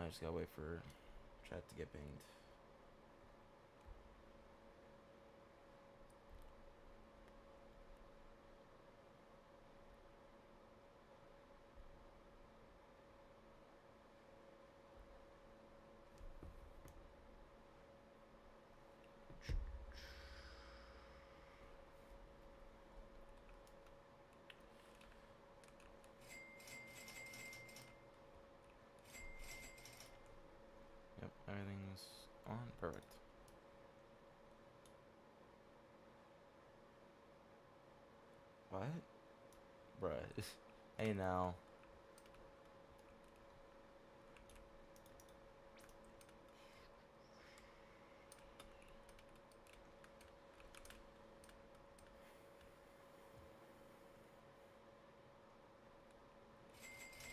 I just gotta wait for chat to get pinged. Yep, everything's on. Perfect. What? Bruh. Hey now.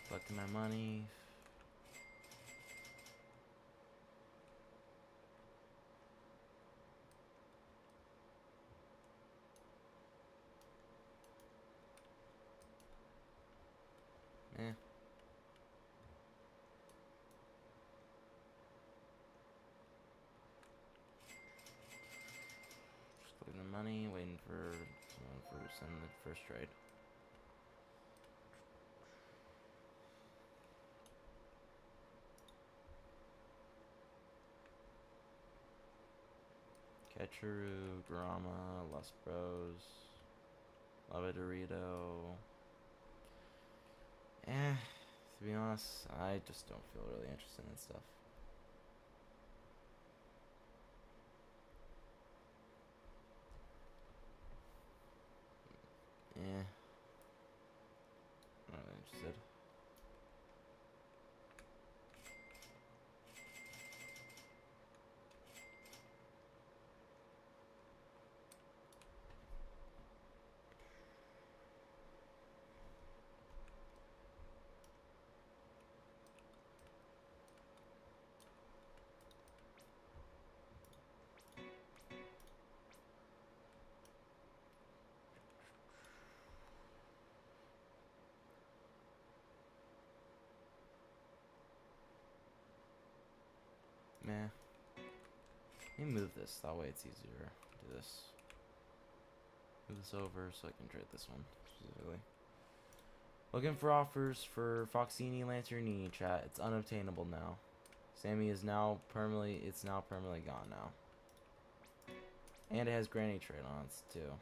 Collecting my money. Eh. Just collecting the money, waiting for someone for send the first trade. Ketcheru, Grama, Los Bros, Lava Dorito. To be honest, I just don't feel really interested in that stuff. Not really interested. Meh. Let me move this, that way it's easier to do this. Move this over so I can trade this one specifically. Looking for offers for Foxini Lanternini, chat. It's unobtainable now. Sammy is now permanently, it's now permanently gone now. And it has granny trade on it too.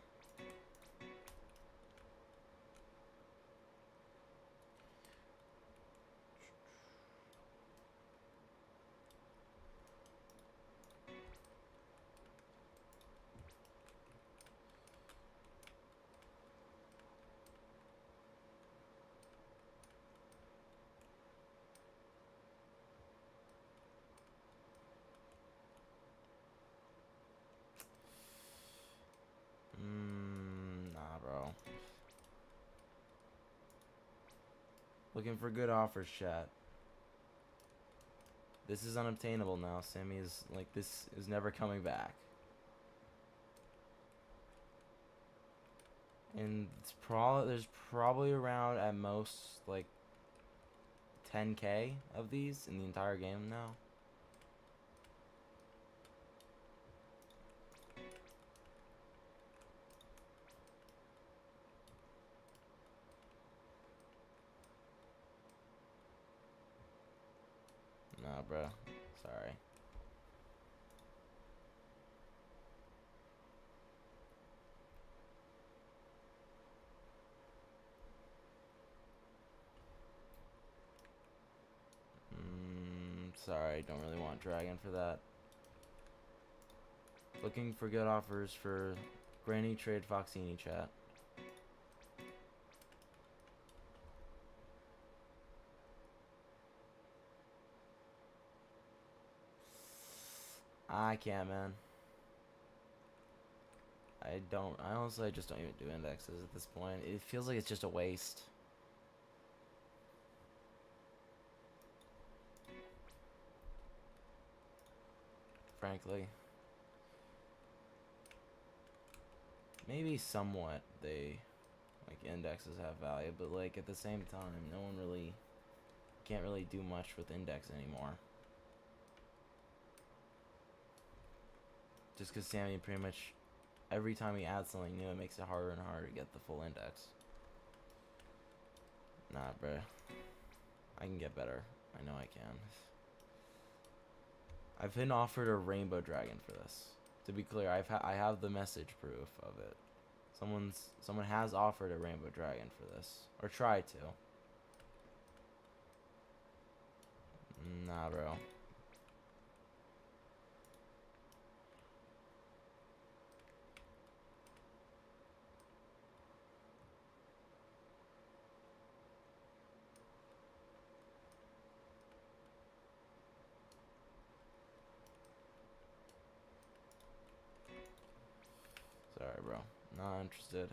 Nah, bro. Looking for good offers, chat. This is unobtainable now. Sammy is like, this is never coming back. And it's there's probably around at most like 10k of these in the entire game now. Nah, bro. Sorry. Sorry, don't really want Dragon for that. Looking for good offers for Granny Trade Foxini, chat. I can't, man. I honestly just don't even do indexes at this point. It feels like it's just a waste. Frankly. Maybe somewhat they, like, indexes have value, but like at the same time, no one really can't really do much with index anymore. Just because Sammy pretty much, every time he adds something new, it makes it harder and harder to get the full index. Nah, bruh. I can get better. I know I can. I've been offered a rainbow dragon for this. To be clear, I have the message proof of it. Someone has offered a rainbow dragon for this, or tried to. Nah, bro. Sorry, bro. Not interested.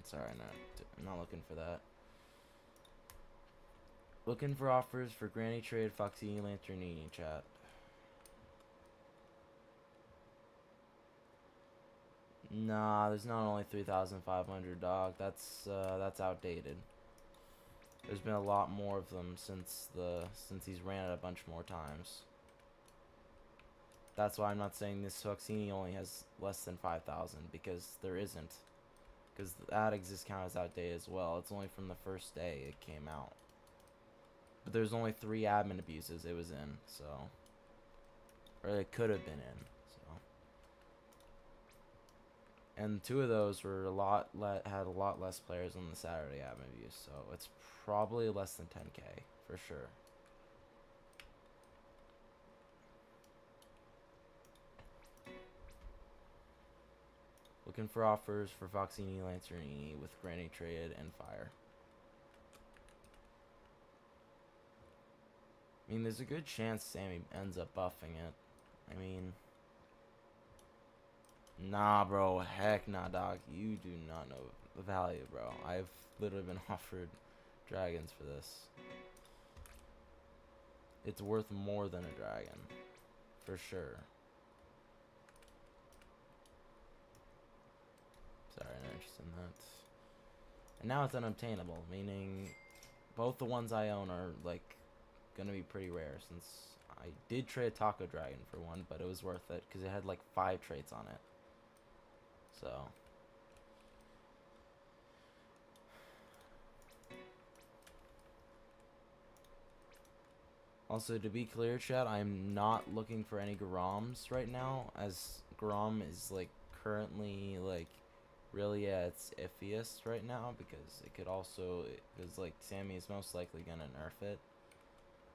Sorry, not looking for that. Looking for offers for Granny Trade, Foxy, Lanternini, chat. Nah, there's not only 3,500, dog. That's outdated. There's been a lot more of them since he's ran it a bunch more times. That's why I'm not saying this Foxini only has less than 5,000, because there isn't. Because that exists count as outdated as well. It's only from the first day it came out. But there's only 3 admin abuses it was in, so. Or it could have been in, so. And 2 of those were had a lot less players on the Saturday admin abuse, so it's probably less than 10k, for sure. Looking for offers for Foxini, Lanternini with Granny Trade and Fire. I mean, there's a good chance Sammy ends up buffing it. I mean, nah, bro. Heck nah, dog. You do not know the value, bro. I've literally been offered dragons for this. It's worth more than a dragon, for sure. Sorry, not interested in that. And now it's unobtainable, meaning both the ones I own are, like, gonna be pretty rare, since I did trade a Taco Dragon for one, but it was worth it, because it had, like, 5 traits on it. So. Also, to be clear, chat, I'm not looking for any Garoms right now, as Garom is, like, currently, like, really at its iffiest right now, because it could also, because, like, Sammy is most likely gonna nerf it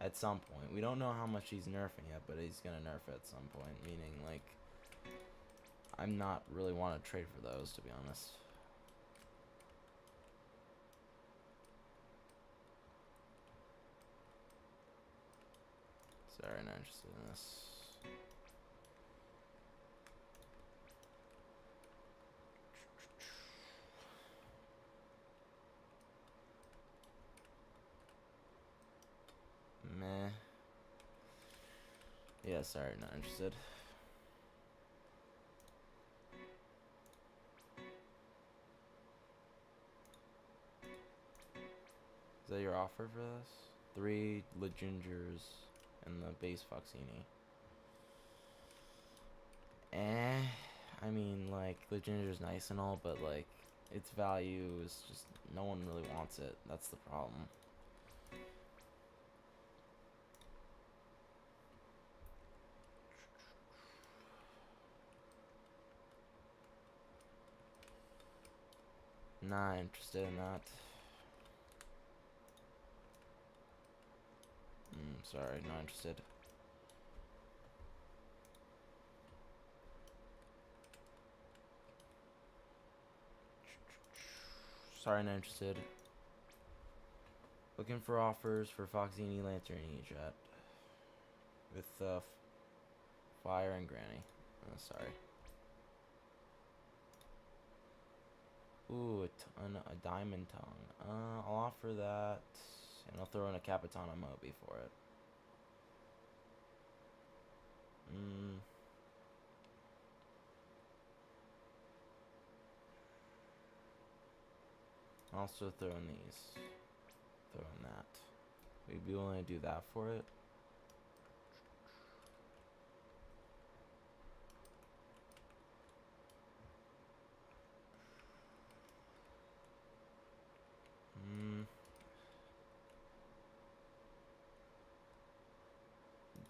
at some point. We don't know how much he's nerfing it, but he's gonna nerf it at some point, meaning, like, I'm not really want to trade for those, to be honest. Sorry, not interested in this. Meh. Yeah, sorry, not interested. Is that your offer for this? 3 Legingers and the base Foxini. I mean, like, Leginger's nice and all, but, like, its value is just, no one really wants it. That's the problem. Not interested in that. Sorry, not interested. Sorry, not interested. Looking for offers for Foxini, Lanternini, chat. With, Fire and Granny. Oh, sorry. Ooh, a diamond tongue. I'll offer that, and I'll throw in a Capitana Moby for it. Also throw in these. Throw in that. We'd be willing to do that for it.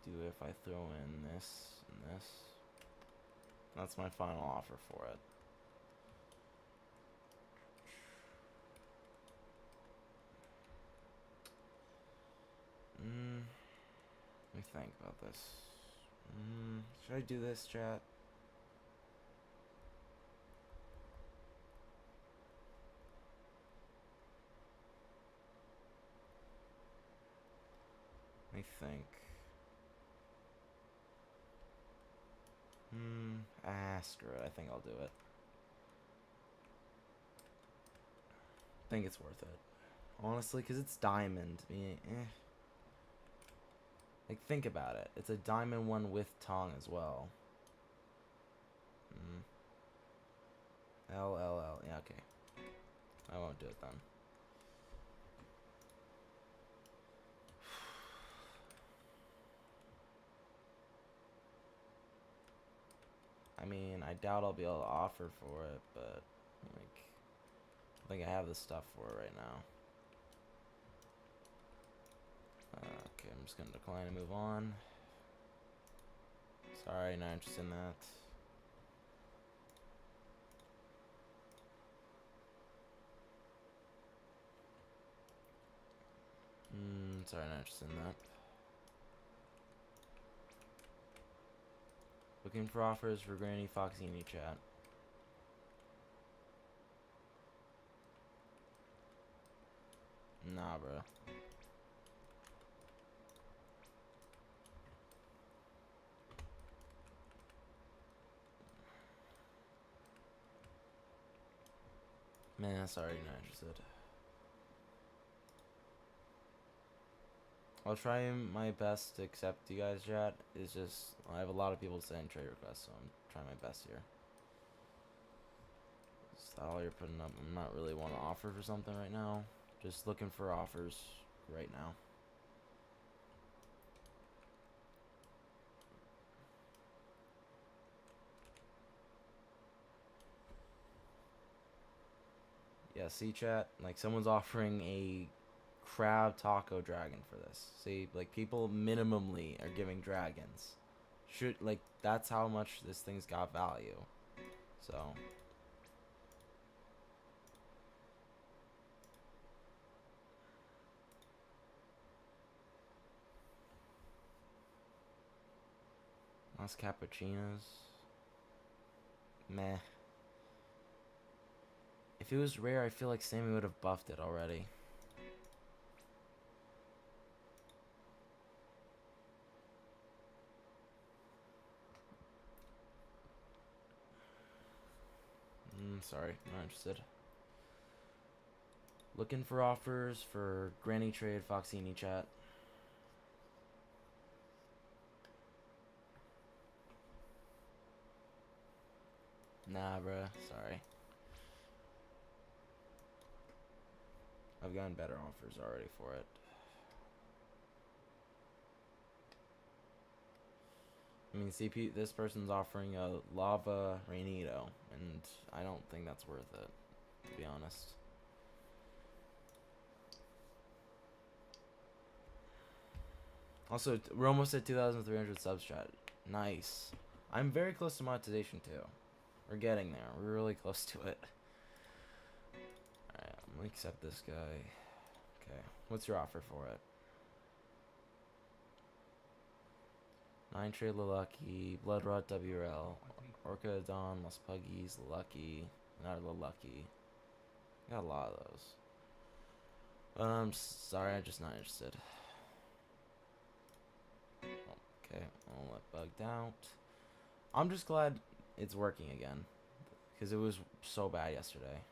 Do if I throw in this and this. That's my final offer for it. Let me think about this. Should I do this, chat? Let me think. Screw it. I think I'll do it. I think it's worth it. Honestly, because it's diamond. Like, think about it. It's a diamond one with tongue as well. L. Yeah, okay. I won't do it then. I mean, I doubt I'll be able to offer for it, but, like, I think I have the stuff for it right now. Okay, I'm just gonna decline and move on. Sorry, not interested in that. Sorry, not interested in that. Looking for offers for Granny Foxini chat. Nah, bro. Man, sorry, not interested. I'll try my best to accept you guys, chat. It's just, I have a lot of people sending trade requests, so I'm trying my best here. Is that all you're putting up? I'm not really want to offer for something right now. Just looking for offers right now. Yeah, see, chat? Like, someone's offering a crab taco dragon for this. See, like, people minimally are giving dragons. Like, that's how much this thing's got value. So... Las cappuccinos. Meh. If it was rare, I feel like Sammy would have buffed it already. Sorry, not interested. Looking for offers for Granny Trade Foxini chat. Nah, bruh. Sorry. I've gotten better offers already for it. I mean, CP, this person's offering a lava rainito, and I don't think that's worth it, to be honest. Also, we're almost at 2,300 subs, chat. Nice. I'm very close to monetization, too. We're getting there. We're really close to it. Alright, I'm gonna accept this guy. Okay, what's your offer for it? 9 trade Lucky, Bloodrot WRL, Orca Dawn, Los Puggies, Lucky, not Lucky. Got a lot of those. I'm sorry, I'm just not interested. Okay, I'll let bugged out. I'm just glad it's working again, because it was so bad yesterday.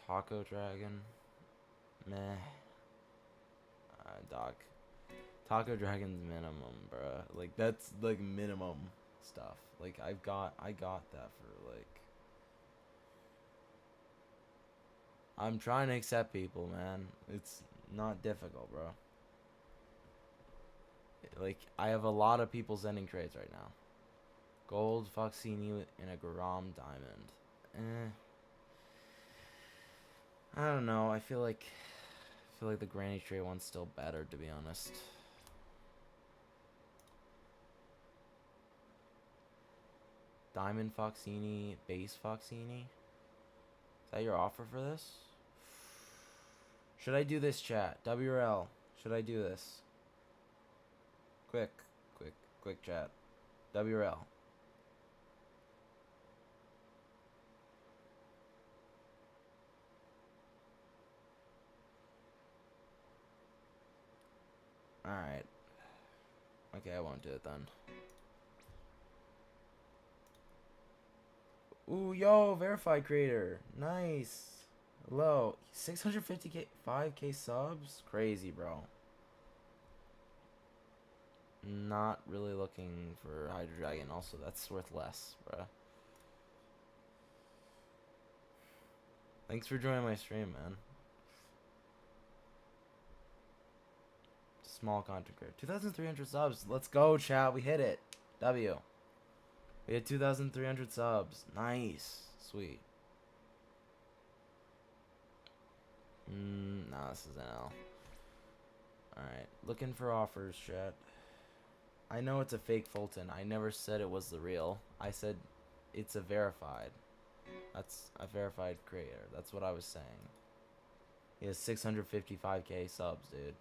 Taco Dragon, meh. Dog. Taco Dragon's minimum, bruh. Like, that's like minimum. stuff. Like I got that for like. I'm trying to accept people, man. It's not difficult, bro. Like I have a lot of people sending trades right now. Gold, Foxini, and a Garam diamond. I don't know. I feel like the Granny Trade one's still better, to be honest. Diamond Foxini, base Foxini. Is that your offer for this? Should I do this, chat? WRL. Should I do this? Quick chat. WRL. Alright. Okay, I won't do it then. Ooh, yo, verified creator. Nice. Hello. 650k, 5k subs? Crazy, bro. Not really looking for Hydra Dragon. Also, that's worth less, bro. Thanks for joining my stream, man. Small content creator. 2,300 subs. Let's go, chat. We hit it. W. We had 2,300 subs. Nice. Sweet. Nah, this is an L. Alright. Looking for offers, chat. I know it's a fake Fulton. I never said it was the real. I said it's a verified. That's a verified creator. That's what I was saying. He has 655k subs, dude.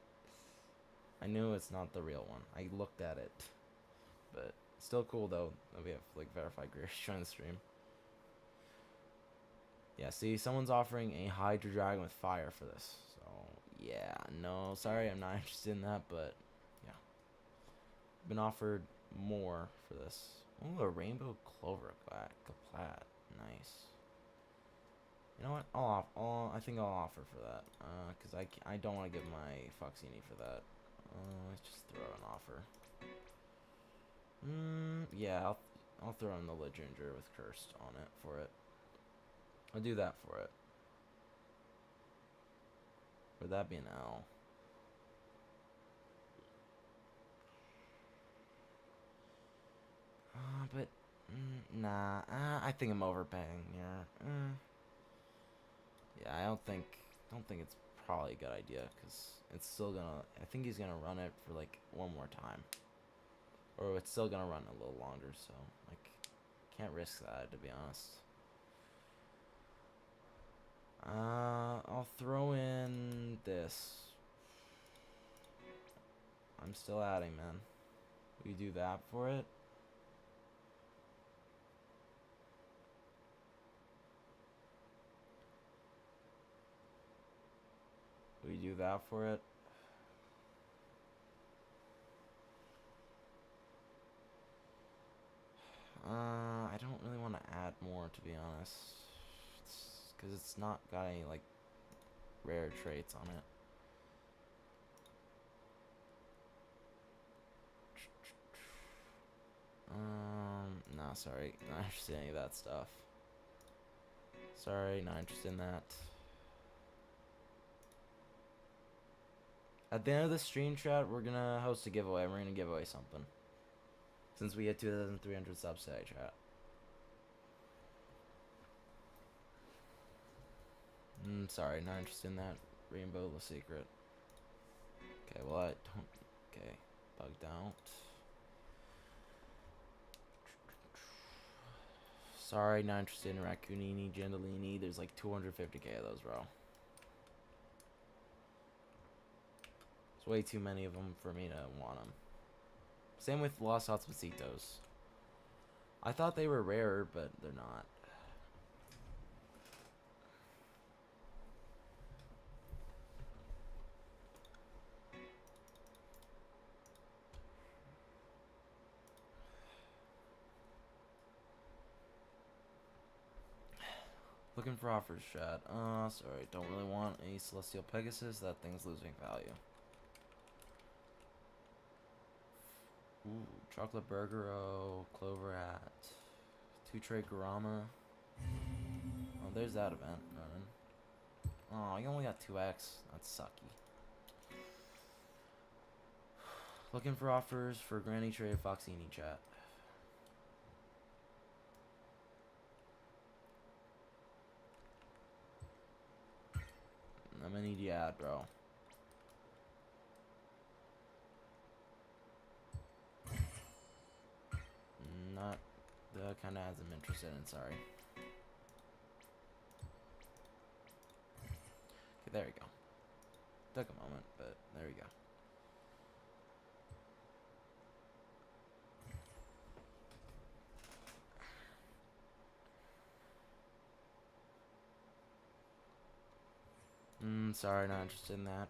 I knew it's not the real one. I looked at it. But still cool, though, that we have, like, verified creators trying to stream. Yeah, see, someone's offering a Hydra Dragon with fire for this. So, yeah, no, sorry, I'm not interested in that, but, yeah. Been offered more for this. Ooh, a Rainbow Clover Kaplat. Nice. You know what? I think I'll offer for that. Because I don't want to give my Foxini for that. Let's just throw an offer. Yeah, I'll throw in the Leginger with Cursed on it for it. I'll do that for it. Would that be an L? But nah. I think I'm overpaying. Yeah. Yeah, I don't think it's probably a good idea because it's still gonna. I think he's gonna run it for like one more time, or it's still gonna run a little longer. So like, can't risk that, to be honest. I'll throw in this. I'm still adding, man. We do that for it. We do that for it. I don't really want to add more, to be honest. Because it's not got any, like, rare traits on it. Nah, sorry. Not interested in any of that stuff. Sorry, not interested in that. At the end of the stream, chat, we're gonna host a giveaway. We're gonna give away something. Since we had 2,300 subs today, chat. Sorry, not interested in that. Rainbow the Secret. Okay, well, I don't. Okay, bugged out. Sorry, not interested in Raccoonini, Gendellini. There's like 250k of those, bro. There's way too many of them for me to want them. Same with Los Hotspacitos. I thought they were rarer, but they're not. Looking for offers, chat. Sorry, don't really want a Celestial Pegasus. That thing's losing value. Ooh, Chocolate Burgero, Clover Hat, 2-tray Garama. Oh, there's that event running. Oh, you only got 2x. That's sucky. Looking for offers for Granny Trade Foxini chat. I'm gonna need you ad, bro. Not the kind of ads I'm interested in, sorry. Okay, there we go. Took a moment, but there we go. Sorry, not interested in that.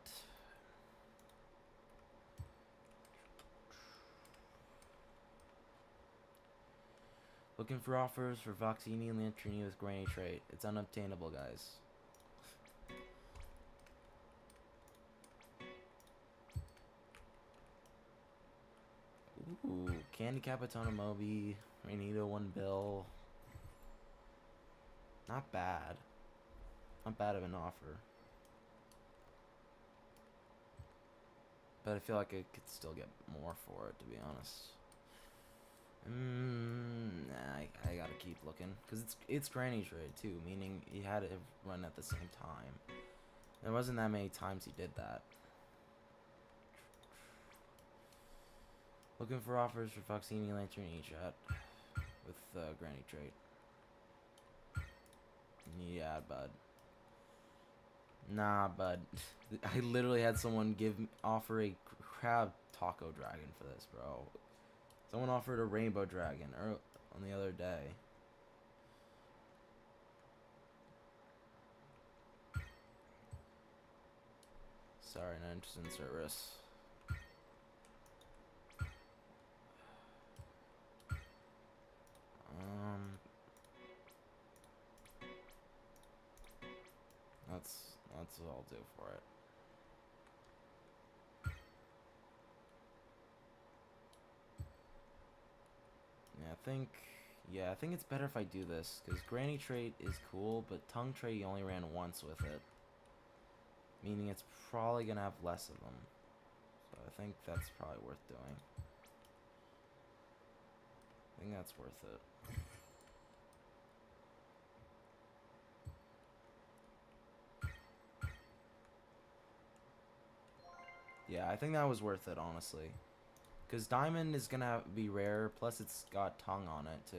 Looking for offers for Foxini and Lantrini with Granny Trait. It's unobtainable, guys. Ooh, Candy Capitano Moby, Rainito 1 bill. Not bad. Not bad of an offer. But I feel like I could still get more for it, to be honest. Nah, I gotta keep looking. Because it's Granny Trade, too. Meaning he had it run at the same time. There wasn't that many times he did that. Looking for offers for Foxini Lantern chat with Granny Trade. Yeah, bud. Nah, bud. I literally had someone offer a crab taco dragon for this, bro. Someone offered a rainbow dragon on the other day. Sorry, not interested in service. That's what I'll do for it. Yeah, I think it's better if I do this, because Granny Trait is cool, but Tongue Trait you only ran once with it. Meaning it's probably going to have less of them. So I think that's probably worth doing. I think that's worth it. Yeah, I think that was worth it, honestly. Because Diamond is going to be rare, plus it's got Tongue on it, too.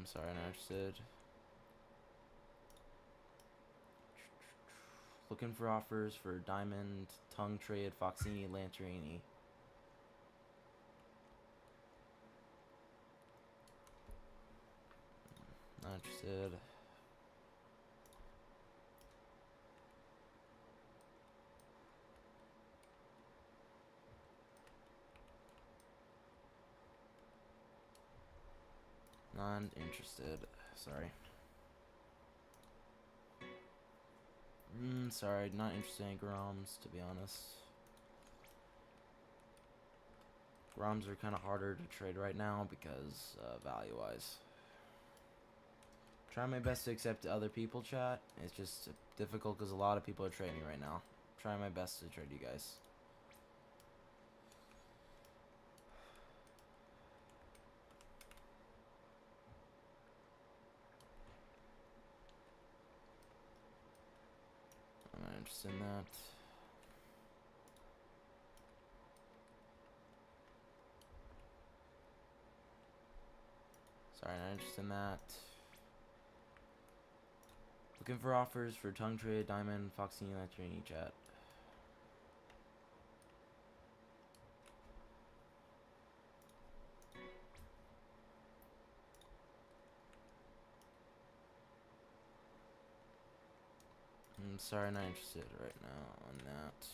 Sorry, not interested. Looking for offers for Diamond, Tongue Trade, Foxini, Lantrini. Not interested. Not interested. Sorry. Sorry, not interested in Groms, to be honest. Groms are kind of harder to trade right now because value-wise. Trying my best to accept other people, chat. It's just difficult because a lot of people are trading right now. Trying my best to trade you guys. I'm not interested in that. Sorry, not interested in that. Looking for offers for Tongue Trade, Diamond, Foxy, and Lantrini chat. I'm sorry, not interested right now on that.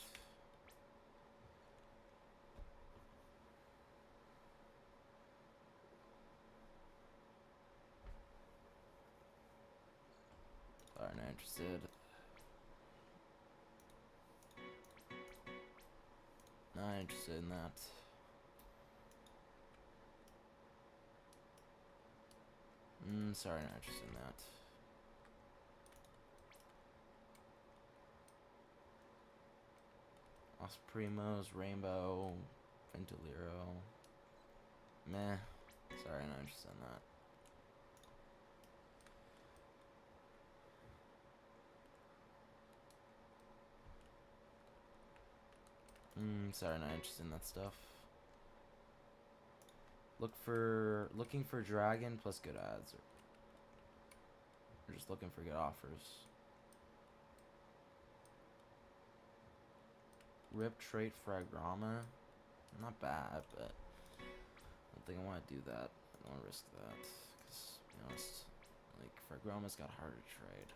Sorry, not interested. Not interested in that. Sorry, not interested in that. Los Primos, Rainbow, Ventilero. Meh. Sorry, not interested in that. Sorry, not interested in that stuff. Looking for dragon plus good ads. Or just looking for good offers. Rip trait Fragrama. Not bad, but I don't think I want to do that. I don't want to risk that. Because, to be honest, like, Fragrama's got harder to trade.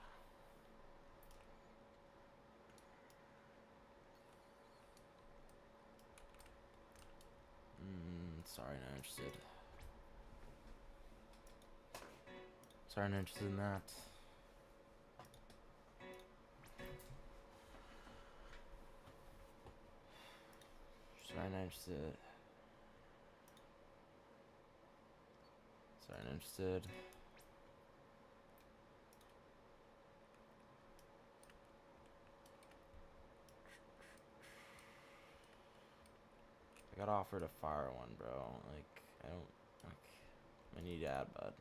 Sorry, not interested. Sorry, not interested in that. Sorry, not interested. Sorry, not interested. I got offered a fire one, bro. Like, I don't, like, I need to add, bud.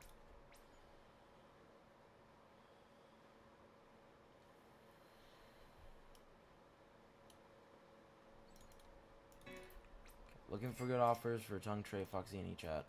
Looking for good offers for tongue tray Foxini chat.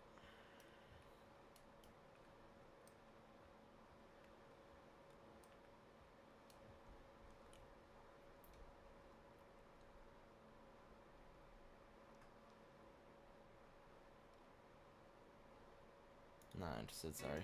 Not interested, sorry.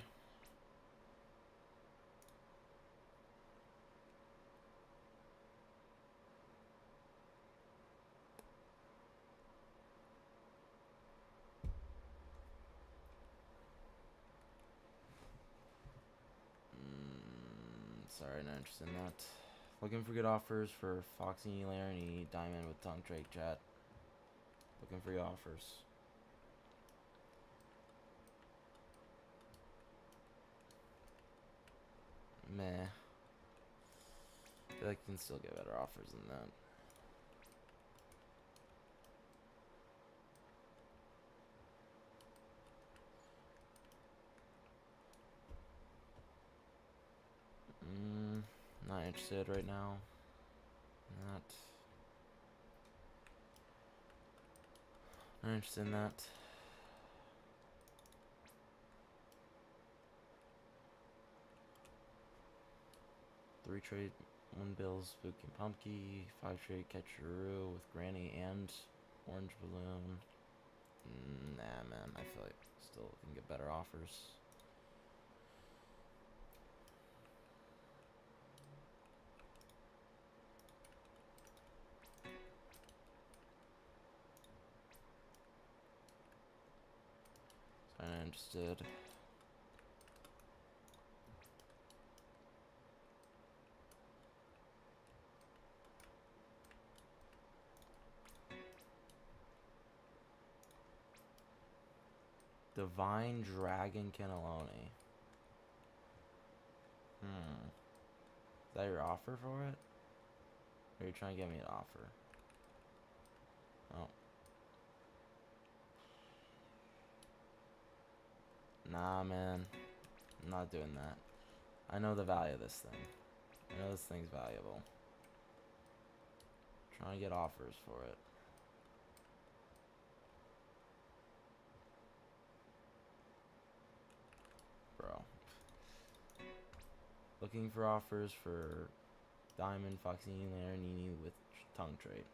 Sorry, not interested in that. Looking for good offers for Foxy, Laramie, Diamond with tongue tray chat. Looking for good offers. Meh. I feel like you can still get better offers than that. Not interested right now. Not interested in that. Three trade, one Bills, Spooky and Pumpkin, 5 trade Catcheroo with Granny and Orange Balloon. Nah, man, I feel like still can get better offers. So I'm interested. Divine Dragon Cannelloni. Is that your offer for it? Or are you trying to get me an offer? Oh. Nah, man. I'm not doing that. I know the value of this thing. I know this thing's valuable. I'm trying to get offers for it. Bro. Looking for offers for Diamond, Foxini, Laranini with tongue trade.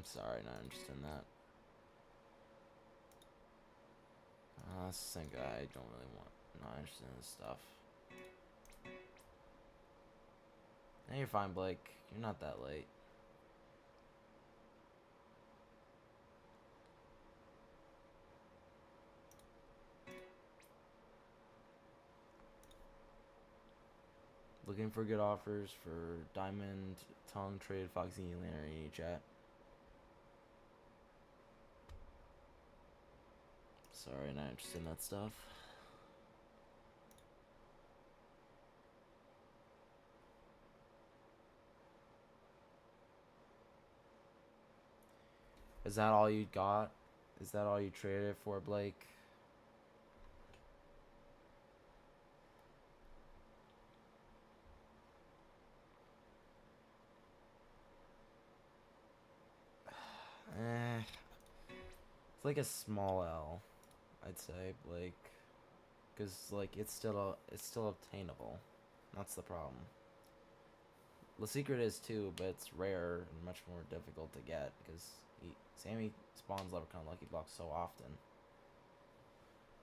Sorry, not interested in that. This thing I don't really want. Not interested in this stuff. Now you're fine, Blake. You're not that late. Looking for good offers for Diamond, Tongue, Trade, Foxini, Larry, chat. Sorry, not interested in that stuff. Is that all you got? Is that all you traded for, Blake? It's like a small L, I'd say, Blake. Because, like, it's still obtainable. That's the problem. The secret is too, but it's rare and much more difficult to get because Sammy spawns Leprechaun Lucky Blocks so often.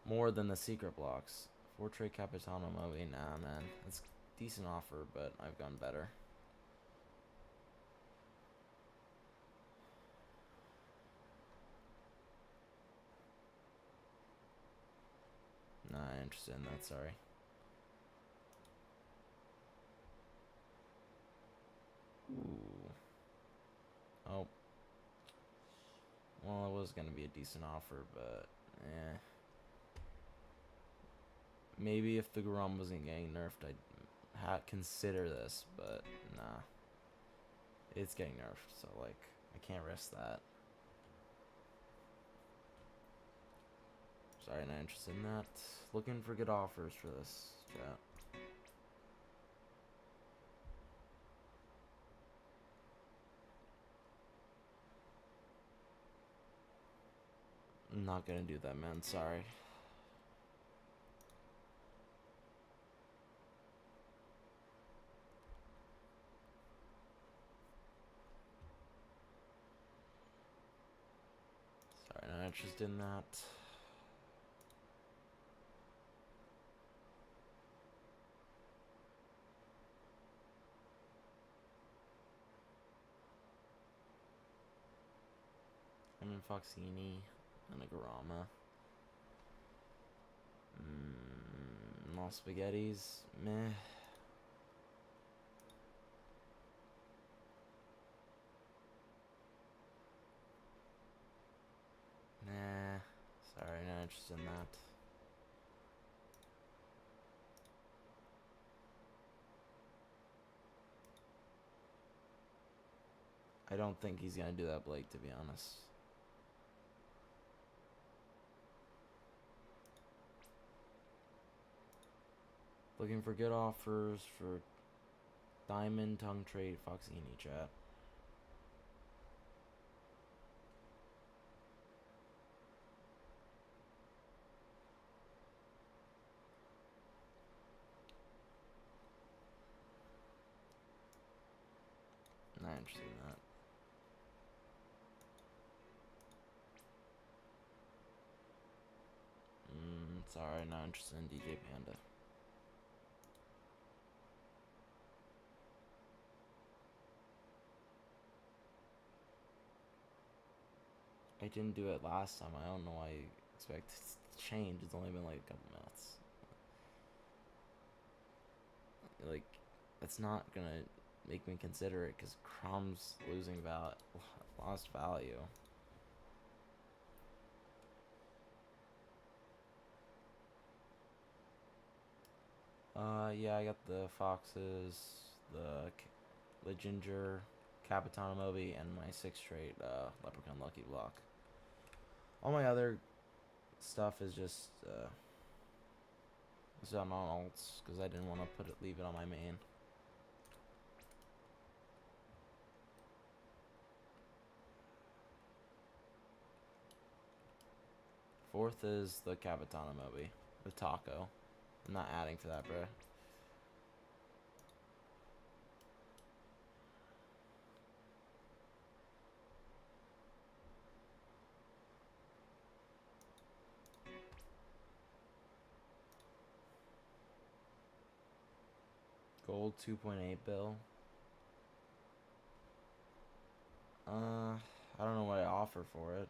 More than the secret blocks. 4-trade Capitano Moby, nah, man. It's a decent offer, but I've gone better. Not interested in that, sorry. Ooh. Oh. Well, it was gonna be a decent offer, but maybe if the Grom wasn't getting nerfed, I'd consider this, but nah. It's getting nerfed, so like I can't risk that. Sorry, not interested in that. Looking for good offers for this chat. I'm not gonna do that, man. Sorry. Sorry, not interested in that. I'm in Foxini and a Garama. All spaghettis, meh. Nah, sorry, not interested in that. I don't think he's gonna do that, Blake, to be honest. Looking for good offers for Diamond, Tongue Trade, Foxini, chat. Not interested in that. Sorry, not interested in DJ Panda. I didn't do it last time. I don't know why you expect it to change. It's only been like a couple minutes. Like, that's not gonna make me consider it because Crumb's losing lost value. Yeah, I got the Foxes, the Ginger, Capitano Moby, and my 6-trade Leprechaun Lucky Block. All my other stuff is just it's on alts because I didn't want to leave it on my main. Fourth is the Capitano Moby with Taco. I'm not adding for that, bro. Gold 2.8 bill. I don't know what I offer for it.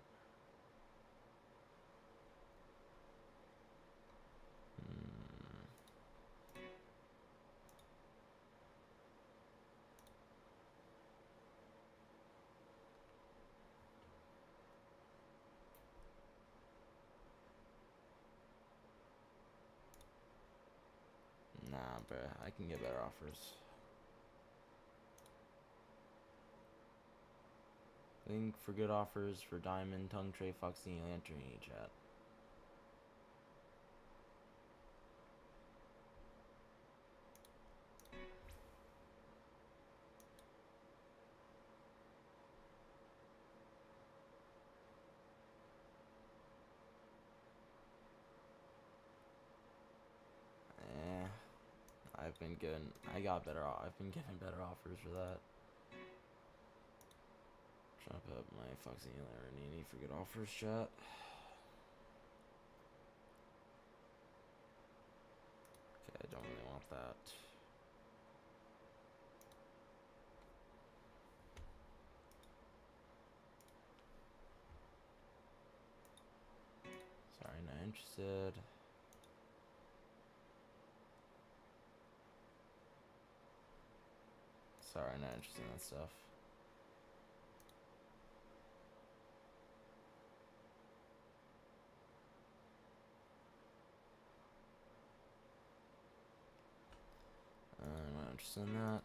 Nah, bruh, I can get better offers. Link for good offers for Diamond, Tongue Tray, Foxy, Lantern, chat. I've been given better offers for that. Trying to put up my Foxy Larry for good offers, chat. Okay, I don't really want that. Sorry, not interested. Sorry, not interested in that stuff. I'm not interested in that.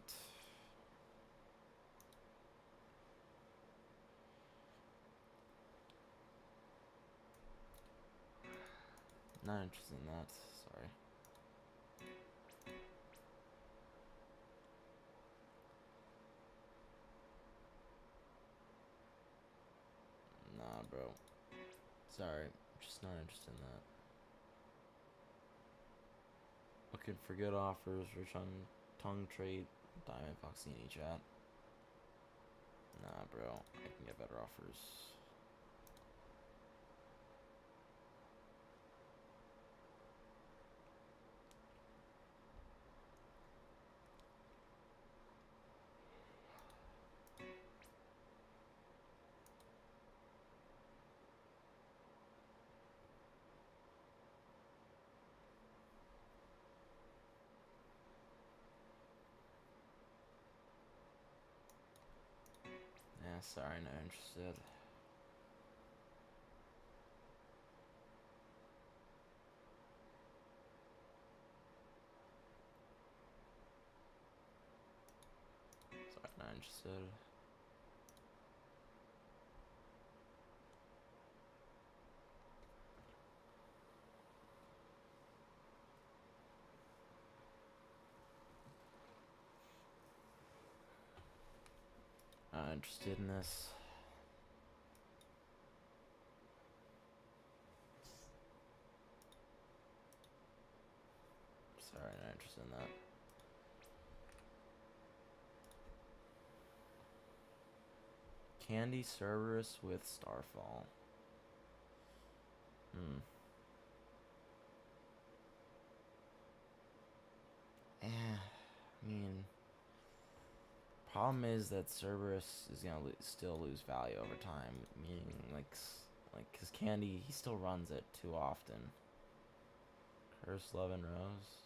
Not interested in that. Sorry. Nah, bro. Sorry. Just not interested in that. Looking for good offers for tongue trait, Diamond Foxini chat. Nah, bro. I can get better offers. Yeah, sorry, not interested. Sorry, not interested. Not interested in this. Sorry, not interested in that. Candy Cerberus with Starfall. I mean, problem is that Cerberus is gonna still lose value over time. Meaning, cause Candy, he still runs it too often. Curse, Love, and Rose.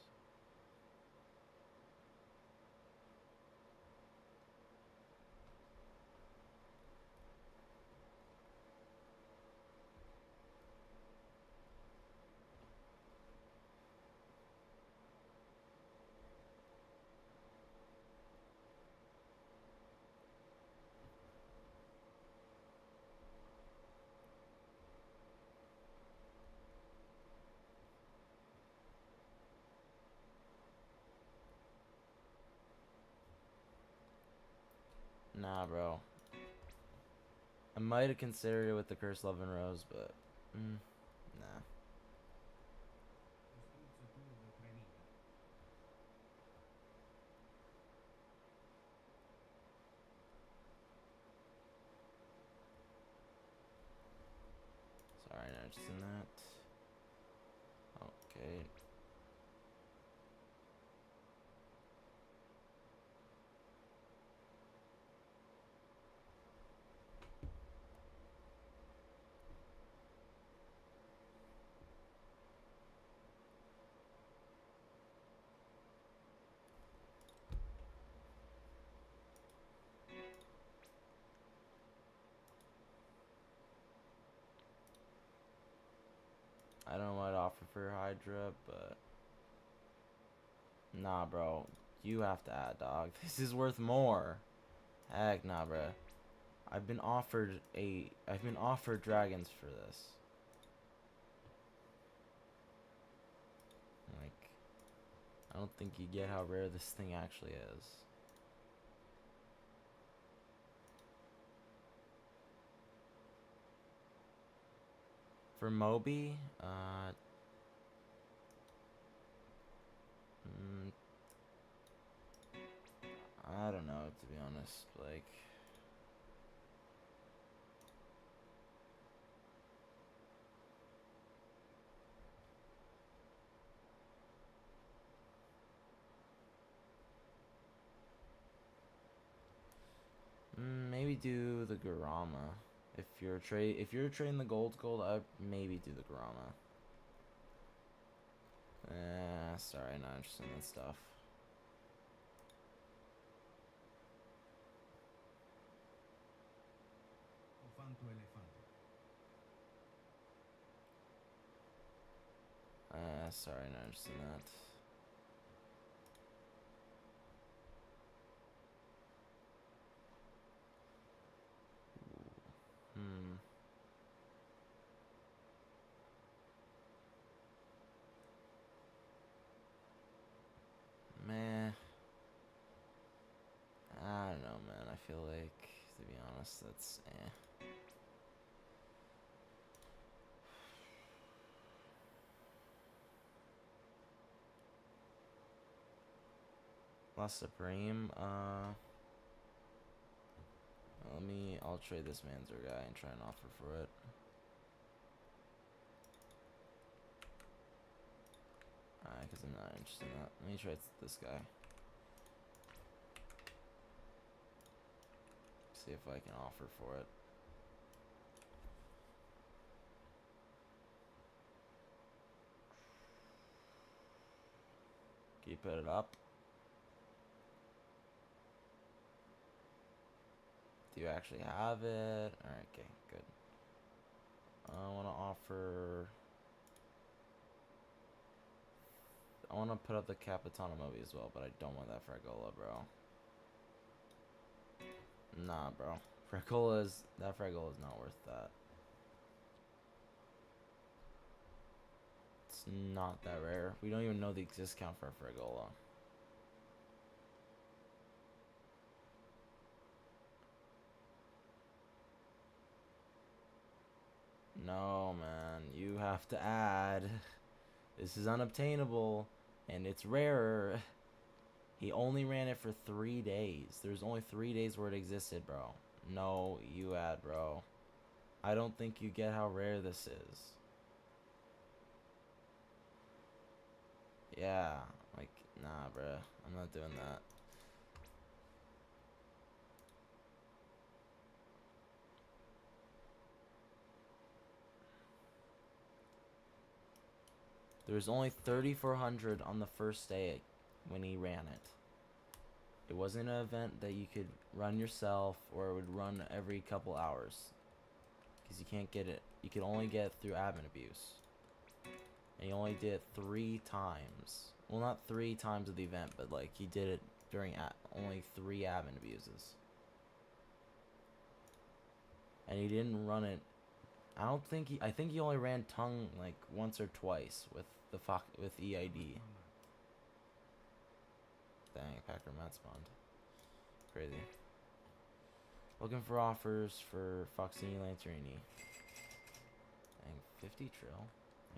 Nah, bro. I might have considered it with the Curse, Love, and Rose, but nah. Sorry, not interested in that. Okay. offer for Hydra, but nah, bro. You have to add, dog. This is worth more. Heck, nah, bro. I've been offered dragons for this. Like, I don't think you get how rare this thing actually is. For Moby, I don't know, to be honest. Like, maybe do the Garama. If you're trading the gold, I maybe do the Garama. Sorry, not interested in that stuff. Sorry, not interested in that. Meh. I don't know, man. I feel like, to be honest, that's eh. Last Supreme, I'll trade this Manzer guy and try and offer for it. Alright, because I'm not interested in that. Let me try this guy. See if I can offer for it. Keep it up. Do you actually have it? Alright, okay, good. I want to offer... I want to put up the Capitano movie as well, but I don't want that Fragola, bro. Nah, bro. That Fragola is not worth that. It's not that rare. We don't even know the exist count for Fragola. No, man. You have to add. This is unobtainable, and it's rarer. He only ran it for 3 days. There's only 3 days where it existed, bro. No, you add, bro. I don't think you get how rare this is. Yeah, like, nah, bro. I'm not doing that. There was only 3,400 on the first day when he ran it. It wasn't an event that you could run yourself or it would run every couple hours. Because you can't get it. You could only get it through admin abuse. And he only did it 3 times. Well, not 3 times of the event, but like he did it during only 3 admin abuses. And he didn't run it. I think he only ran tongue like once or twice with with EID. Dang, Packer Matt spawned. Crazy. Looking for offers for Foxini Lancerini. Dang, 50 trill.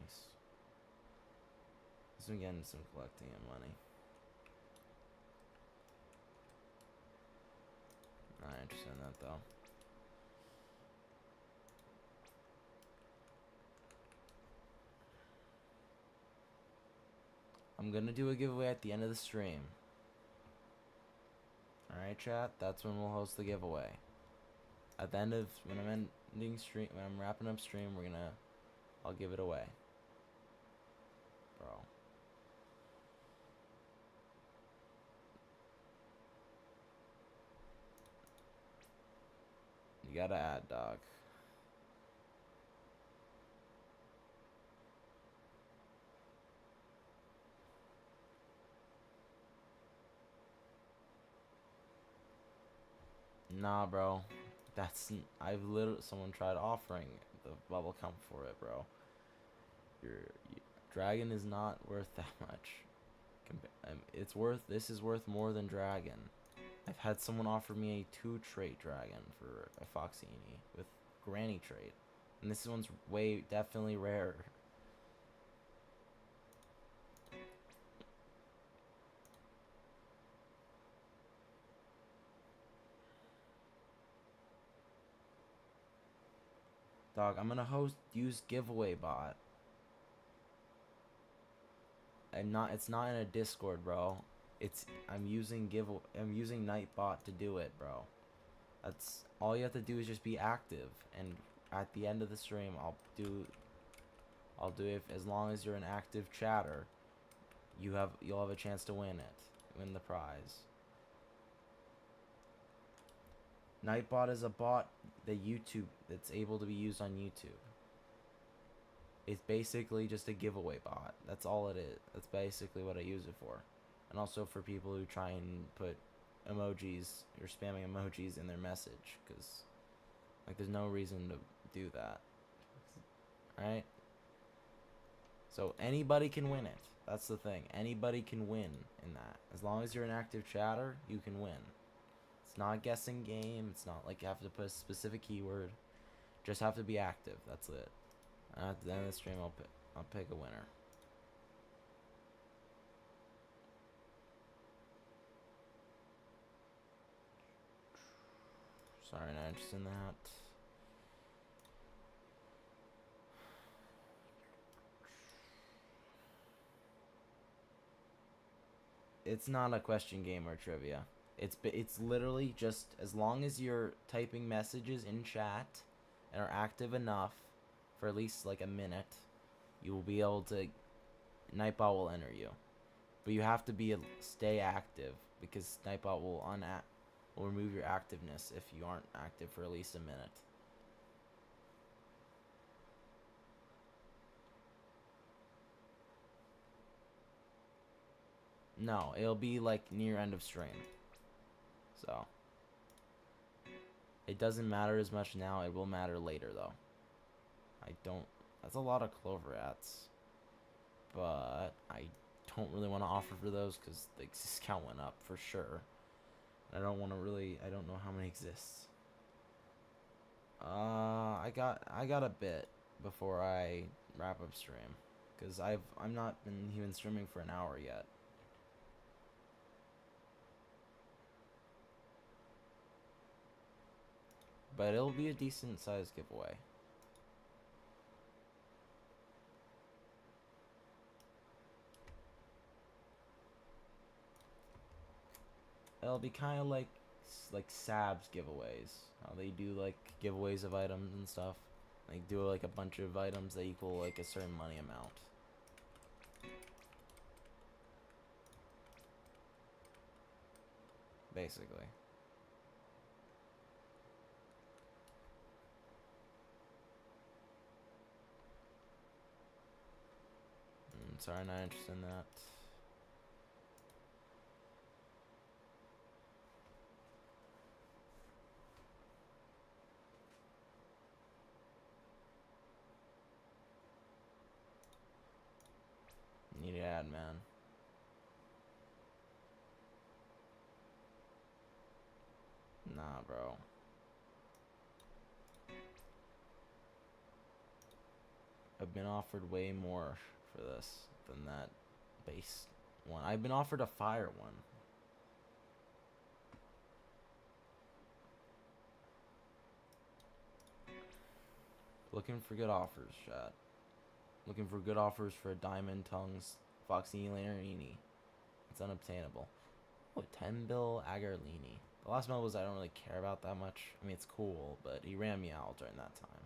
Nice. He's been getting some collecting of money. Not interested in that though. I'm gonna do a giveaway at the end of the stream. Alright, chat, that's when we'll host the giveaway. At the end of when I'm wrapping up stream, I'll give it away. Bro. You gotta add, dog. Nah, bro. I've literally, someone tried offering the bubble cum for it, bro. Dragon is not worth that much. This is worth more than dragon. I've had someone offer me a 2-trait dragon for a Foxini with granny trait. And this one's definitely rarer. Dog, I'm gonna use giveaway bot. It's not in a Discord, bro. I'm using Nightbot to do it, bro. That's all you have to do is just be active, and at the end of the stream, I'll do it as long as you're an active chatter. You'll have a chance to win the prize. Nightbot is a bot that's able to be used on YouTube. It's basically just a giveaway bot. That's all it is. That's basically what I use it for. And also for people who try and put emojis or spamming emojis in their message, because like there's no reason to do that. Alright? So anybody can win it. That's the thing. Anybody can win in that. As long as you're an active chatter, you can win. It's not a guessing game. It's not like you have to put a specific keyword. Just have to be active. That's it. And at the end of the stream, I'll pick a winner. Sorry, not interested in that. It's not a question game or trivia. It's literally just as long as you're typing messages in chat and are active enough for at least like a minute, you will be able to. Nightbot will enter you, but you have to stay active because Nightbot will remove your activeness if you aren't active for at least a minute. No, it'll be like near end of stream. So it doesn't matter as much now. It will matter later though. That's a lot of clover rats, but I don't really want to offer for those because the discount went up for sure. I don't know how many exists. I got a bit before I wrap up stream, because I'm not been even streaming for an hour yet. But it'll be a decent sized giveaway. It'll be kind of like Sab's giveaways. How they do like giveaways of items and stuff. Like do like a bunch of items that equal like a certain money amount. Basically. Sorry, not interested in that. Need an ad, man. Nah, bro. I've been offered way more for this than that base one. I've been offered a fire one. Looking for good offers, chat. Looking for good offers for a Diamond Tongues Foxini Lannerini. It's unobtainable. Oh, 10 bill Agarlini. The last one was I don't really care about that much. I mean, it's cool, but he ran me out during that time.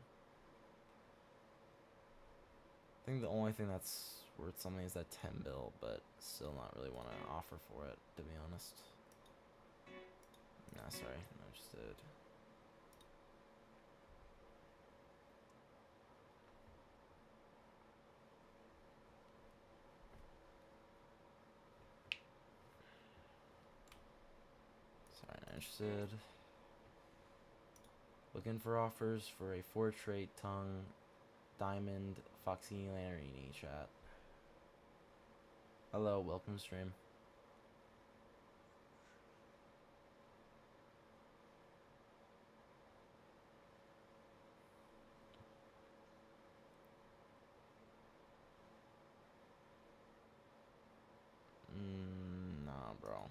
I think the only thing that's worth something is that 10 bill, but still not really want to offer for it, to be honest. Nah, sorry, not interested. Sorry, not interested. Looking for offers for a 4-trait tongue diamond Foxini Lannerini chat. Hello, welcome stream. Nah, bro.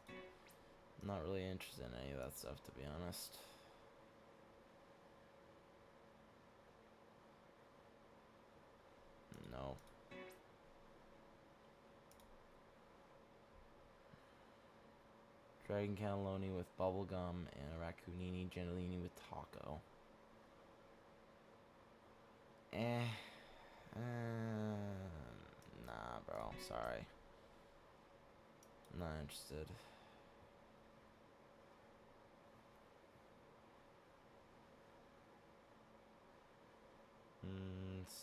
I'm not really interested in any of that stuff, to be honest. No. Dragon cannelloni with bubblegum and a raccoonini gentilini with taco. Nah, bro. Sorry. Not interested.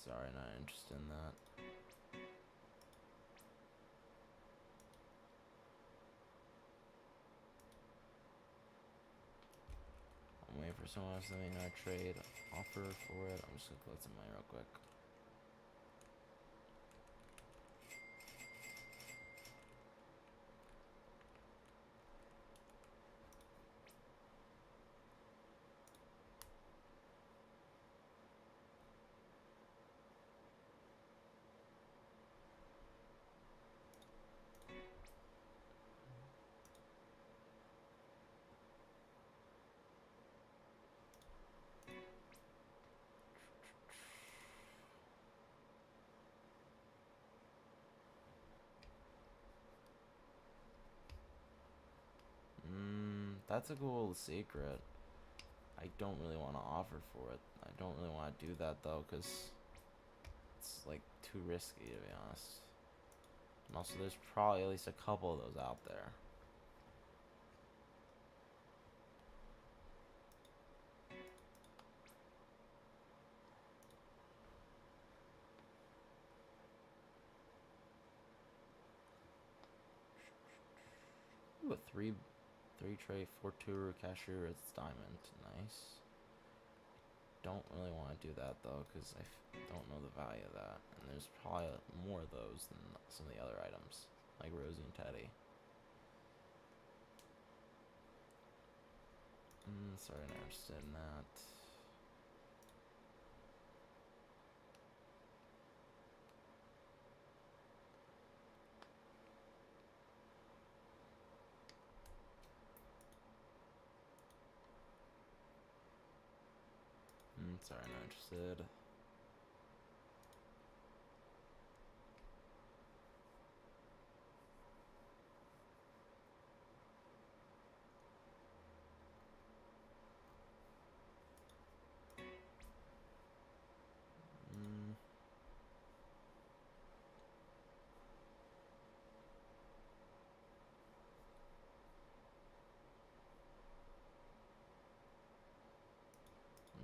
Sorry, not interested in that. I'm waiting for someone else to make a trade offer for it. I'm just gonna collect some money real quick. That's a cool secret. I don't really want to offer for it. I don't really want to do that though, because it's like too risky, to be honest. And also, there's probably at least a couple of those out there. Ooh, a three tray 4-2 cashier. It's diamond. Nice. Don't really want to do that though, because I don't know the value of that. And there's probably more of those than some of the other items, like Rosie and Teddy. Sorry, not interested in that. Sorry, not interested.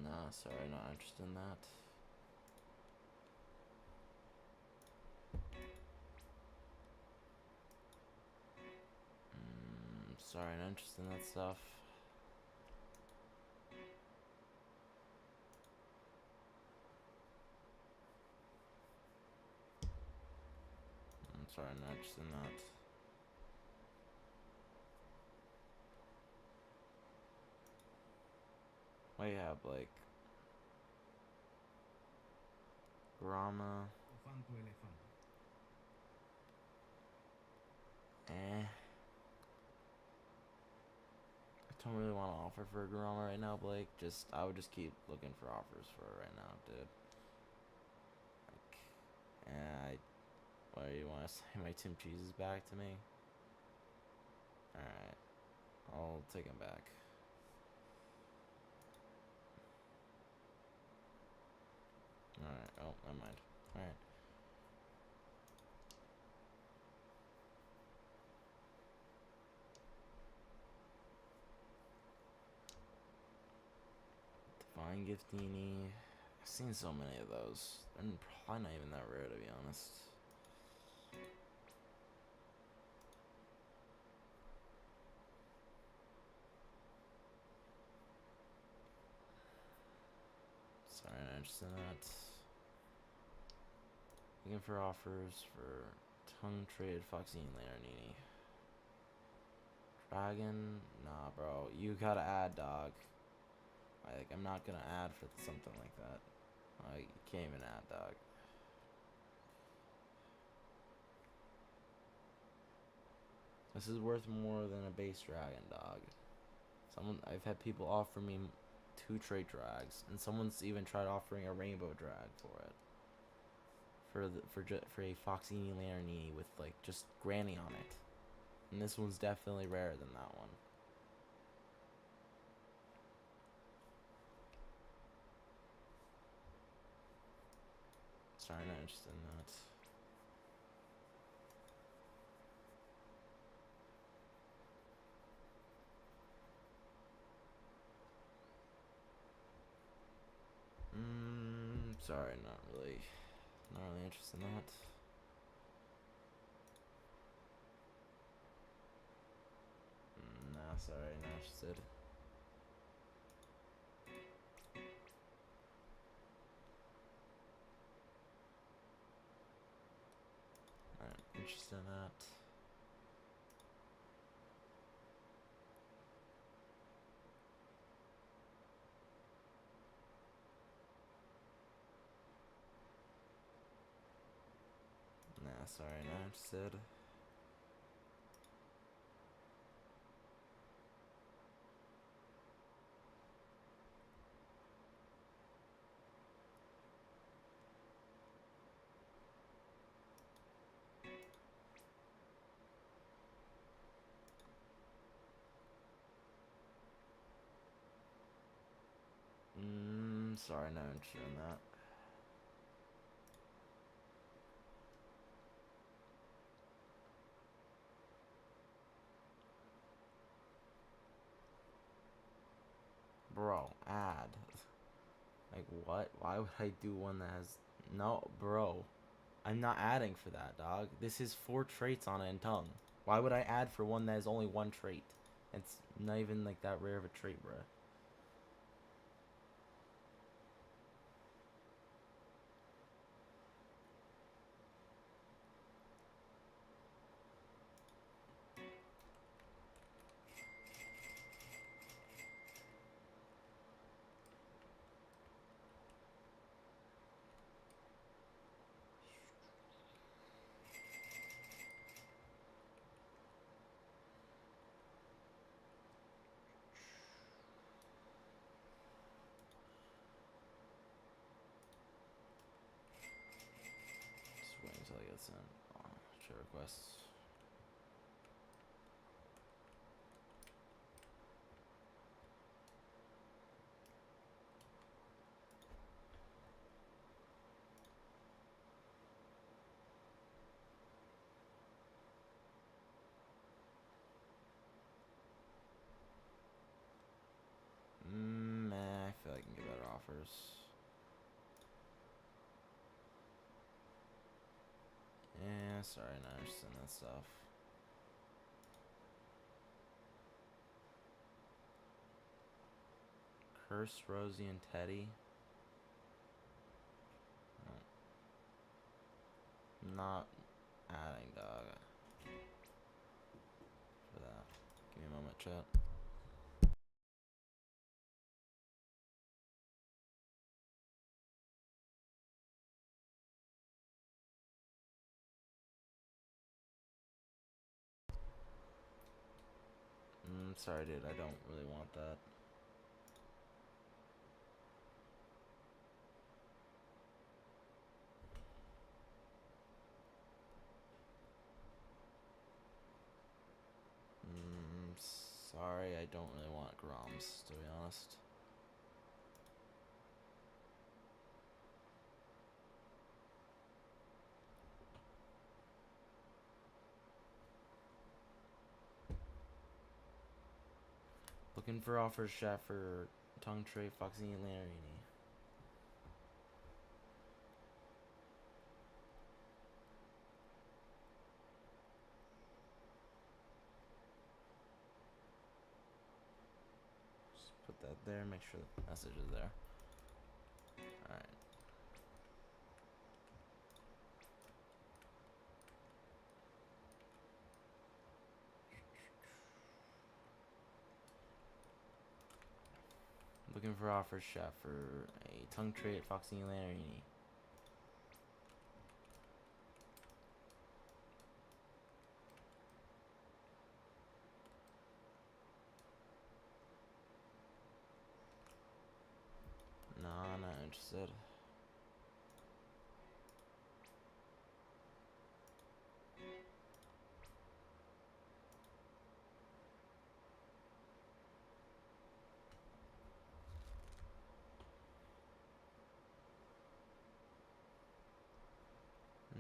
Nah, sorry, not interested in that. Sorry, not interested in that stuff. Sorry, not interested in that. What do you have, like Grama? I don't really want to offer for a Grama right now, Blake. I would just keep looking for offers for it right now, dude. Like, what do you want to say? My Tim Cheese is back to me? Alright. I'll take him back. Alright, oh, never mind. Alright. Divine Giftini. I've seen so many of those. They're probably not even that rare, to be honest. interested in that. Looking for offers for tongue trade Foxini Laranini. Dragon? Nah, bro. You gotta add, dog. I'm not gonna add for something like that. You can't even add, dog. This is worth more than a base dragon, dog. I've had people offer me 2 trait drags, and someone's even tried offering a rainbow drag for it. For a Foxini Laranini with like just Granny on it, and this one's definitely rarer than that one. Sorry, not interested in that. Sorry, not really interested in that. Nah, sorry, not interested. Not interested in that. Nah, sorry, not interested. Sorry, not interested in that. Bro, add. Like, what? Why would I do one that has... No, bro. I'm not adding for that, dog. This is 4 traits on it and tongue. Why would I add for one that has only 1 trait? It's not even, like, that rare of a trait, bruh. Just wait until I get sent. Share requests. I feel like I can get better offers. Yeah, sorry, not interested in that stuff. Curse, Rosie, and Teddy. No. Not adding, dog. For that. Give me a moment, chat. Sorry, dude. I don't really want that. Sorry, I don't really want Groms, to be honest. Looking for offers, chat, for tongue tray, Foxy, and Laranini. Just put that there, make sure the message is there. Alright. Looking for offers, chat, for a tongue trait, Foxini Lanerini. Nah, not interested.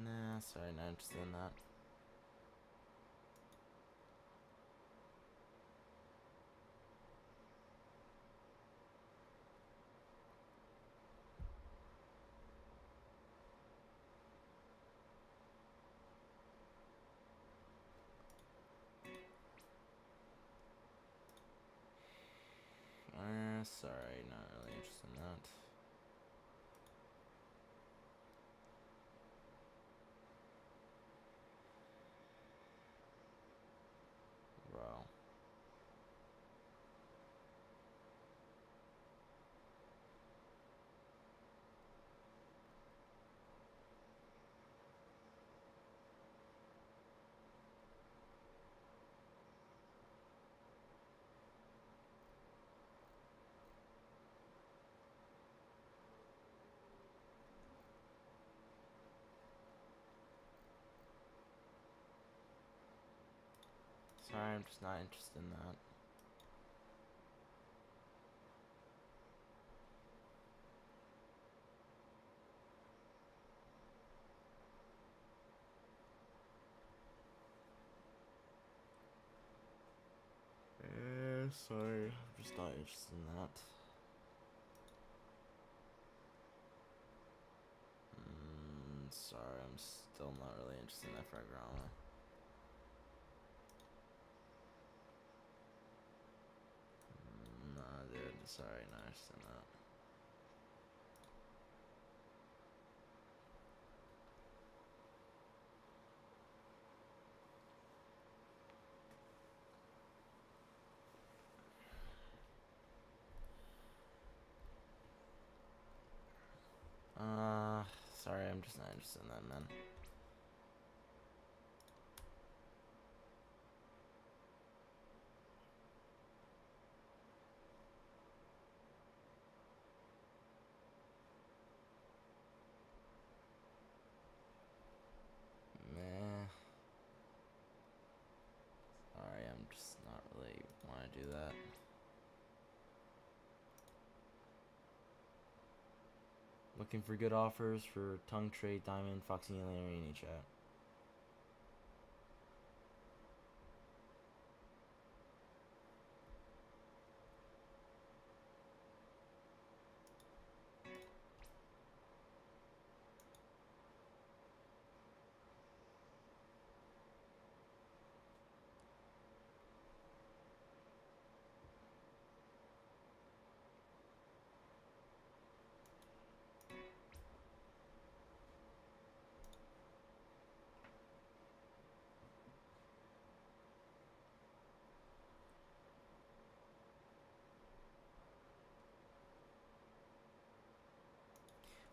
Nah, sorry, not interested in that. Sorry, not really interested in that. Bro. Sorry, I'm just not interested in that. Sorry, I'm just not interested in that. Sorry, I'm still not really interested in that Fragrama. Nah, dude, sorry, not interested in that. Sorry, I'm just not interested in that, man. Meh. Sorry, I'm just not really want to do that. Looking for good offers for tongue trait, diamond, Foxy, and Lanerini, chat.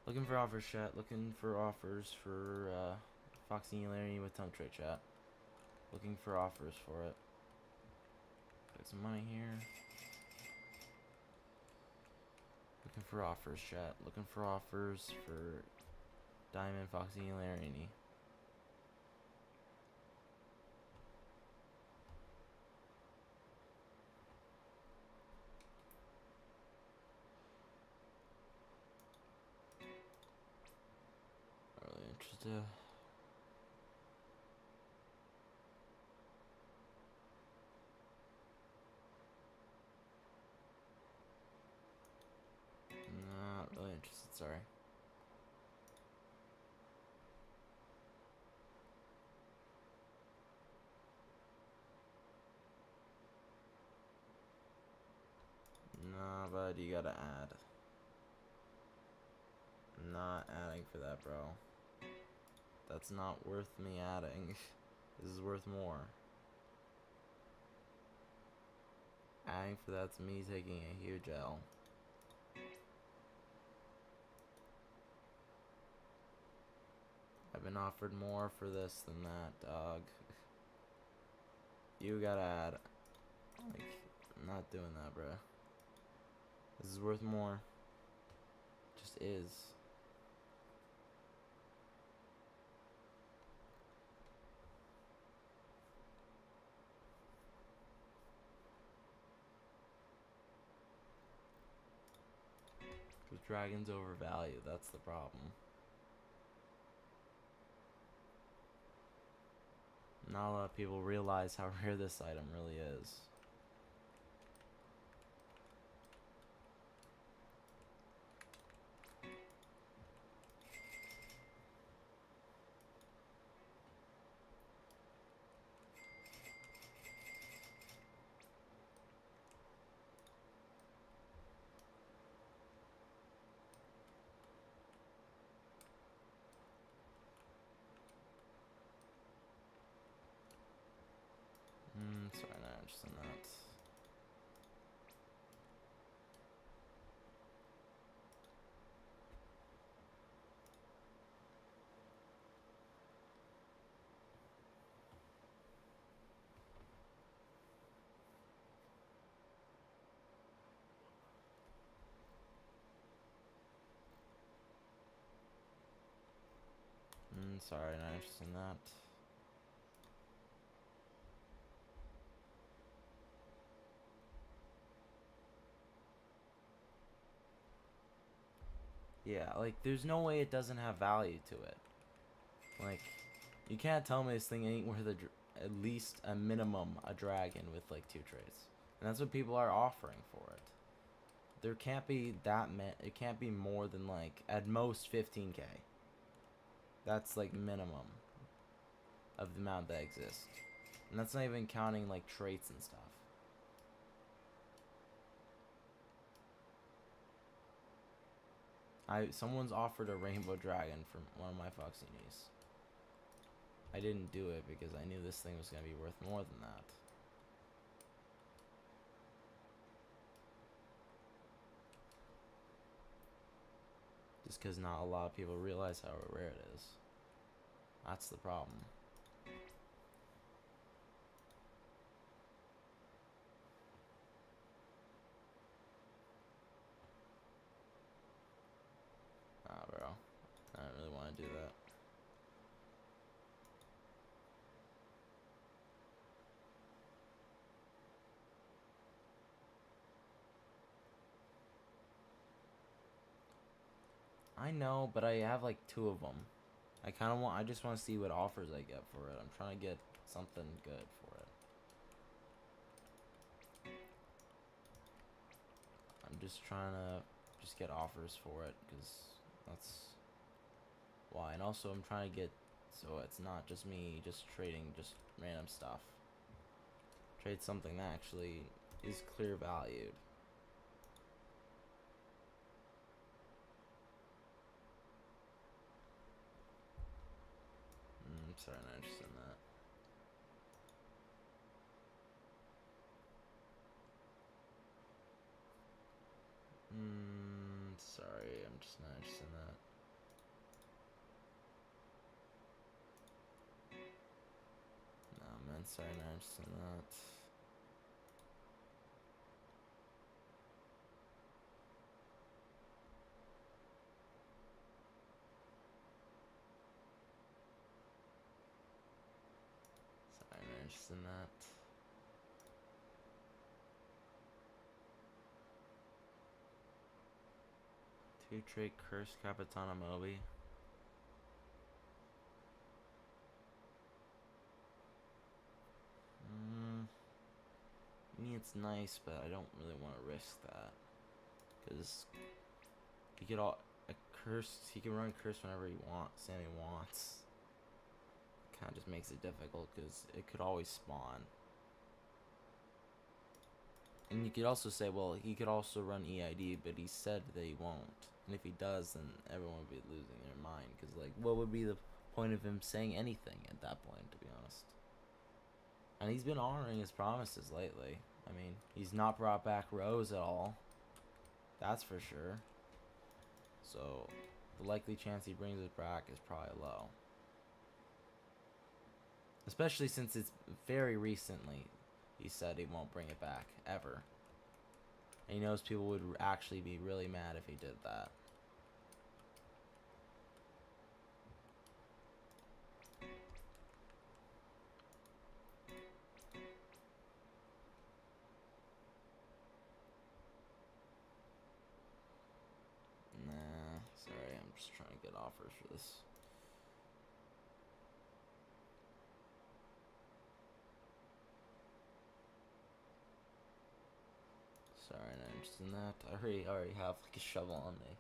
Looking for offers, chat. Looking for offers for Foxy and Larry with tongue trait, chat. Looking for offers for it. Got some money here. Looking for offers, chat. Looking for offers for Diamond, Foxy, and Larini. Not really interested. Not really interested, sorry. Nah, but you gotta add. Not adding for that, bro. That's not worth me adding. This is worth more. Adding for that's me taking a huge L. I've been offered more for this than that, dog. You gotta add. Like, I'm not doing that, bro. This is worth more. Just is. Because dragons overvalue, that's the problem. Not a lot of people realize how rare this item really is. Sorry, not interested in that. Sorry, not interested in that. Yeah, like, there's no way it doesn't have value to it. Like, you can't tell me this thing ain't worth at least a minimum a dragon with, like, 2 traits. And that's what people are offering for it. There can't be that it can't be more than, like, at most 15k. That's, like, minimum of the amount that exists. And that's not even counting, like, traits and stuff. Someone's offered a rainbow dragon from one of my Foxinis. I didn't do it because I knew this thing was going to be worth more than that. Just because not a lot of people realize how rare it is. That's the problem. Nah, bro. I don't really want to do that. I know, but I have like 2 of them. I just want to see what offers I get for it. I'm trying to get something good for it. I'm just trying to get offers for it, because that's why. And also I'm trying to get, so it's not just me just trading just random stuff. Trade something that actually is clear valued. Sorry, not interested in that. Sorry, I'm just not interested in that. Nah, man, sorry, not interested in that. Sorry, not interested in that. Two trait Curse Capitana Moby. I mean, it's nice, but I don't really want to risk that. Because he could he can run curse whenever Sammy wants. Kind of just makes it difficult because it could always spawn. And you could also say, well, he could also run EID, but he said that he won't. And if he does, then everyone would be losing their mind. Because, like, what would be the point of him saying anything at that point, to be honest? And he's been honoring his promises lately. I mean, he's not brought back Rose at all. That's for sure. So, the likely chance he brings it back is probably low. Especially since it's very recently he said he won't bring it back, ever. And he knows people would actually be really mad if he did that. Nah, sorry, I'm just trying to get offers for this. Sorry, not interested in that. I already have like a shovel on me.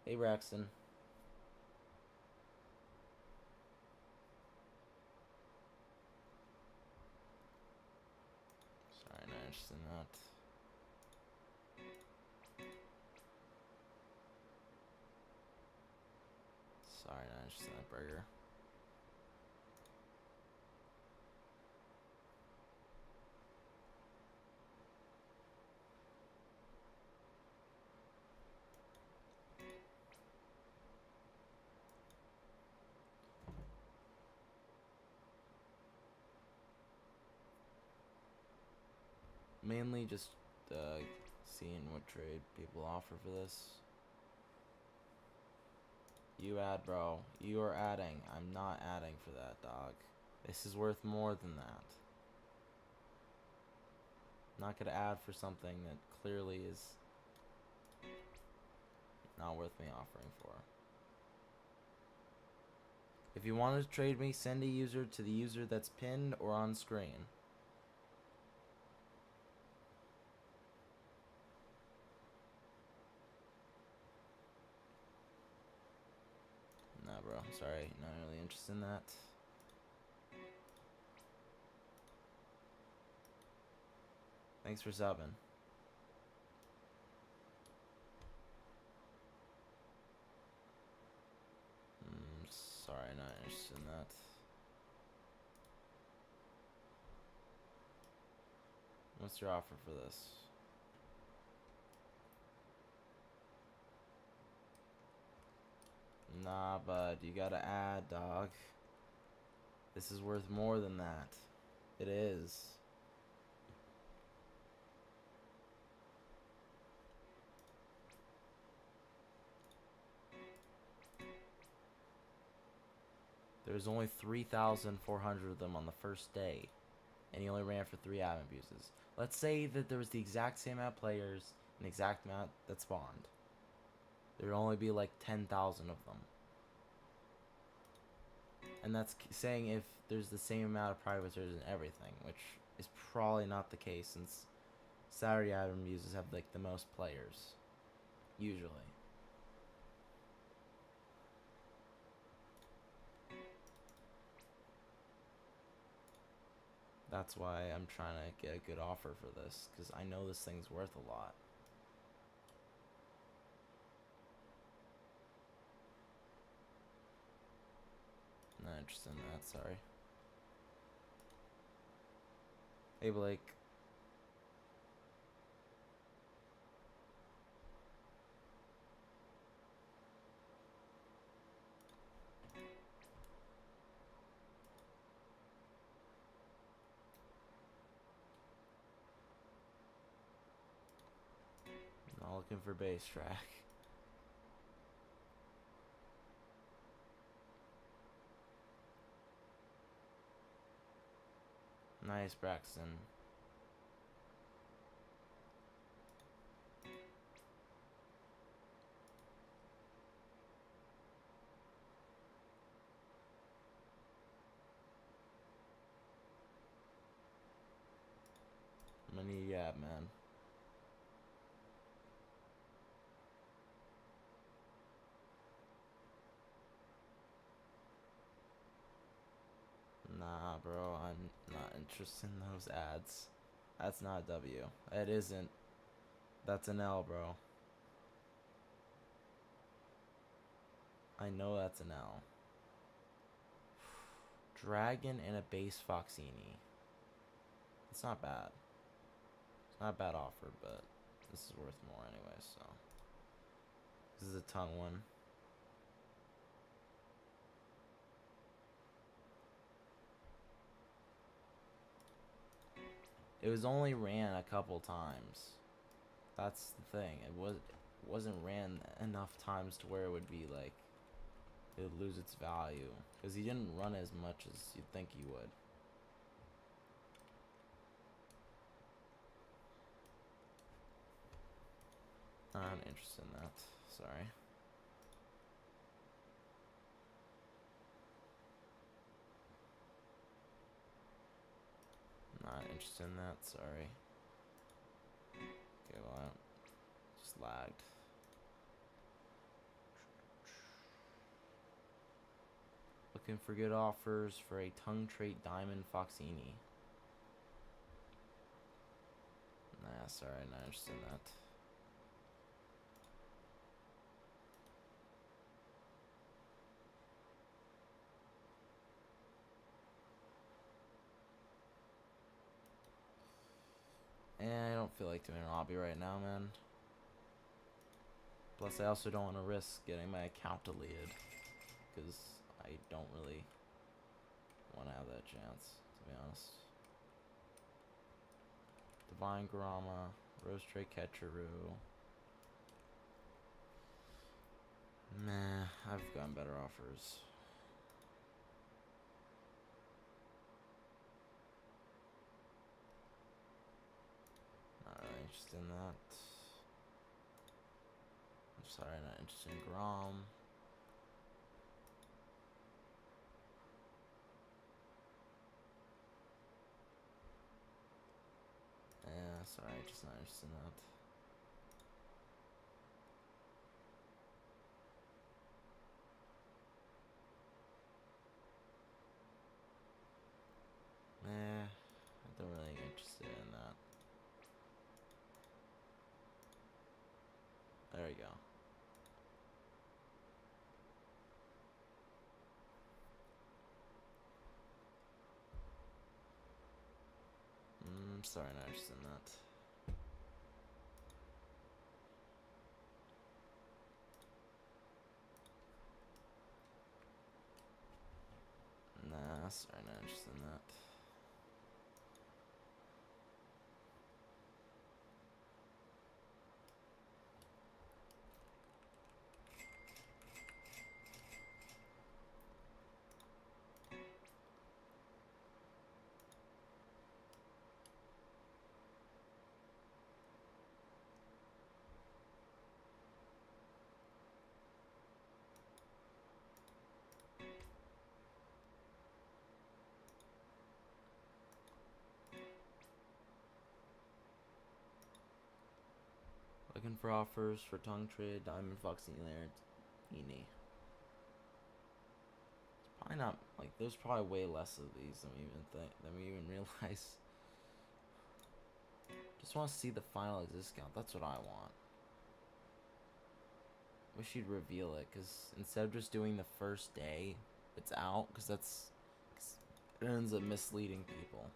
Hey, Braxton. Sorry, not interested in that. Sorry, not interested in that burger. Mainly just seeing what trade people offer for this. You add, bro. You are adding. I'm not adding for that, dog. This is worth more than that. I'm not gonna add for something that clearly is not worth me offering for. If you want to trade me, send a user to the user that's pinned or on screen. Nah, bro. Sorry. Not really interested in that. Thanks for subbing. Sorry, not interested in that. What's your offer for this? Nah, bud. You gotta add, dog. This is worth more than that. It is. There's only 3,400 of them on the first day, and he only ran for 3 admin abuses. Let's say that there was the exact same amount of players and the exact amount that spawned. There would only be like 10,000 of them. And that's saying if there's the same amount of privateers and everything, which is probably not the case since Saturday admin abuses have like the most players, usually. That's why I'm trying to get a good offer for this, because I know this thing's worth a lot. Not interested in that, sorry. Hey, Blake. Not looking for base track. Nice, Braxton. How many you got, man? Nah, bro, I'm not interested in those ads. That's not a W. It isn't. That's an L, bro. I know that's an L. Dragon and a base Foxini. It's not bad. It's not a bad offer, but this is worth more anyway, so. This is a tongue one. It was only ran a couple times. That's the thing. It wasn't ran enough times to where it would be like it would lose its value, because he didn't run as much as you'd think he would. I'm not interested in that. Sorry. Not interested in that. Sorry. Okay, well, I just lagged. Looking for good offers for a tongue trait diamond Foxini. Nah, sorry, not interested in that. And I don't feel like doing a hobby right now, man. Plus, I also don't want to risk getting my account deleted, because I don't really want to have that chance, to be honest. Divine Garama, Rose Tray Ketcheroo. Nah, I've gotten better offers. Not really interested in that. I'm sorry, not interested in Grom. Yeah, sorry, just not interested in that. Nah, I don't really get interested in that. There we go. Sorry, not interested in that. Nah, sorry, not interested in that. Looking for offers for tongue trade, diamond Foxy Laird, Eni. It's probably not like there's probably way less of these than we even realize. Just want to see the final discount. That's what I want. Wish you'd reveal it, because instead of just doing the first day it's out, because it ends up misleading people.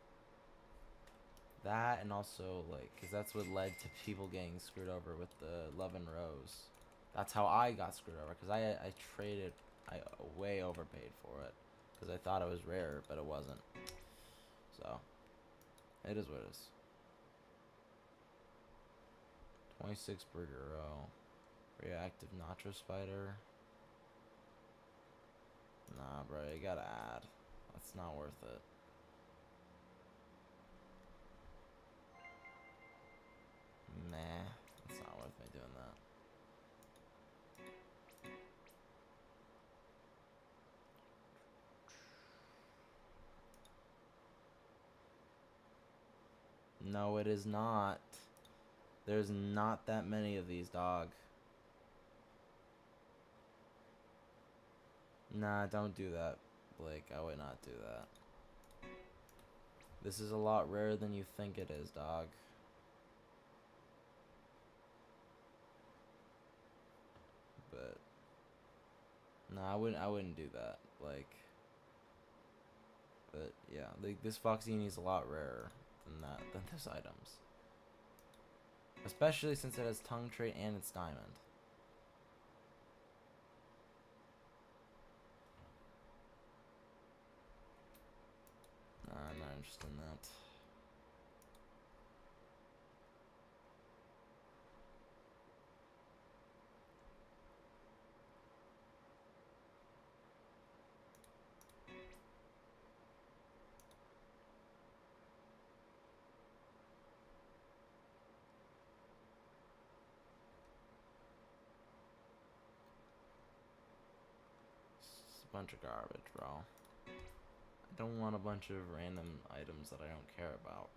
That, and also, like, because that's what led to people getting screwed over with the Love and Rose. That's how I got screwed over, because I traded, I way overpaid for it, because I thought it was rare, but it wasn't. So, it is what it is. 26 Burger Row. Reactive Nacho Spider. Nah, bro, you gotta add. That's not worth it. Nah, it's not worth me doing that. No, it is not. There's not that many of these, dog. Nah, don't do that, Blake. I would not do that. This is a lot rarer than you think it is, dog. But No, I wouldn't do that. Like, but yeah, like this Foxini is a lot rarer than those items. Especially since it has tongue trait and it's diamond. Nah, I'm not interested in that. It's a bunch of garbage, bro. I don't want a bunch of random items that I don't care about.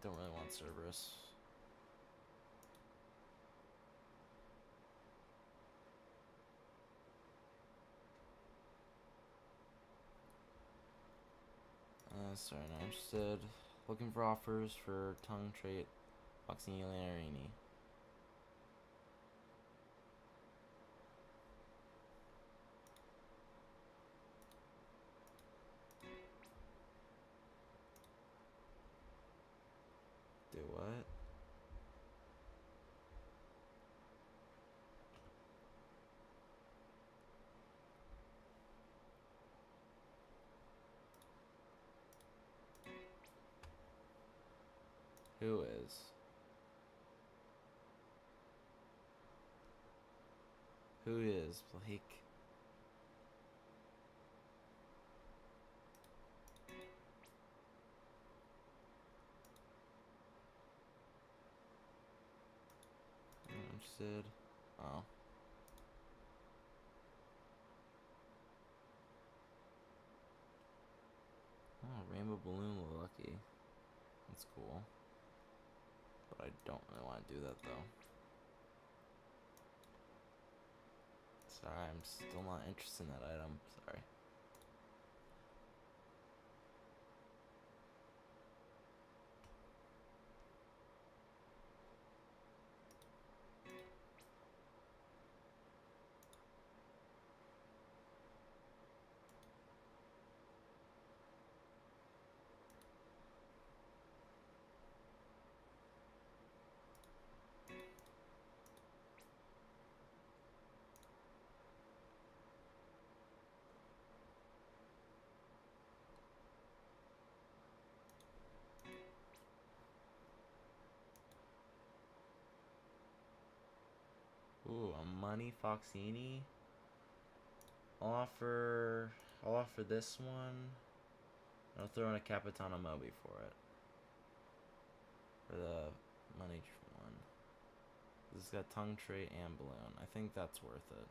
Don't really want Cerberus. Sorry, not interested. Looking for offers for tongue trait Foxini Larini. Do what? Who is? Who is Blake? Not interested. Oh. Oh, Rainbow Balloon Lucky. That's cool. But I don't really want to do that though. Sorry, I'm still not interested in that item. Sorry. Ooh, a money Foxini. I'll offer this one. I'll throw in a Capitano Moby for it. For the money one. This has got tongue trait and balloon. I think that's worth it.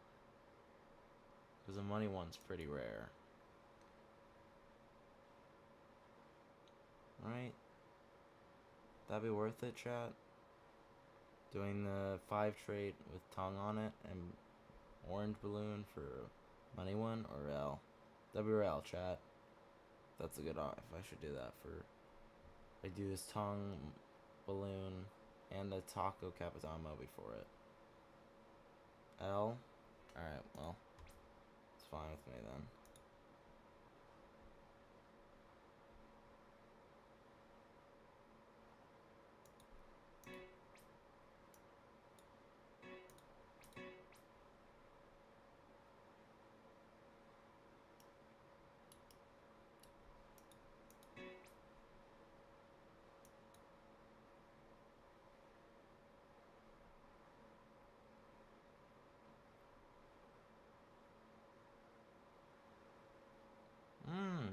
Because the money one's pretty rare. Right? That'd be worth it, chat? Doing the 5 trait with tongue on it and orange balloon for money one or L? WRL, chat. That's a good if I should do that for. I do this tongue, balloon, and the taco Capitan Moby for it. L? Alright, well. It's fine with me then.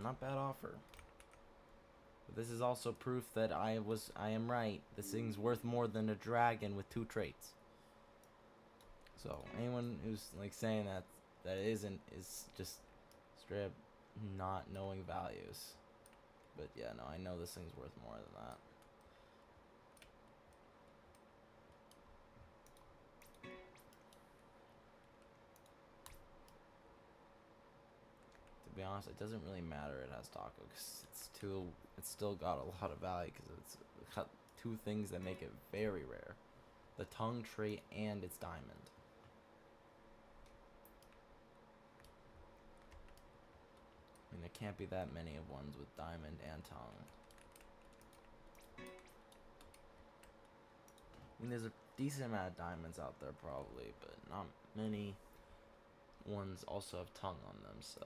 Not bad offer. But this is also proof that I am right. This thing's worth more than a dragon with 2 traits. So anyone who's like saying that it isn't is just straight up not knowing values. But yeah, no, I know this thing's worth more than that. be honest, it doesn't really matter it has taco, because it's still got a lot of value, because it's got two things that make it very rare. The tongue trait and its diamond. I mean, there can't be that many of ones with diamond and tongue. I mean, there's a decent amount of diamonds out there probably, but not many ones also have tongue on them, so.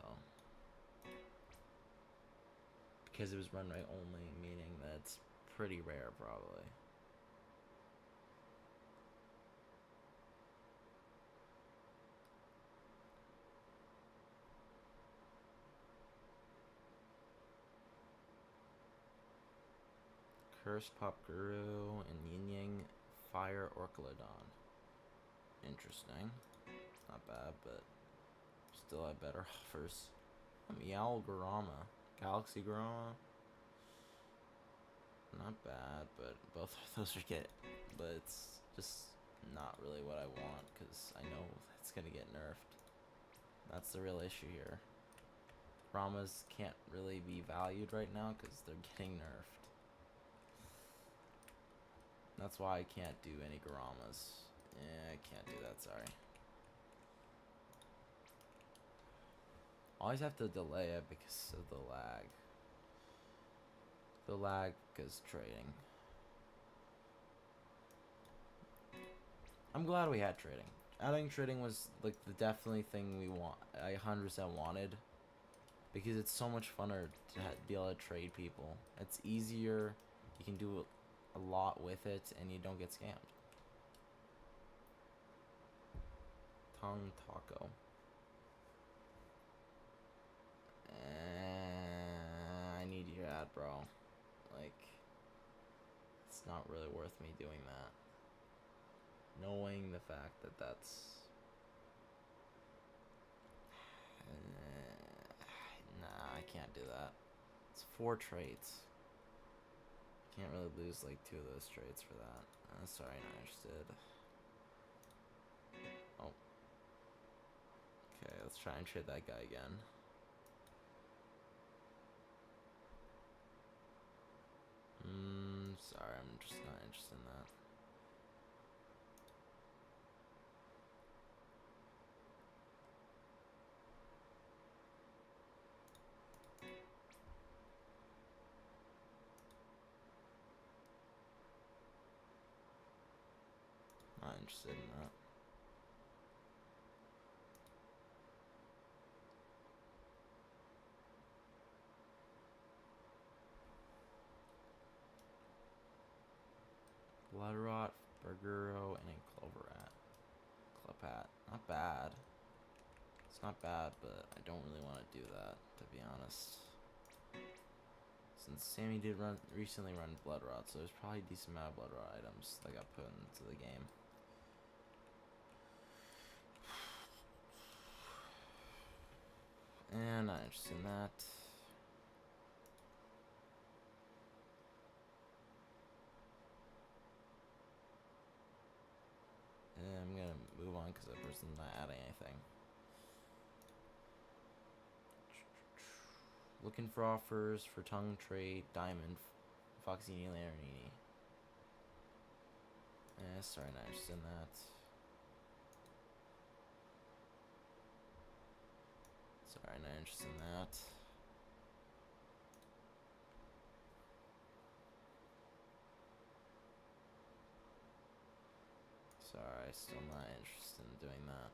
Because it was run right only, meaning that it's pretty rare probably. Curse Pop Guru and Yin Yang Fire Orcalodon. Interesting. Not bad, but still have better offers. Meow Garama. Galaxy Garama. Not bad, but both of those are but it's just not really what I want, because I know it's gonna get nerfed. That's the real issue here. Ramas can't really be valued right now because they're getting nerfed. That's why I can't do any Garamas. Yeah, I can't do that, sorry. Always have to delay it because of the lag. The lag is trading. I'm glad we had trading. Adding trading was like the definitely thing I 100% wanted, because it's so much funner to be able to trade people. It's easier. You can do a lot with it, and you don't get scammed. Tongue taco. I need your ad, bro. Like, it's not really worth me doing that. Knowing the fact that that's... nah, I can't do that. It's 4 traits. Can't really lose like 2 of those traits for that. Sorry, not interested. Oh. Okay, let's try and trade that guy again. Sorry, I'm just not interested in that. Not interested in that. Bloodrot, Burgero, and a Cloverat. Clubhat. Not bad. It's not bad, but I don't really want to do that, to be honest. Since Sammy did recently run Bloodrot, so there's probably a decent amount of Bloodrot items that got put into the game. And not interested in that. And I'm gonna move on because that person's not adding anything. Looking for offers for tongue trait, diamond, Foxini, Laranini. Sorry, not interested in that. Sorry, not interested in that. Sorry, still not interested in doing that.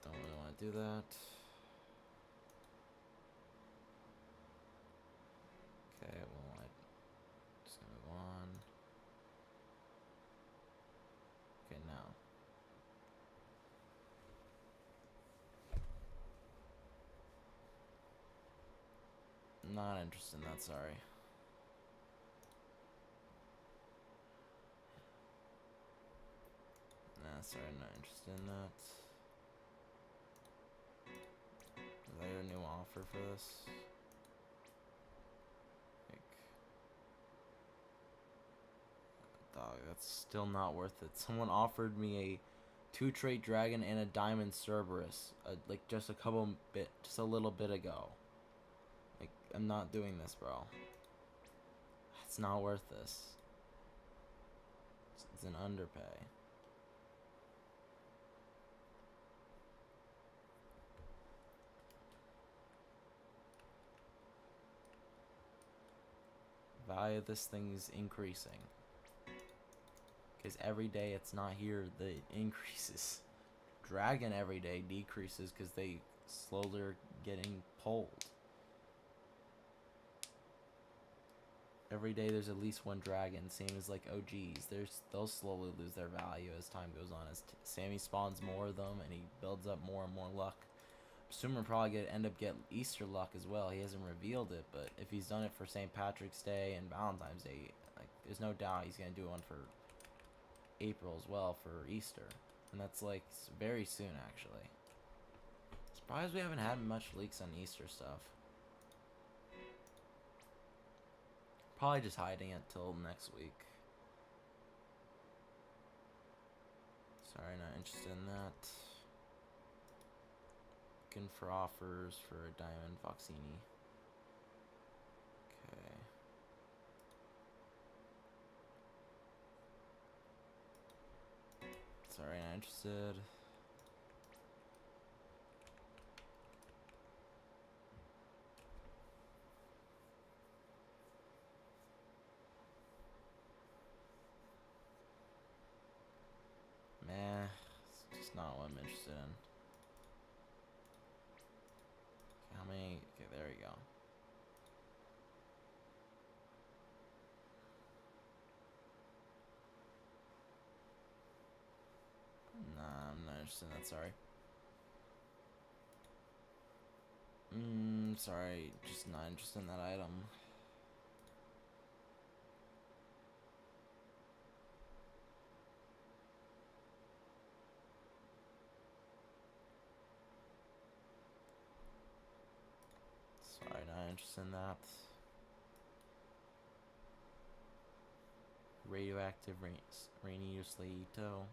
Don't really want to do that. Okay, well, I'm just gonna move on. Okay, now. Not interested in that, sorry. Nah, sorry, I'm not interested in that. Is there a new offer for this? Dog, that's still not worth it. Someone offered me a 2-trait dragon and a diamond Cerberus. Like just a little bit ago. Like, I'm not doing this, bro. It's not worth this. It's an underpay. Value of this thing is increasing. Because every day it's not here, the increases. Dragon every day decreases because they slowly are getting pulled. Every day there's at least one dragon, same as like OGs. They'll slowly lose their value as time goes on. As Sammy spawns more of them and he builds up more and more luck. Assume we're probably gonna get Easter luck as well. He hasn't revealed it, but if he's done it for St. Patrick's Day and Valentine's Day, like there's no doubt he's gonna do one for April as well for Easter, and that's like very soon actually. Surprised we haven't had much leaks on Easter stuff. Probably just hiding it till next week. Sorry, not interested in that. Looking for offers for a diamond Foxini. Okay. Sorry, not interested. Meh, it's just not what I'm interested in. Okay, how many? Okay, there we go. Nah, I'm not interested in that, sorry. Sorry, just not interested in that item. Sorry, not interested in that. Radioactive rainy Slaito.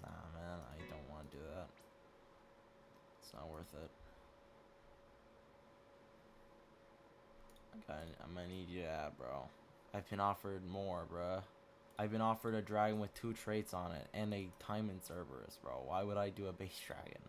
Nah, man, I don't want to do that. It's not worth it. Okay, I'm gonna need you to add, bro. I've been offered more, bruh. I've been offered a dragon with 2 traits on it and a diamond Cerberus, bro. Why would I do a base dragon?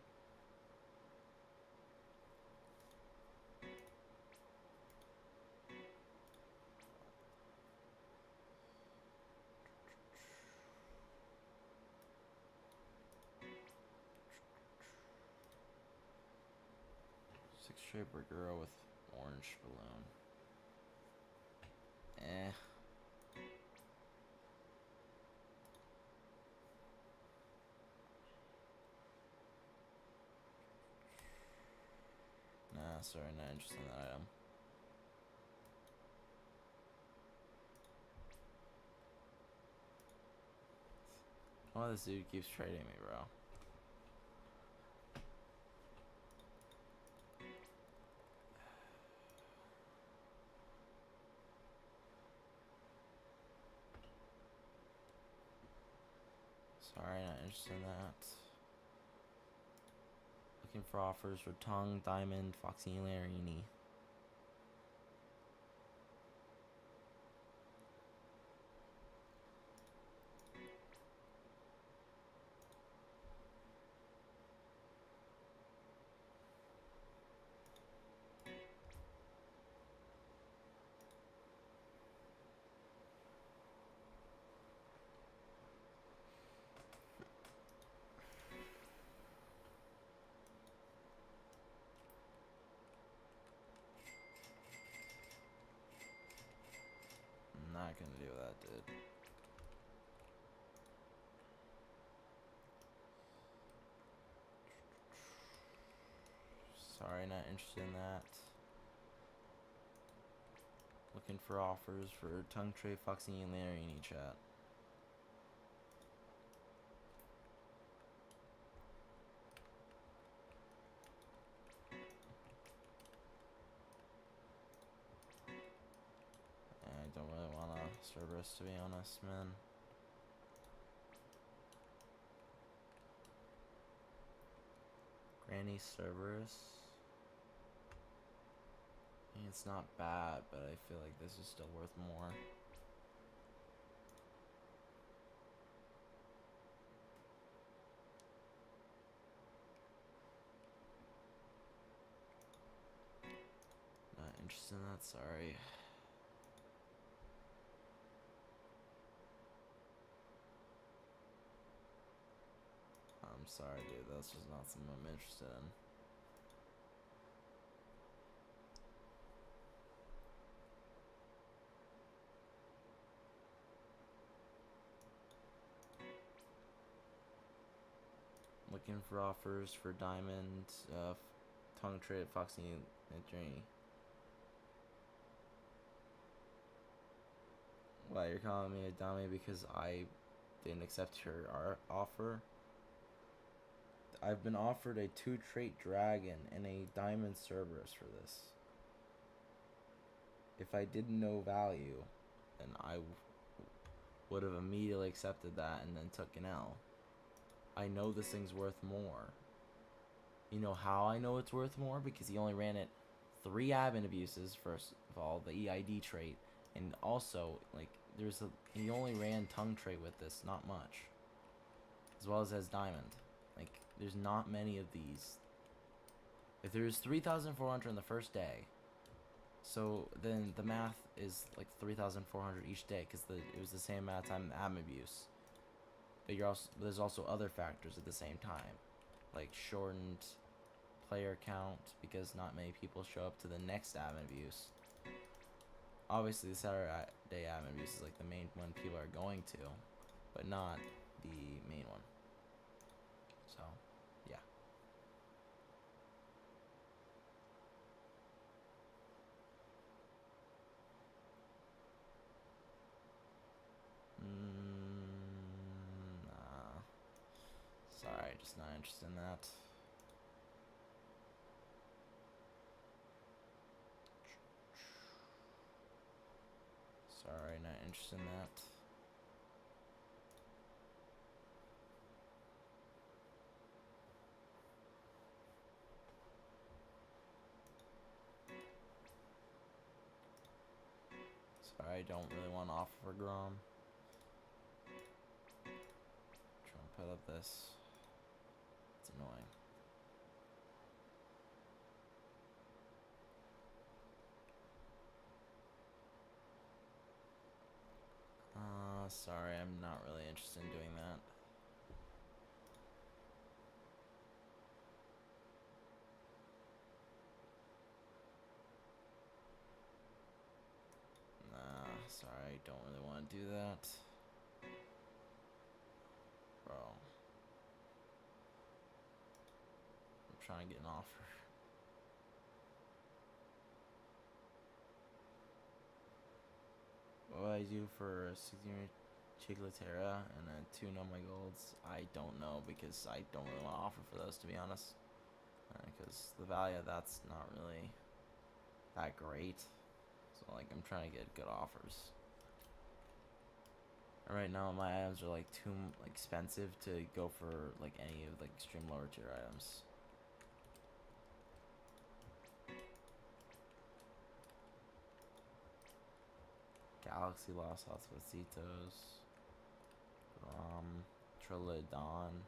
Six-shaper girl with orange balloon. Eh. Nah, sorry, not interested in that item. Oh, this dude keeps trading me, bro. Sorry, not interested in that. Looking for offers for Tongue, Diamond, Foxy, and Larini. I'm not gonna do that, dude. Sorry, not interested in that. Looking for offers for Tongue Tray, Foxy, and Larini chat. I don't really want a Cerberus, to be honest, man. any Cerberus. I mean, it's not bad, but I feel like this is still worth more. Not interested in that, sorry. I'm sorry, dude, that's just not something I'm interested in. Looking for offers for diamond, tongue trade, Foxy and Journey. Why, you're calling me a dummy because I didn't accept your offer? I've been offered a 2-trait dragon and a diamond Cerberus for this. If I didn't know value, then I would have immediately accepted that and then took an L. I know this thing's worth more. You know how I know it's worth more? Because he only ran it 3 admin abuses, first of all, the EID trait, and also, like, he only ran tongue trait with this, not much. As well as diamond. Like, there's not many of these. If there's 3,400 in the first day, so then the math is like 3,400 each day, because it was the same amount of time admin abuse. But there's also other factors at the same time, like shortened player count, because not many people show up to the next admin abuse. Obviously, the Saturday admin abuse is like the main one people are going to, but not the main one. So, yeah. Nah. Sorry, just not interested in that. Sorry, not interested in that. Sorry, I don't really want to offer for Grom. Trying to put up this. It's annoying. Sorry, I'm not really interested in doing that. Nah, sorry, I don't really want to do that. Bro. I'm trying to get an offer. What do I do for a 16 Chiglatera and a 2 No My Golds? I don't know, because I don't really want to offer for those, to be honest. Because the value of that's not really that great. So, like, I'm trying to get good offers. And right now, my items are, like, too expensive to go for, like, any of, like, extreme lower tier items. Galaxy Lost Hospicitos. Trilodon.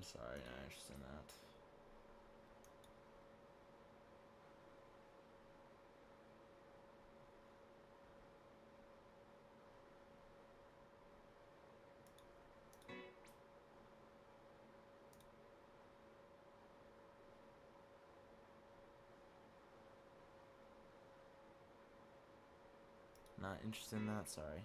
Sorry, not interested in that. Not interested in that, sorry.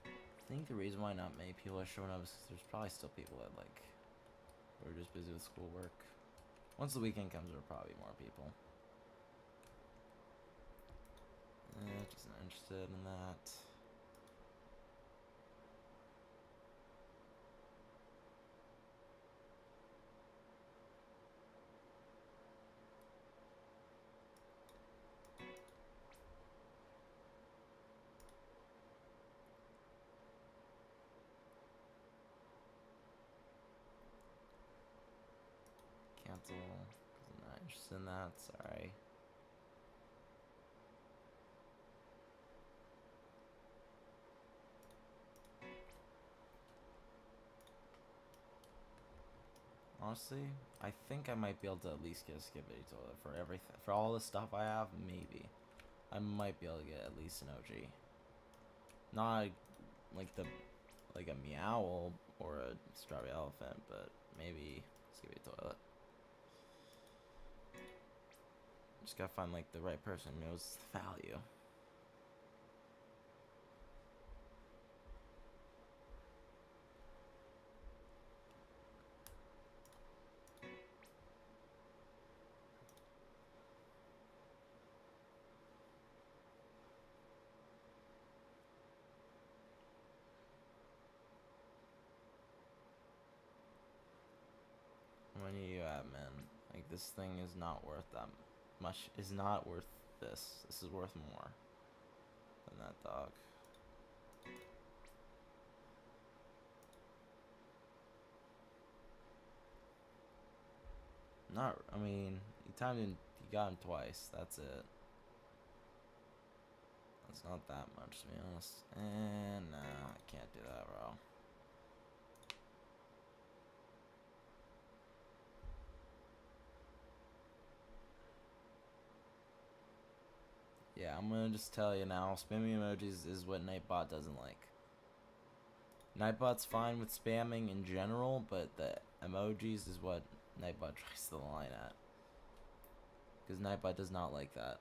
I think the reason why not many people are showing up is because there's probably still people that, like, are just busy with schoolwork. Once the weekend comes, there'll probably be more people. Just not interested in that. cancel. 'Cause I'm not interested in that. Sorry. Honestly, I think I might be able to at least get a skibidi toilet for everything. For all the stuff I have, maybe. I might be able to get at least an OG. Not like a meowl or a strawberry elephant, but maybe skibidi toilet. Just gotta find like the right person who knows the value. How many you have, man? Like, this thing is not worth that much. Is not worth this. This is worth more than that dog. Not, I mean, you got him twice. That's it. That's not that much, to be honest. And nah, I can't do that, bro. Yeah, I'm gonna just tell you now, spamming emojis is what Nightbot doesn't like. Nightbot's fine with spamming in general, but the emojis is what Nightbot tries the line at. Because Nightbot does not like that.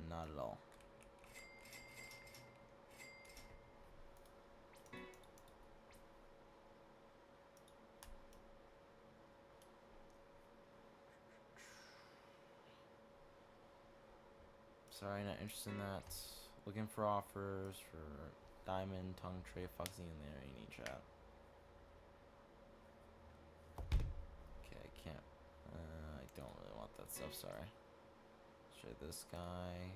Not at all. Sorry, not interested in that. Looking for offers for Diamond, Tongue Tray, Foxy in there. You need chat. Okay, I can't. I don't really want that stuff. Sorry. Let's try this guy.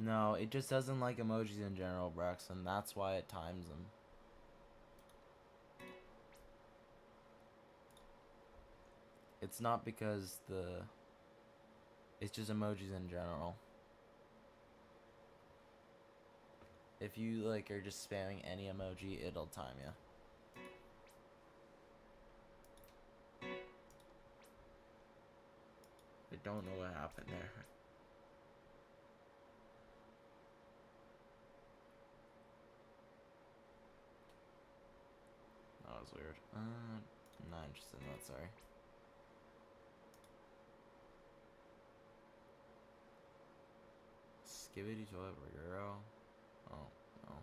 No, it just doesn't like emojis in general, Braxton. That's why it times them. It's not because it's just emojis in general. If you like are just spamming any emoji, it'll time you. I don't know what happened there. That was weird. Not interested in that, sorry. Skibidi toilet burrito. Oh, no.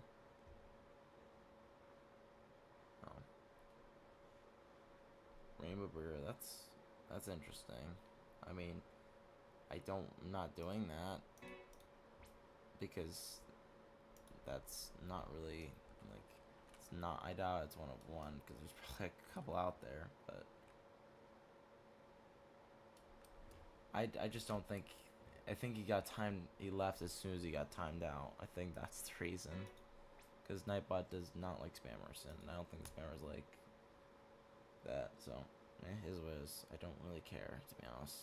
No. Rainbow burger, that's interesting. I mean, I'm not doing that because that's not really like, it's not, I doubt it's one of one because there's probably a couple out there, but I just don't think, I think he left as soon as he got timed out. I think that's the reason. Because Nightbot does not like spammers, and I don't think spammers like that, so his was. I don't really care, to be honest.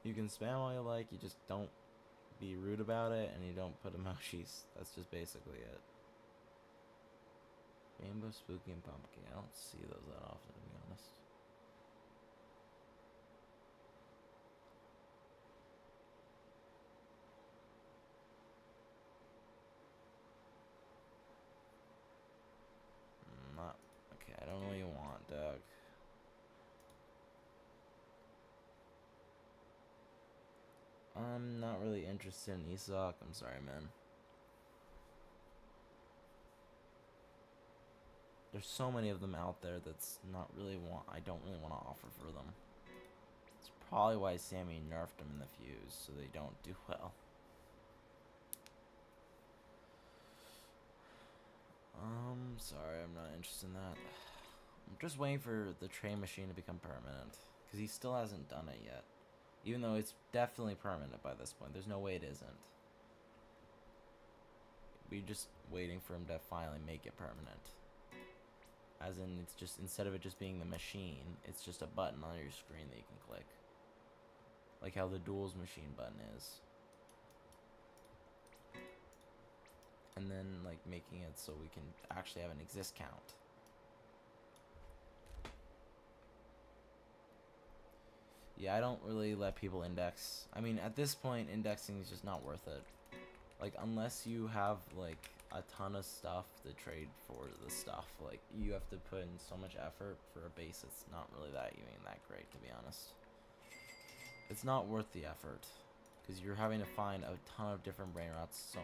You can spam all you like, you just don't be rude about it, and you don't put emojis. That's just basically it. Rainbow, Spooky, and Pumpkin. I don't see those that often, to be honest. Not okay. I don't know what you want, Doug. I'm not really interested in Isak. I'm sorry, man. There's so many of them out there that's not really I don't really want to offer for them. It's probably why Sammy nerfed them in the fuse, so they don't do well. Sorry, I'm not interested in that. I'm just waiting for the train machine to become permanent, because he still hasn't done it yet. Even though it's definitely permanent by this point. There's no way it isn't. We're just waiting for him to finally make it permanent. As in, it's just, instead of it just being the machine, it's just a button on your screen that you can click. Like how the duels machine button is. And then, like, making it so we can actually have an exist count. Yeah, I don't really let people index. I mean, at this point, indexing is just not worth it. Like, unless you have, like, a ton of stuff to trade for the stuff. Like, you have to put in so much effort for a base that's not really that even that great, to be honest. It's not worth the effort. Because you're having to find a ton of different brain rots,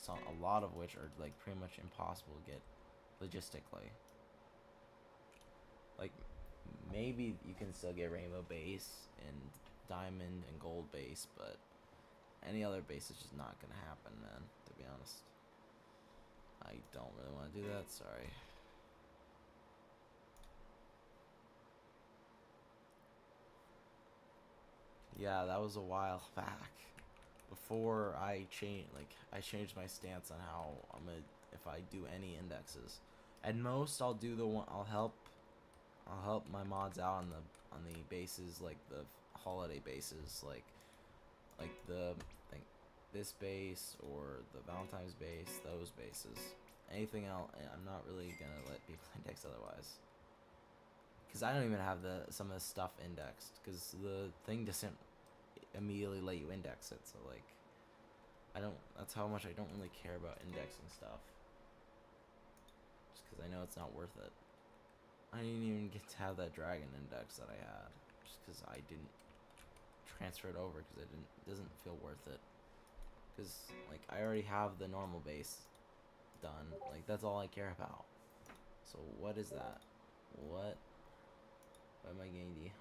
a lot of which are, like, pretty much impossible to get logistically. Like, maybe you can still get rainbow base and diamond and gold base, but any other base is just not gonna happen, man, to be honest. I don't really want to do that, sorry. Yeah, that was a while back. Before I changed my stance on how I'm gonna, if I do any indexes. At most, I'll do the one, I'll help my mods out on the bases, like the holiday bases, like the, like, this base or the Valentine's base, those bases. Anything else, I'm not really gonna let people index otherwise. Because I don't even have some of the stuff indexed, because the thing doesn't immediately let you index it, so, like, that's how much I don't really care about indexing stuff. Just because I know it's not worth it. I didn't even get to have that dragon index that I had, just because I didn't transfer it over, because it doesn't feel worth it. Because, like, I already have the normal base done. Like, that's all I care about. So what is that? What am I getting the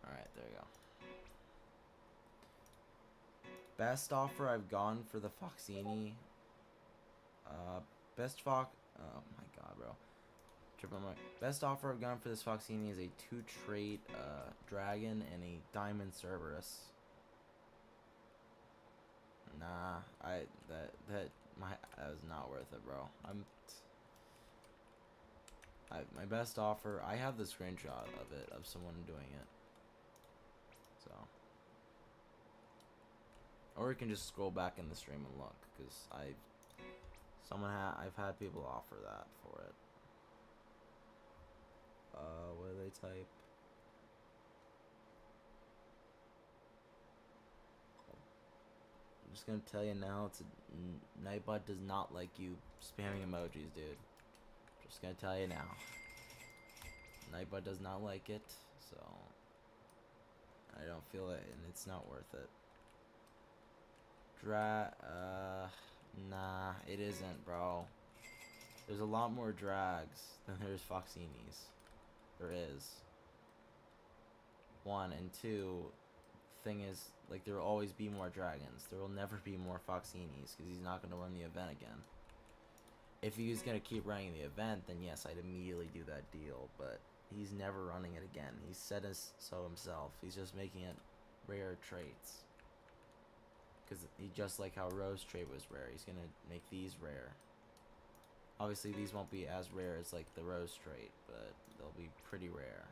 alright, there we go. Best offer I've gone for the Foxini. Oh my god, bro. Best offer I've gone for this Foxini is a 2-trait dragon and a diamond Cerberus. Nah, that was not worth it, bro. My best offer, I have the screenshot of it, of someone doing it. So, or you can just scroll back in the stream and look, because I've had people offer that for it. What do they type? I'm just gonna tell you now, Nightbot does not like you spamming emojis, dude. Just gonna tell you now. Nightbot does not like it, so I don't feel it, and it's not worth it. Nah, it isn't, bro. There's a lot more drags than there's Foxinis. There is. 1 and 2. Thing is, like, there will always be more dragons. There will never be more Foxinis, because he's not going to run the event again. If he was going to keep running the event, then yes, I'd immediately do that deal, but he's never running it again. He said so himself. He's just making it rare traits. Because just like how Rose trait was rare, he's going to make these rare. Obviously, these won't be as rare as, like, the Rose trait, but they'll be pretty rare.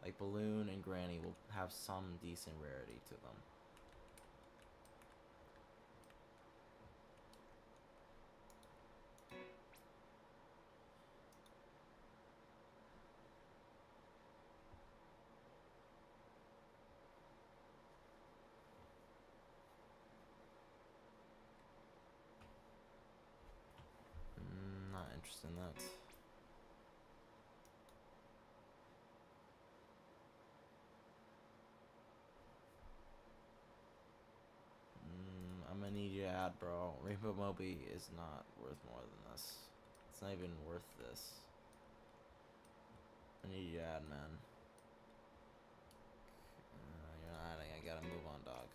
Like, Balloon and Granny will have some decent rarity to them. Not interested in that. I'm gonna need you to add, bro. Rainbow Moby is not worth more than this. It's not even worth this. I need you to add, man. You're not adding. I gotta move on, dog.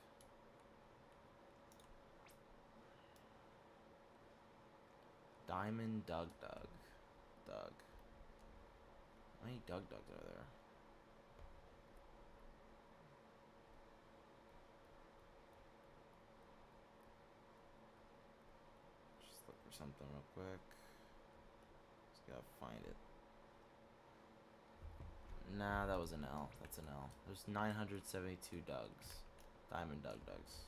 Diamond Doug. How many Doug are there? Just look for something real quick. Just gotta find it. Nah, that was an L. That's an L. There's 972 Dougs. Diamond Dougs.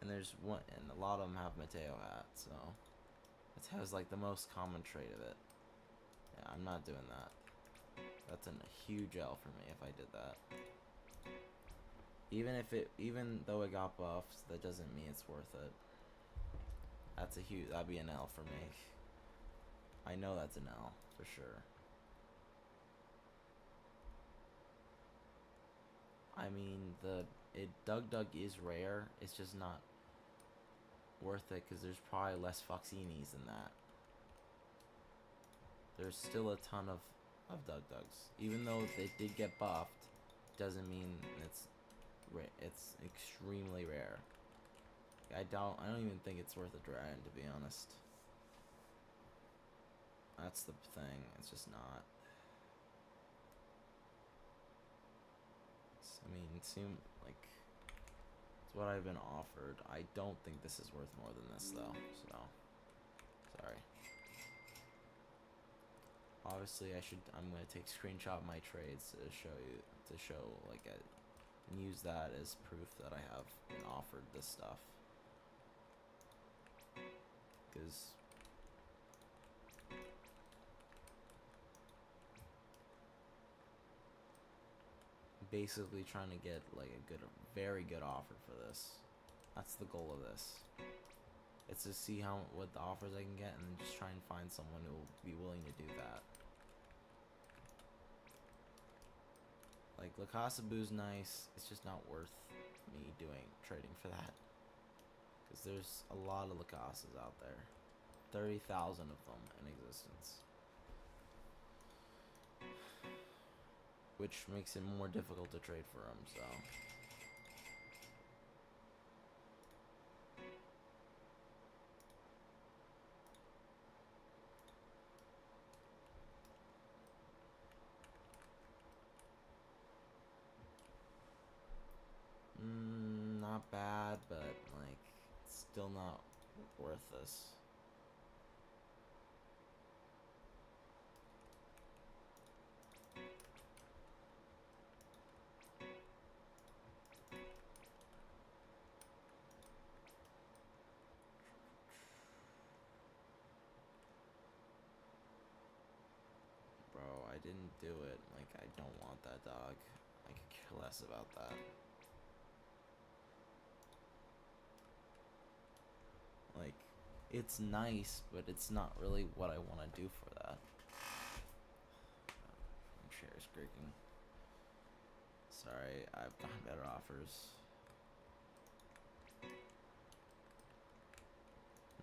And there's one, and a lot of them have Mateo hat, so Mateo's like the most common trait of it. Yeah, I'm not doing that. That's a huge L for me if I did that. Even though it got buffed, that doesn't mean it's worth it. That'd be an L for me. I know that's an L for sure. I mean, Doug is rare. It's just not worth it because there's probably less Foxinis than that. There's still a ton of Dougs. Even though they did get buffed, doesn't mean it's extremely rare. I don't even think it's worth a dragon, to be honest. That's the thing. It's just not. I mean, it seemed like it's what I've been offered. I don't think this is worth more than this, though. So, sorry. Obviously, I'm gonna take screenshot of my trades to show like and use that as proof that I have been offered this stuff. Because basically trying to get like a very good offer for this. That's the goal of this. It's to see what the offers I can get, and then just try and find someone who will be willing to do that. Like Lacasabu's nice. It's just not worth me trading for that. Because there's a lot of Lacasas out there. 30,000 of them in existence. Which makes it more difficult to trade for them, so. Not bad, but like, it's still not worth this. Bro, I didn't do it. Like, I don't want that dog. I could care less about that. Like, it's nice, but it's not really what I want to do for that. Chair's creaking. Sorry, I've gotten better offers.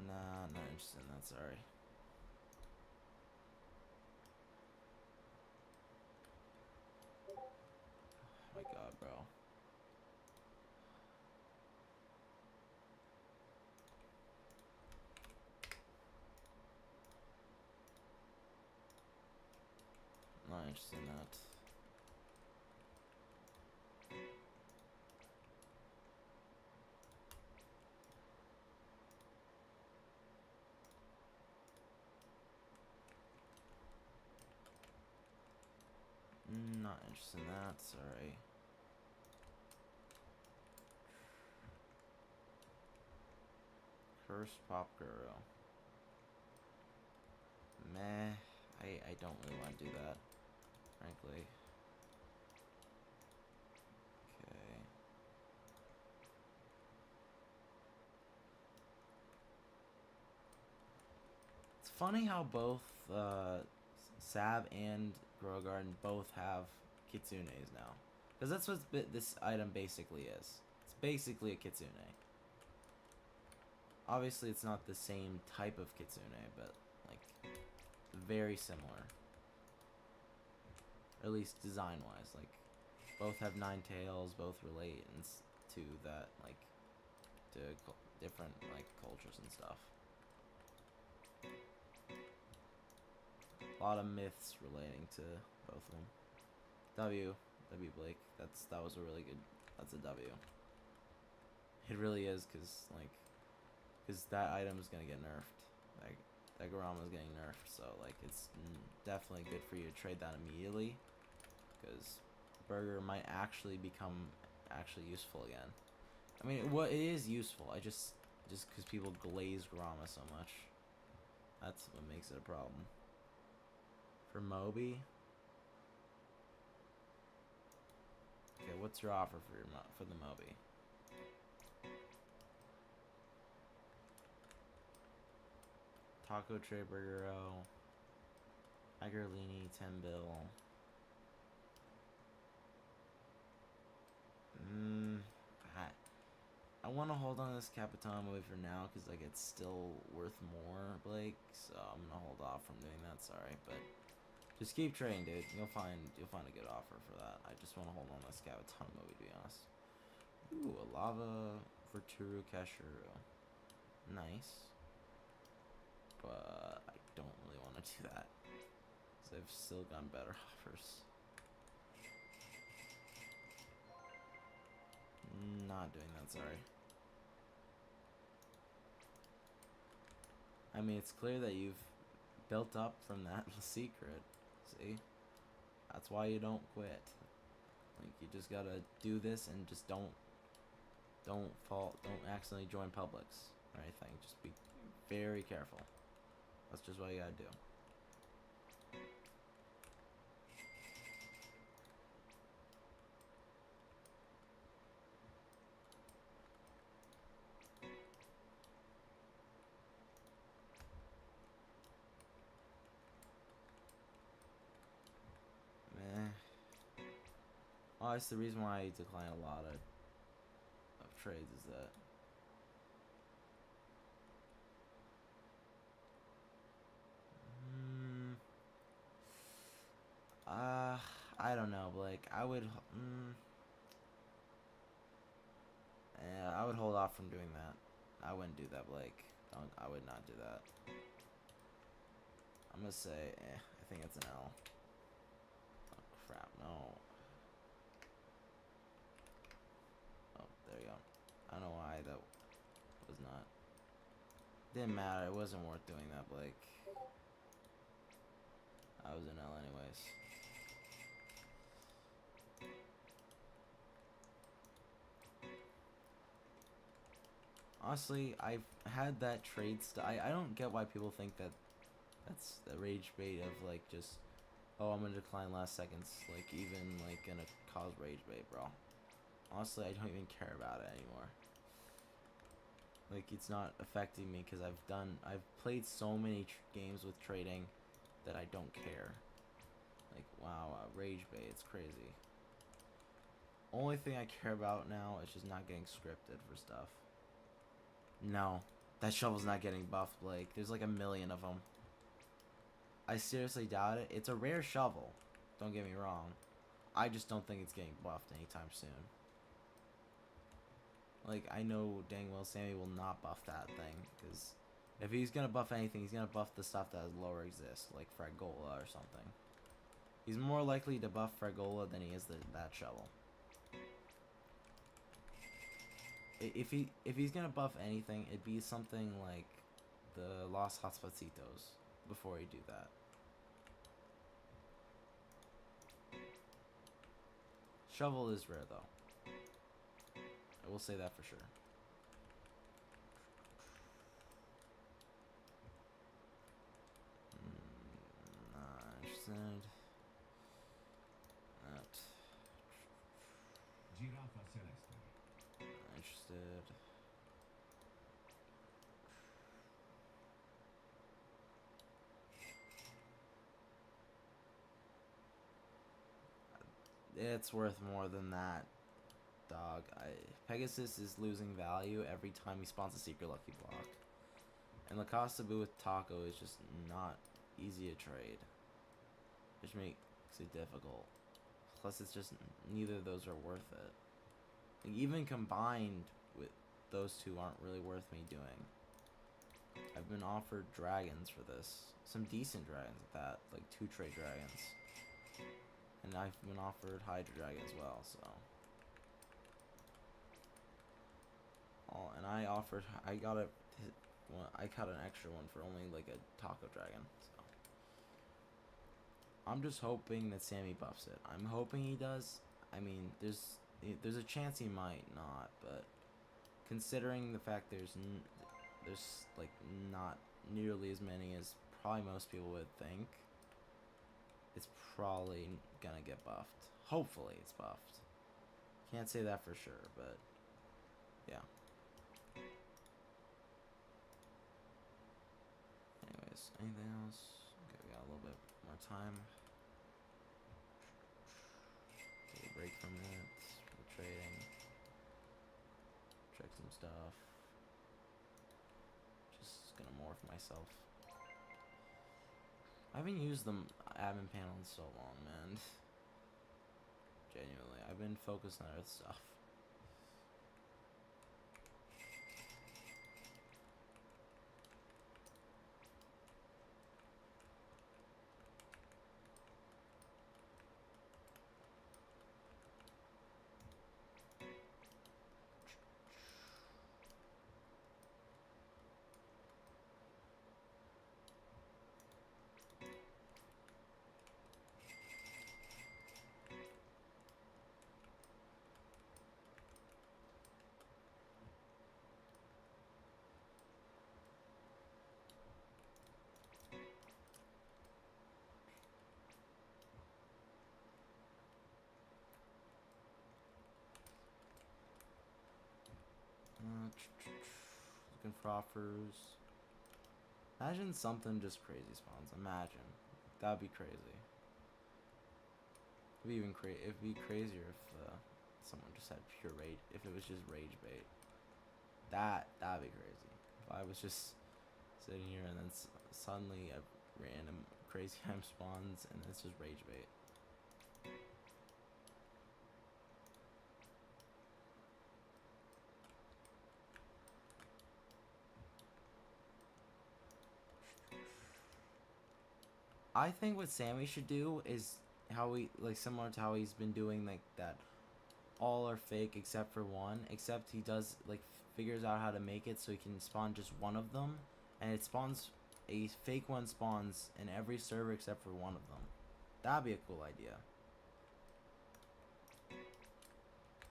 Nah, not interested in that, sorry. Oh my god, bro. Not interested in that. Not interested in that, sorry. Cursed Pop Girl. Meh. I don't really want to do that, frankly. Okay. It's funny how both Sab and Grow Garden both have Kitsunes now. Because that's what this item basically is. It's basically a Kitsune. Obviously, it's not the same type of Kitsune, but, like, very similar. Or at least design-wise. Like, both have 9 tails, both relate to that, like, to different, like, cultures and stuff. A lot of myths relating to both of them. W Blake. That was a really good. That's a W. It really is, cause that item is gonna get nerfed. Like that Garama is getting nerfed, so like it's definitely good for you to trade that immediately, cause Burger might actually become useful again. I mean, it is useful. I just cause people glaze Garama so much, that's what makes it a problem. For Moby. Okay, what's your offer for the Moby? Taco Tray Burgero, Agarlini, 10 bill. I want to hold on to this Capitan Moby for now because like it's still worth more, Blake. So I'm gonna hold off from doing that. Sorry, but just keep trading, dude. You'll find a good offer for that. I just want to hold on to this Capitan Moby, to be honest. Ooh, a Lava Verturu Kashuru. Nice. But I don't really want to do that. Because I've still gotten better offers. Not doing that, sorry. I mean, it's clear that you've built up from that secret. See? That's why you don't quit. Like, you just gotta do this and just don't accidentally join Publix or anything. Just be very careful. That's just what you gotta do. Oh, that's the reason why I decline a lot of trades is that I don't know, Blake. I would I would hold off from doing that. I wouldn't do that, Blake. I would not do that. I'm gonna say, I think it's an L. Oh crap, no. Oh, there you go. I don't know why that was not. Didn't matter. It wasn't worth doing that, Blake. I was an L anyways. Honestly, I've had that trade I don't get why people think that that's the rage bait of like just, oh, I'm gonna decline last seconds, like even like gonna cause rage bait, bro. Honestly, I don't even care about it anymore. Like, it's not affecting me because I've played so many games with trading that I don't care. Like, wow, rage bait, it's crazy. Only thing I care about now is just not getting scripted for stuff. No, that shovel's not getting buffed, Blake. There's like a million of them. I seriously doubt it. It's a rare shovel. Don't get me wrong. I just don't think it's getting buffed anytime soon. Like, I know dang well Sammy will not buff that thing, because if he's gonna buff anything, he's gonna buff the stuff that has lower exist, like Fragola or something. He's more likely to buff Fragola than he is that shovel. If he's gonna buff anything, it'd be something like the Los Hotspotsitos before he do that. Shovel is rare though. I will say that for sure. Not interested. Not interested. It's worth more than that, dog. Pegasus is losing value every time he spawns a secret lucky block. And the Lacoste with Taco is just not easy to trade. Which makes it difficult. Plus, it's just neither of those are worth it. Like, even combined with those two aren't really worth me doing. I've been offered dragons for this. Some decent dragons at that, like 2 trade dragons. And I've been offered Hydra Dragon as well, so. Oh, and I got an extra one for only like a Taco Dragon, so. I'm just hoping that Sammy buffs it. I'm hoping he does. I mean, there's a chance he might not, but considering the fact there's like not nearly as many as probably most people would think, it's probably gonna get buffed. Hopefully it's buffed. Can't say that for sure, but yeah. Anyways, anything else? Okay, we got a little bit more time. Take a break from it. We're trading. Check some stuff. Just gonna morph myself. I haven't used the admin panel in so long, man. Genuinely, I've been focused on other stuff. Looking for offers. Imagine something just crazy spawns. Imagine. That'd be crazy. It'd be crazier if someone just had pure rage. If it was just rage bait. That'd be crazy. If I was just sitting here and then suddenly a random crazy item spawns and it's just rage bait. I think what Sammy should do is how similar to how he's been doing like that. All are fake except for one. Except he does figures out how to make it so he can spawn just one of them, and it spawns a fake one spawns in every server except for one of them. That'd be a cool idea.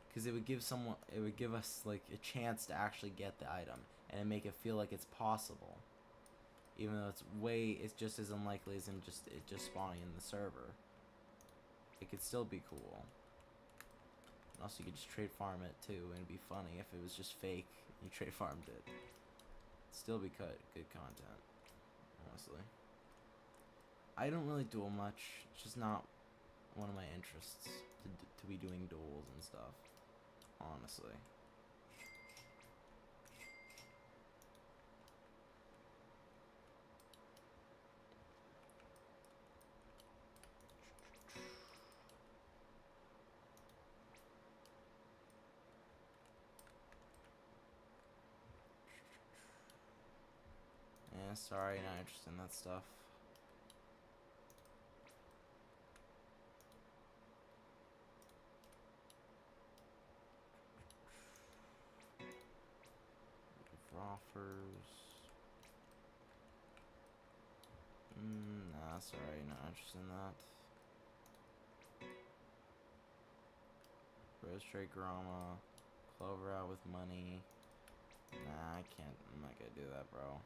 Because it would give us like a chance to actually get the item and make it feel like it's possible. Even though it's just as unlikely as it just spawning in the server. It could still be cool. And also you could just trade farm it too, and it'd be funny if it was just fake and you trade farmed it. It'd still be good content, honestly. I don't really duel much. It's just not one of my interests to be doing duels and stuff, honestly. Yeah, sorry, not interested in that stuff. For offers. Nah, sorry, not interested in that. Rose Trade Grama. Clover out with money. Nah, I can't. I'm not gonna do that, bro.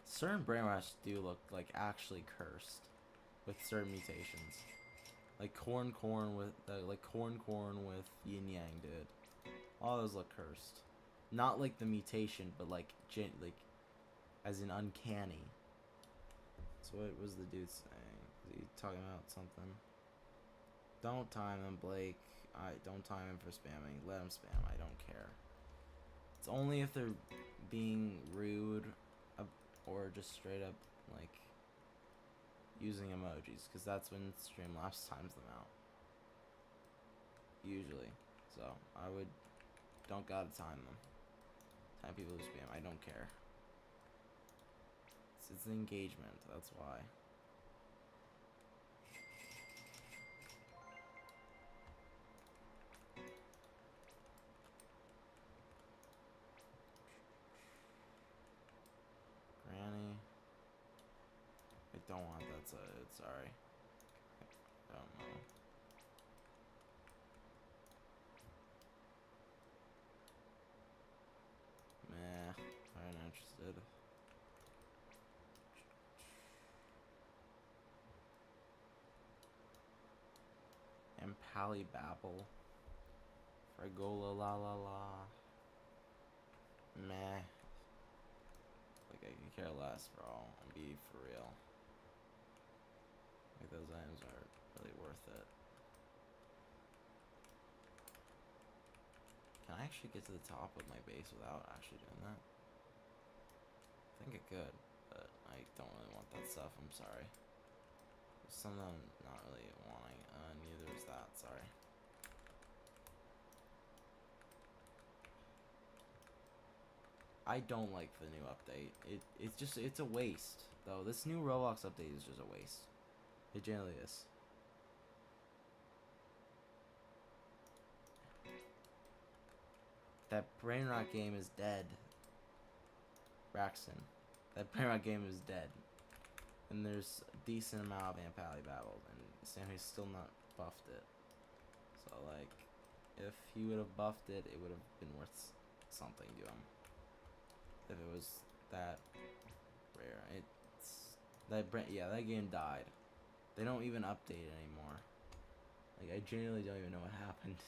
Certain brainrots do look like actually cursed with certain mutations. Like corn with yin yang, dude. All those look cursed. Not like the mutation, but like as in uncanny. So what was the dude saying? Is he talking about something? Don't time him, Blake. Don't time him for spamming. Let him spam. I don't care. It's only if they're being rude or just straight up like using emojis, because that's when Streamlabs times them out. Usually. So I don't gotta time them. 10 people who spam. I don't care. It's the engagement. That's why. Granny. I don't want that side. Sorry. I don't know. Meh. I'm not interested. And Pally Babble. Fragola la la la. Meh. Like, I could care less, bro. I'm be for real. Like, those items are really worth it. Can I actually get to the top of my base without actually doing that? I think I could, but I don't really want that stuff. I'm sorry. There's something I'm not really wanting. Neither is that. Sorry. I don't like the new update. It's a waste, though. This new Roblox update is just a waste. It generally is. That Brainrot game is dead. Braxton. That Brainrot game is dead. And there's a decent amount of Pally Babble, and Sammy's still not buffed it. So, like, if he would have buffed it, it would have been worth something to him. If it was that rare. That game died. They don't even update it anymore. Like, I genuinely don't even know what happened.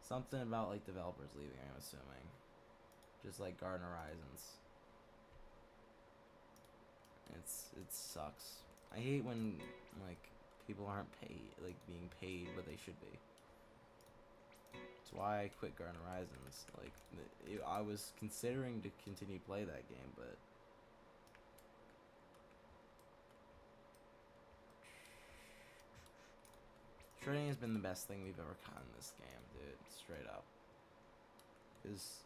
Something about, like, developers leaving, I'm assuming. Just like Garden Horizons. It sucks. I hate when, like, people aren't being paid what they should be. That's why I quit Garden Horizons. Like, I was considering to continue to play that game, but trading has been the best thing we've ever gotten in this game, dude. Straight up. Because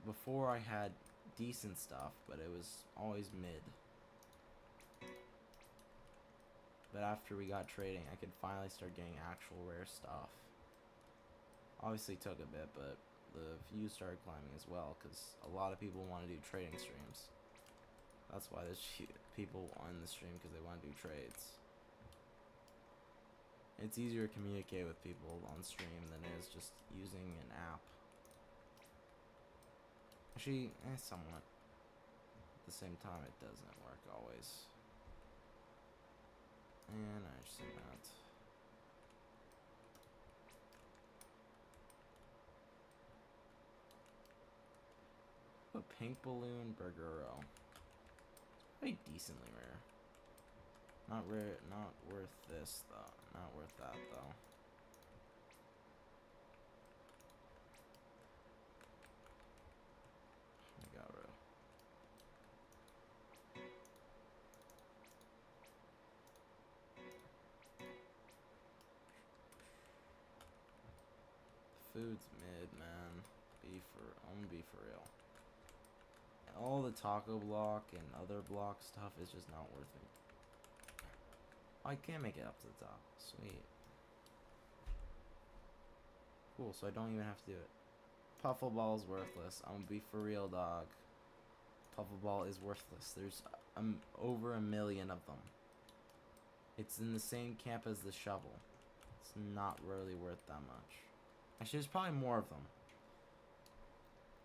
before I had decent stuff, but it was always mid. But after we got trading, I could finally start getting actual rare stuff. Obviously took a bit, but the views started climbing as well, because a lot of people want to do trading streams. That's why there's people on the stream, because they want to do trades. It's easier to communicate with people on stream than it is just using an app. Actually, somewhat. At the same time, it doesn't work always. And I just did that. A pink balloon burgero. It's pretty decently rare. Not rare, not worth this though. Not worth that though. I got rid. Food's mid, man. I'm gonna be for real. All the taco block and other block stuff is just not worth it. Oh, I can make it up to the top. Sweet. Cool, so I don't even have to do it. Puffle is worthless. I'm gonna be for real, dog. Puffle is worthless. There's over 1 million of them. It's in the same camp as the shovel. It's not really worth that much. Actually, there's probably more of them.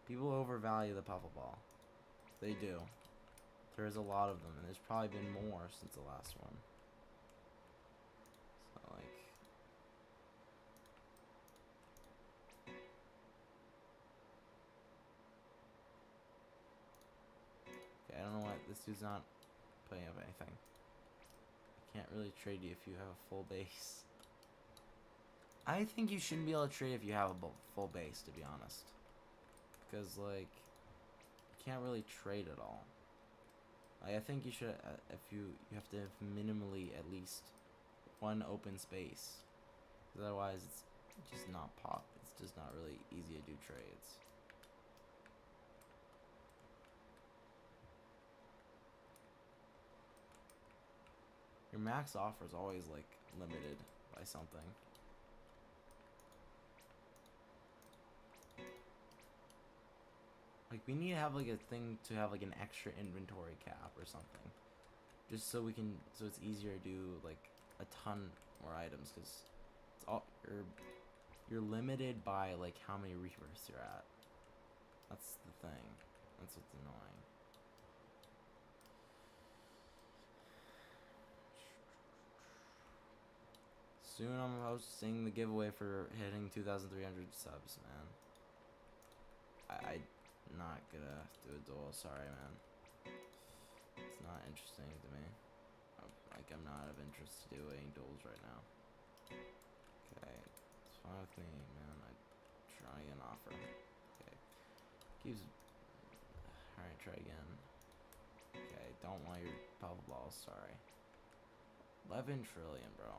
People overvalue the Puffle Ball. They do. There's a lot of them, and there's probably been more since the last one. So, like... Okay, I don't know why this dude's not putting up anything. I can't really trade you if you have a full base. I think you shouldn't be able to trade if you have a full base, to be honest. Because, like, you can't really trade at all. Like, I think you should, if you have to have minimally at least one open space. Because otherwise, it's just not it's just not really easy to do trades. your max offer is always like limited by something. Like we need to have like a thing to have like an extra inventory cap or something, just so we can, so it's easier to do like a ton more items, because it's all you're limited by like how many rebirths you're at. That's the thing. That's what's annoying. Soon I'm hosting the giveaway for hitting 2,300 subs, man. I'm not gonna do a duel, sorry, man. It's not interesting to me. Like, I'm not of interest to doing duels right now. Okay, it's fine with me, man. I'm trying to get an offer. Okay, keeps. Alright, try again. Okay, don't want your bubble balls, sorry. 11 trillion, bro.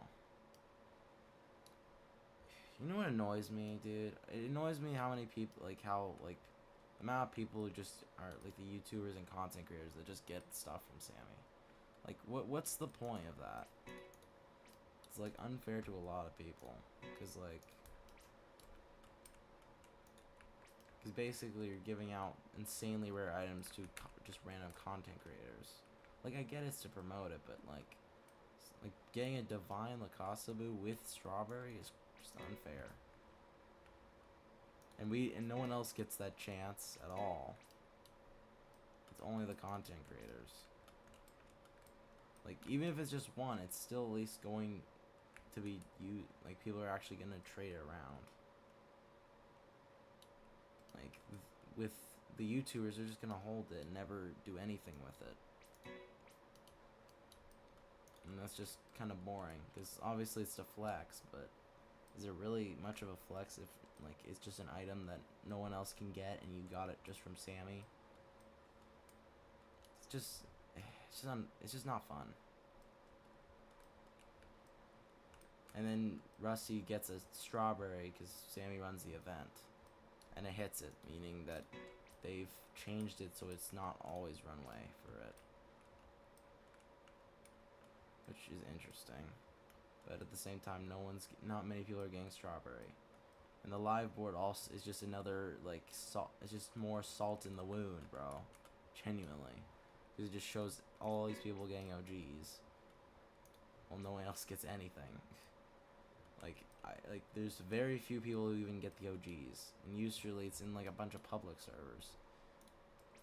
You know what annoys me, dude? It annoys me how many people, like, how, like, the amount of people who just are, like, the YouTubers and content creators that just get stuff from Sammy. Like, what's the point of that? It's, like, unfair to a lot of people. Because, like, basically you're giving out insanely rare items to just random content creators. Like, I get it's to promote it, but, like getting a Divine Lacoste with Strawberry is just unfair. And no one else gets that chance at all. It's only the content creators. Like, even if it's just one, it's still at least going to be like, people are actually gonna trade it around. Like, with the YouTubers, they're just gonna hold it and never do anything with it. And that's just kind of boring, because obviously it's to flex, but is it really much of a flex if, like, it's just an item that no one else can get and you got it just from Sammy? It's just not fun. And then Rusty gets a Strawberry because Sammy runs the event, and it hits it, meaning that they've changed it so it's not always runway for it, which is interesting. But at the same time, not many people are getting Strawberry, and the live board also is just another, like, salt. It's just more salt in the wound, bro. Genuinely, because it just shows all these people getting OGs, while no one else gets anything. Like, there's very few people who even get the OGs, and usually it's in like a bunch of public servers.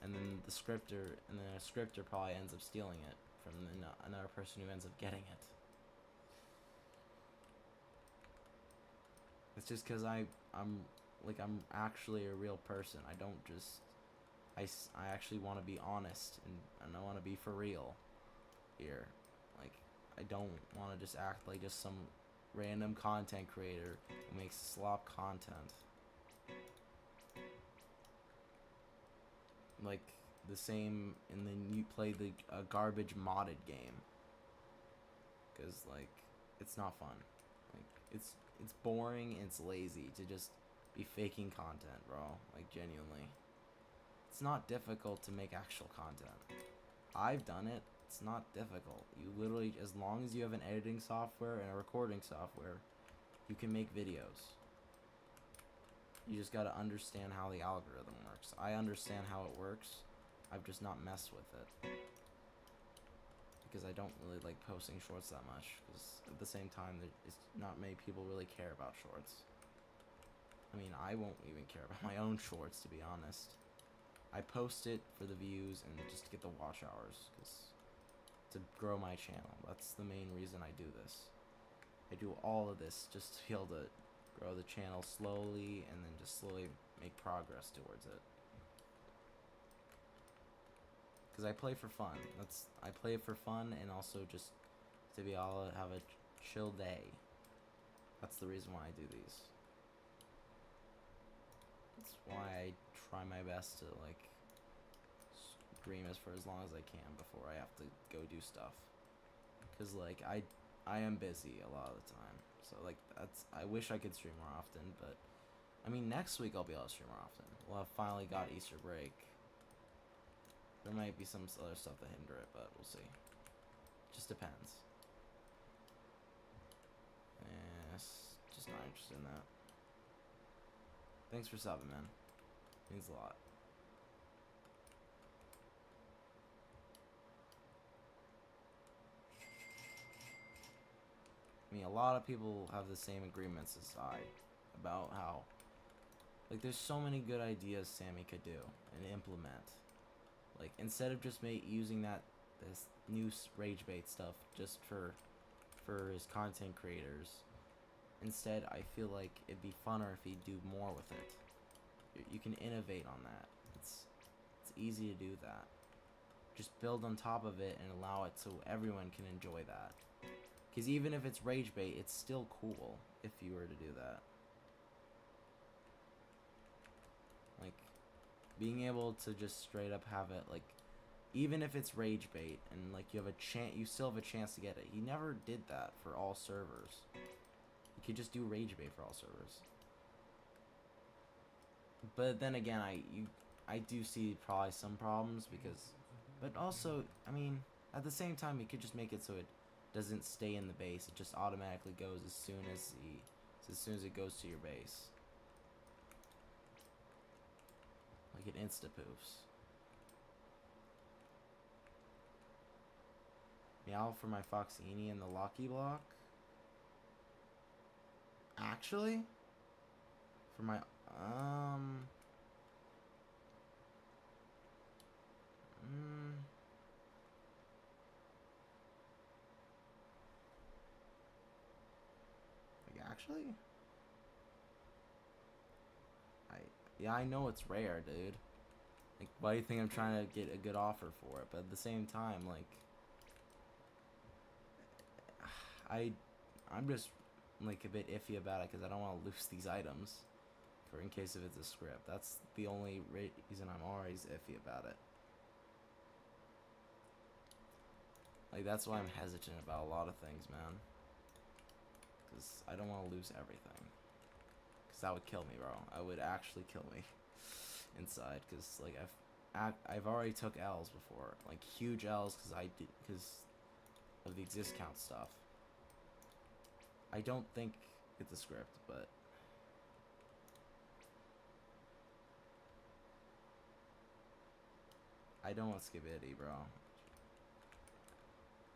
And then a scripter probably ends up stealing it from another person who ends up getting it. It's just because I'm actually a real person. I don't just, I actually want to be honest, and I want to be for real here. Like, I don't want to just act like just some random content creator who makes slop content. Like, the same, and then you play the garbage modded game, because, like, it's not fun. Like, it's boring and it's lazy to just be faking content, bro. Like, genuinely, it's not difficult to make actual content. I've done it. It's not difficult. You literally, as long as you have an editing software and a recording software, you can make videos. You just gotta understand how the algorithm works. I understand how it works. I've just not messed with it, because I don't really like posting shorts that much, because at the same time, it's not many people really care about shorts. I mean, I won't even care about my own shorts, to be honest. I post it for the views and just to get the watch hours, to grow my channel. That's the main reason I do this. I do all of this just to be able to grow the channel slowly, and then just slowly make progress towards it. Because I play for fun. I play for fun, and also just to be able to have a chill day. That's the reason why I do these. That's why I try my best to, like, stream for as long as I can before I have to go do stuff. Because, like, I am busy a lot of the time. So, like, I wish I could stream more often, but I mean, next week I'll be able to stream more often. We'll have finally got Easter break. There might be some other stuff that hinder it, but we'll see. Just depends. just not interested in that. Thanks for subbing, man. Means a lot. I mean, a lot of people have the same agreements as I about how, like, there's so many good ideas Sammy could do and implement. Like, instead of just using this new rage bait stuff just for his content creators, instead I feel like it'd be funner if he'd do more with it. You can innovate on that. It's easy to do that. Just build on top of it and allow it so everyone can enjoy that. Because even if it's rage bait, it's still cool if you were to do that. Like, being able to just straight up have it, like, even if it's rage bait and like you have a chance, you still have a chance to get it. He never did that for all servers. You could just do rage bait for all servers. But then again, I do see probably some problems because, but also, I mean, at the same time, you could just make it so it doesn't stay in the base. It just automatically goes as soon as it goes to your base. Like it insta-poofs. Meow for my Foxini in the Locky block. Actually? For my, like actually? Yeah, I know it's rare, dude. Like, why do you think I'm trying to get a good offer for it? But at the same time, like, I'm just like a bit iffy about it because I don't want to lose these items for in case if it's a script. That's the only reason I'm always iffy about it. Like, that's why I'm hesitant about a lot of things, man. Because I don't want to lose everything. Because that would kill me, bro. I would actually kill me inside. Because, like, I've already took L's before. Like, huge L's because of the exist count stuff. I don't think it's a script, but I don't want Skibidi, bro.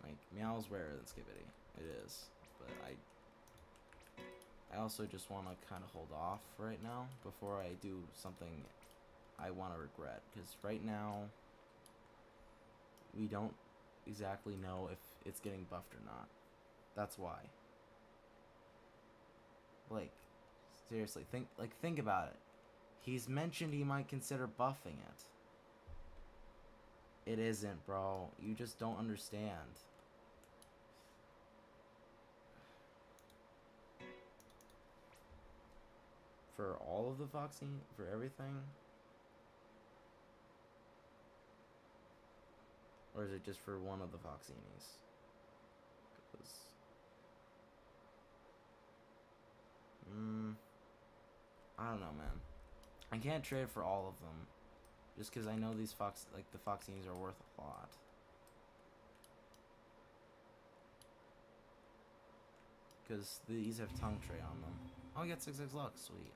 Like, Meow's rarer than Skibidi. It is. But I also just want to kind of hold off right now before I do something I want to regret. Because right now, we don't exactly know if it's getting buffed or not. That's why. Like, seriously, think about it. He's mentioned he might consider buffing it. It isn't, bro. You just don't understand. For all of the Foxy, for everything? Or is it just for one of the Foxinis? I don't know, man. I can't trade for all of them. Just because I know these the Foxinis are worth a lot. Because these have tongue tray on them. Oh, I got 6x luck. Sweet.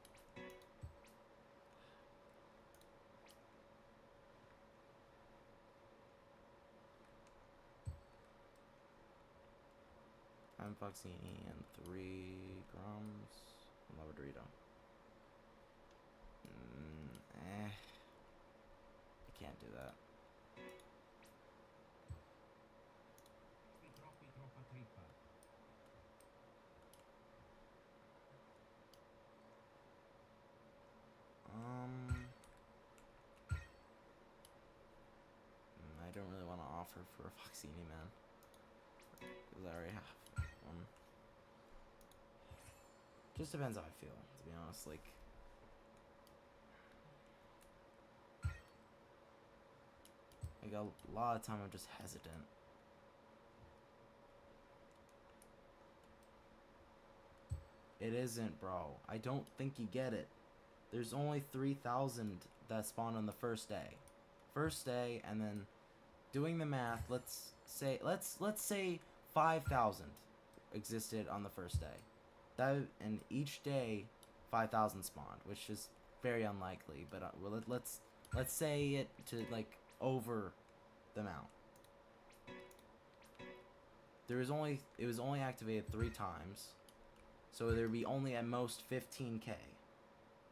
I'm Foxini and 3 grams. Love a Dorito. I can't do that. I don't really want to offer for a Foxini, man. Because I already have one. Just depends how I feel, to be honest. Like, a lot of time I'm just hesitant. It isn't, bro. I don't think you get it. There's only 3,000 that spawn on the first day. First day, and then doing the math, let's say 5,000 existed on the first day. and each day 5,000 spawned, which is very unlikely. But well, let's say it to like over the amount. It was only activated 3 times, so there'd be only at most 15k,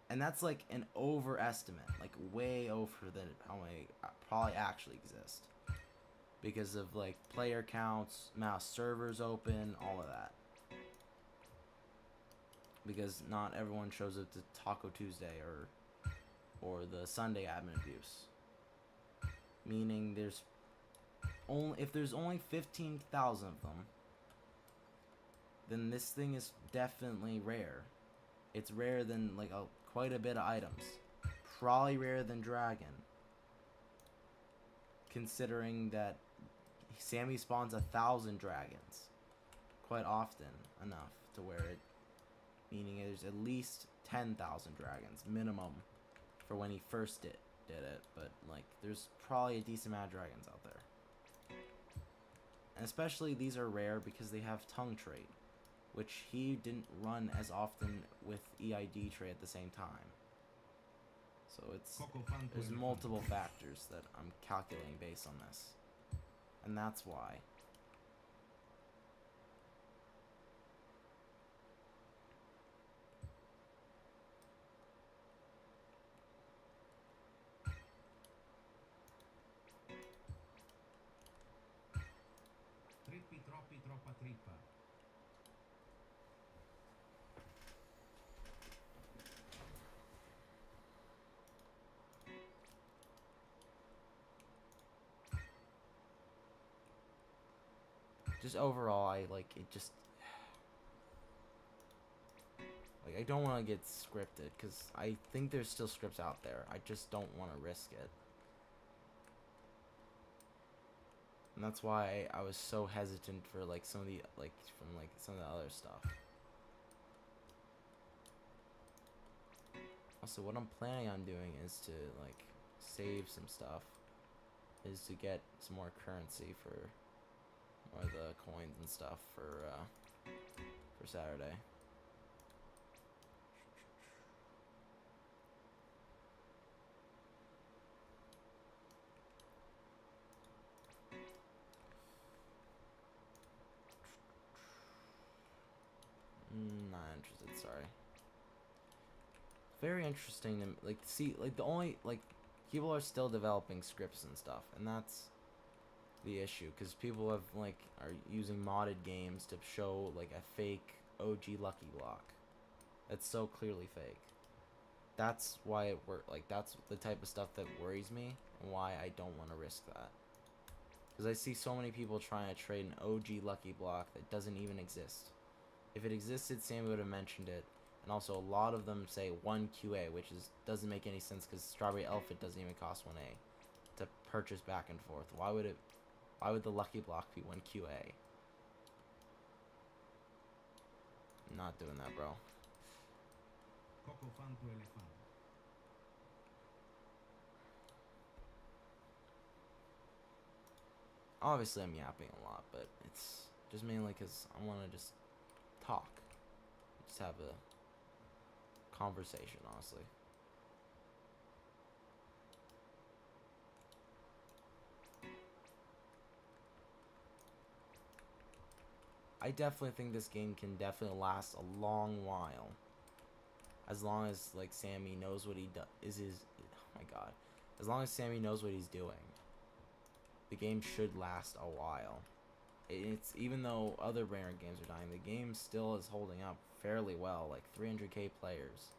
and that's like an overestimate, like way over than how many probably actually exist, because of like player counts, mouse servers open, all of that. Because not everyone shows up to Taco Tuesday or the Sunday admin abuse. Meaning if there's only 15,000 of them, then this thing is definitely rare. It's rarer than like quite a bit of items. Probably rarer than Dragon. Considering that Sammy spawns 1,000 dragons quite often enough to where it, meaning there's at least 10,000 dragons minimum for when he first did it, but like there's probably a decent amount of dragons out there. And especially these are rare because they have tongue trait, which he didn't run as often with EID trait at the same time. So there's multiple factors that I'm calculating based on this. And that's why. Troppa trippa. Just overall, I like it. Just like I don't want to get scripted because I think there's still scripts out there. I just don't want to risk it. And that's why I was so hesitant for like some of the some of the other stuff. Also, what I'm planning on doing is to like save some stuff, is to get some more currency for more of the coins and stuff for Saturday. Not interested, sorry. Very interesting to like see, like the only like people are still developing scripts and stuff, and that's the issue, because people have like are using modded games to show like a fake OG Lucky Block that's so clearly fake. That's why it worked. Like that's the type of stuff that worries me and why I don't want to risk that. Because I see so many people trying to trade an OG Lucky Block that doesn't even exist. If it existed, Sammy would have mentioned it. And also, a lot of them say 1 QA, which doesn't make any sense because Strawberry Elephant doesn't even cost 1A to purchase back and forth. Why would the Lucky Block be 1 QA? I'm not doing that, bro. Obviously, I'm yapping a lot, but it's just mainly because I want to just talk. Just have a conversation, honestly. I definitely think this game can definitely last a long while. As long as, like, Sammy knows what he does. Oh my god. As long as Sammy knows what he's doing, the game should last a while. It's even though other Brainrot games are dying, the game still is holding up fairly well, like 300k players.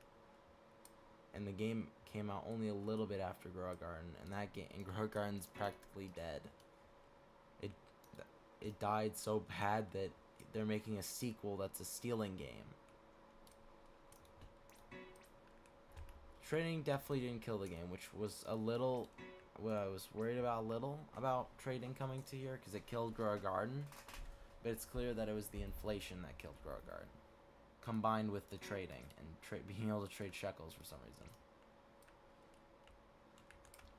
And the game came out only a little bit after Grow Garden, and that game, and Grow Garden's practically dead. It died so bad that they're making a sequel that's a stealing game. Trading definitely didn't kill the game, which was a little. What I was worried about about trading coming to here, because it killed Grow Garden, but it's clear that it was the inflation that killed Grow Garden, combined with the trading and being able to trade shekels for some reason.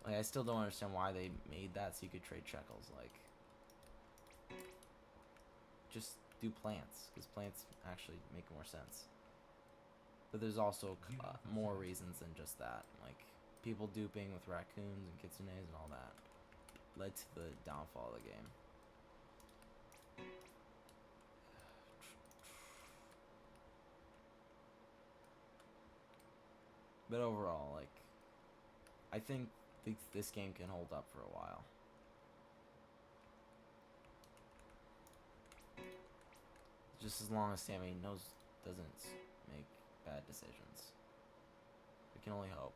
Like, I still don't understand why they made that so you could trade shekels. Like, just do plants, because plants actually make more sense. But there's also more reasons than just that. Like, people duping with raccoons and kitsunes and all that led to the downfall of the game. But overall, like, I think this game can hold up for a while. Just as long as Sammy doesn't make bad decisions. We can only hope.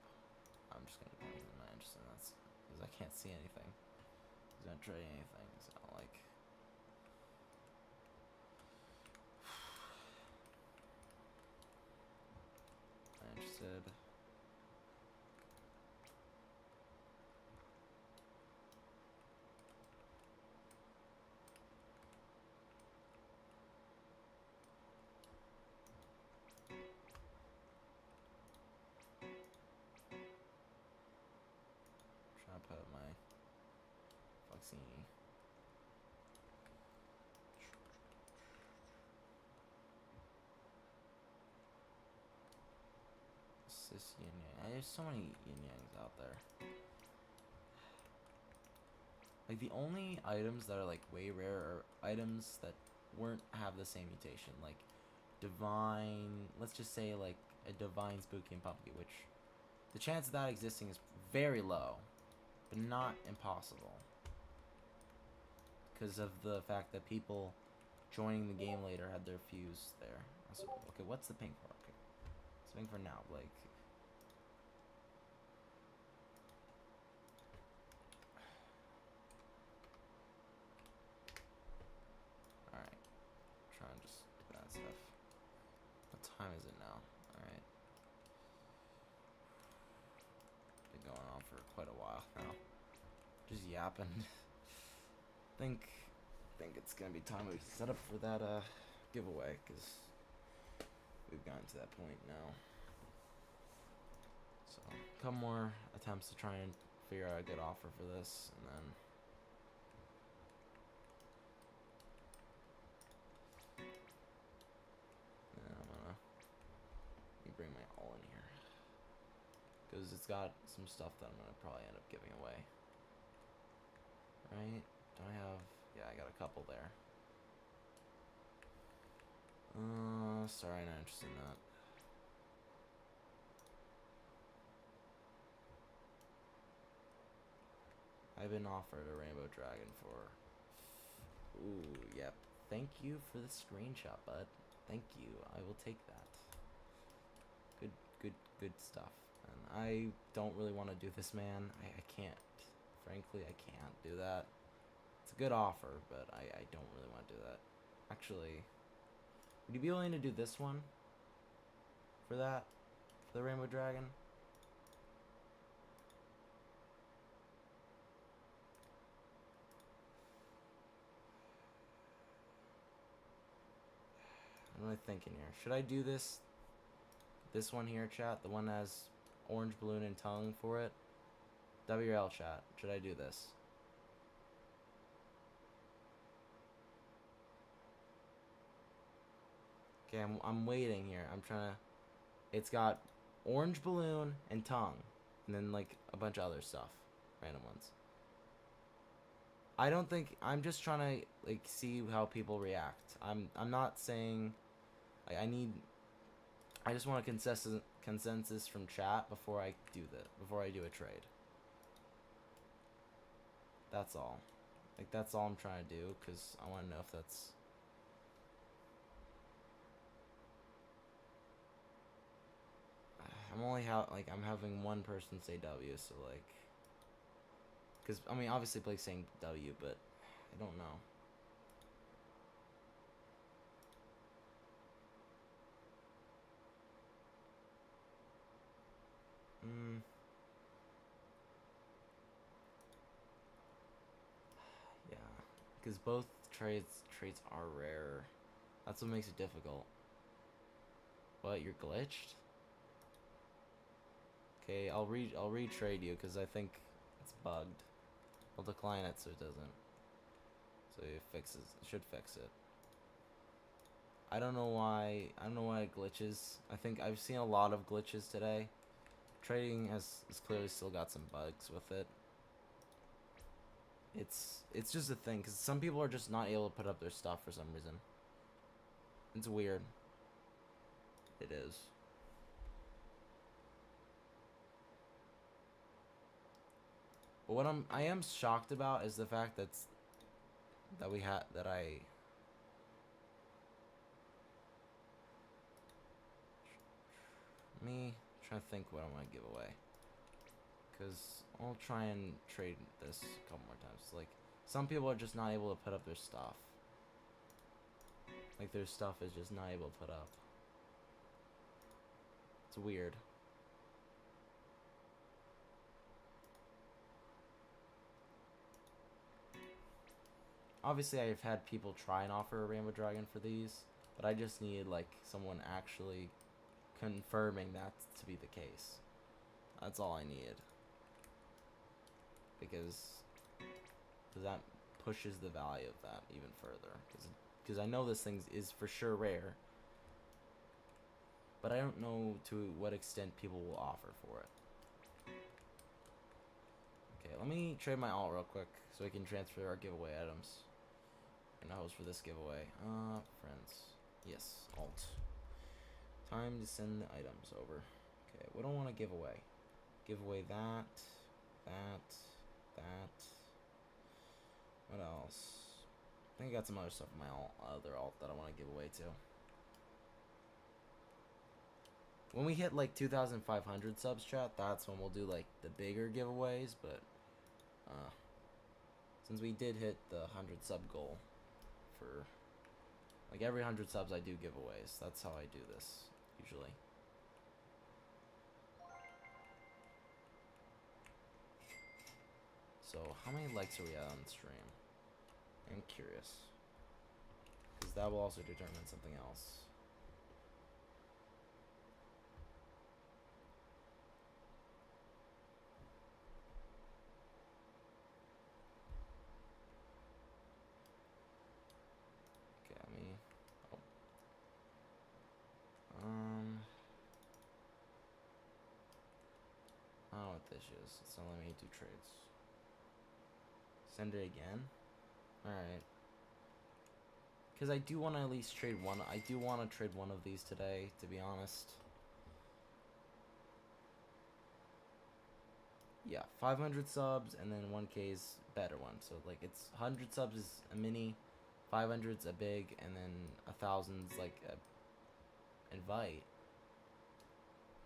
I'm just gonna point in my interest in this because I can't see anything. He's not trading anything, so like. I'm interested. Trying to put my Foxini. This yin yang. There's so many yin yangs out there. Like, the only items that are like way rare are items that have the same mutation. Like divine, let's just say like a divine spooky and pumpkin, which the chance of that existing is very low, but not impossible. Because of the fact that people joining the game later had their fuse there. So, okay, what's the pink for? Okay. It's pink for now, Blake. Alright. Try and just do that stuff. What time is it now? Alright. Been going on for quite a while now. Just yapping. think it's gonna be time we set up for that giveaway, because we've gotten to that point now. So a couple more attempts to try and figure out a good offer for this, and then I'm gonna bring my all in here, because it's got some stuff that I'm gonna probably end up giving away. Right? Do I have? Yeah, I got a couple there. Sorry, not interested in that. I've been offered a rainbow dragon for. Ooh, yep. Thank you for the screenshot, bud. Thank you. I will take that. Good stuff. And I don't really want to do this, man. I can't. Frankly, I can't do that. It's a good offer, but I don't really want to do that. Actually, would you be willing to do this one? For that? For the rainbow dragon? I'm really thinking here. Should I do this one here, chat? The one that has orange balloon and tongue for it? WL chat. Should I do this? Okay, I'm waiting here. I'm trying to. It's got orange balloon and tongue, and then like a bunch of other stuff, random ones. I don't think. I'm just trying to like see how people react. I'm not saying. Like, I just want a consensus from chat before I do a trade. That's all. Like, that's all I'm trying to do, because I want to know if that's. I'm having one person say W, so like, because I mean obviously Blake's saying W, but I don't know. Yeah, because both traits are rare. That's what makes it difficult. What, you're glitched? Okay, I'll retrade you because I think it's bugged. I'll decline it so it doesn't. So it should fix it. I don't know why. I don't know why it glitches. I think I've seen a lot of glitches today. Trading has clearly still got some bugs with it. It's just a thing because some people are just not able to put up their stuff for some reason. It's weird. It is. But what I am shocked about is the fact that we had that I. Me trying to think what I want to give away. Because I'll try and trade this a couple more times. Like, some people are just not able to put up their stuff. Like, their stuff is just not able to put up. It's weird. Obviously, I've had people try and offer a Rainbow Dragon for these, but I just needed, like, someone actually confirming that to be the case. That's all I needed. Because that pushes the value of that even further. Because I know this thing is for sure rare, but I don't know to what extent people will offer for it. Okay, let me trade my alt real quick so we can transfer our giveaway items. And host for this giveaway. Friends. Yes, alt. Time to send the items over. Okay, what do I want to give away? Give away that. What else? I think I got some other stuff in my other alt that I want to give away too. When we hit like 2,500 subs, chat, that's when we'll do like the bigger giveaways. But since we did hit the 100 sub goal, for like every 100 subs I do giveaways. That's how I do this usually. So how many likes are we at on the stream? I'm curious, because that will also determine something else. Okay, let me. Oh. I don't know what this is. It's not letting me do trades. Send it again. Alright. Because I do want to at least trade one. I do want to trade one of these today, to be honest. Yeah, 500 subs, and then 1K is better one. So, like, it's 100 subs is a mini, 500's a big, and then 1,000's like a invite.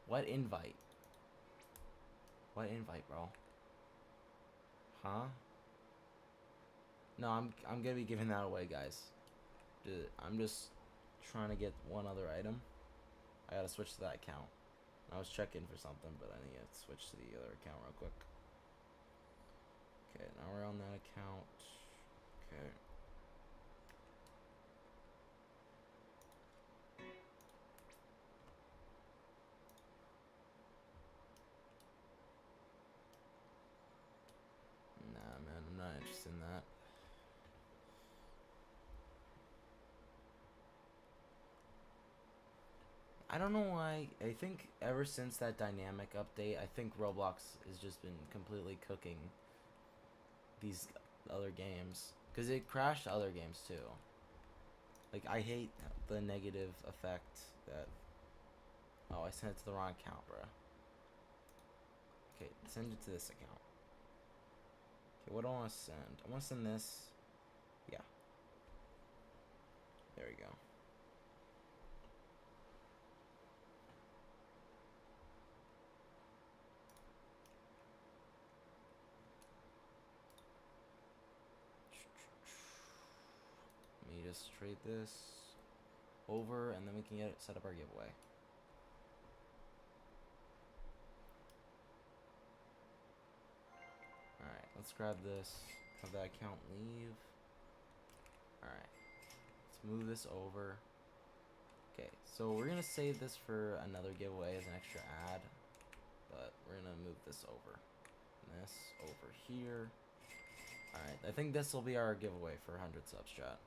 What invite? What invite, bro? Huh? No, I'm gonna be giving that away, guys. I'm just trying to get one other item. I gotta switch to that account. I was checking for something, but I need to switch to the other account real quick. Okay, now we're on that account. Okay. Nah, man, I'm not interested in that. I don't know why. I think ever since that dynamic update, I think Roblox has just been completely cooking these other games. Because it crashed other games too. Like, I hate the negative effect that... Oh, I sent it to the wrong account, bruh. Okay, send it to this account. Okay, what do I want to send? I want to send this. Yeah. There we go. Let me just trade this over, and then we can get it set up our giveaway. Alright, let's grab this. Have that account leave. Alright. Let's move this over. Okay, so we're gonna save this for another giveaway as an extra ad. But we're gonna move this over. And this over here. Alright, I think this will be our giveaway for 100 subs, chat.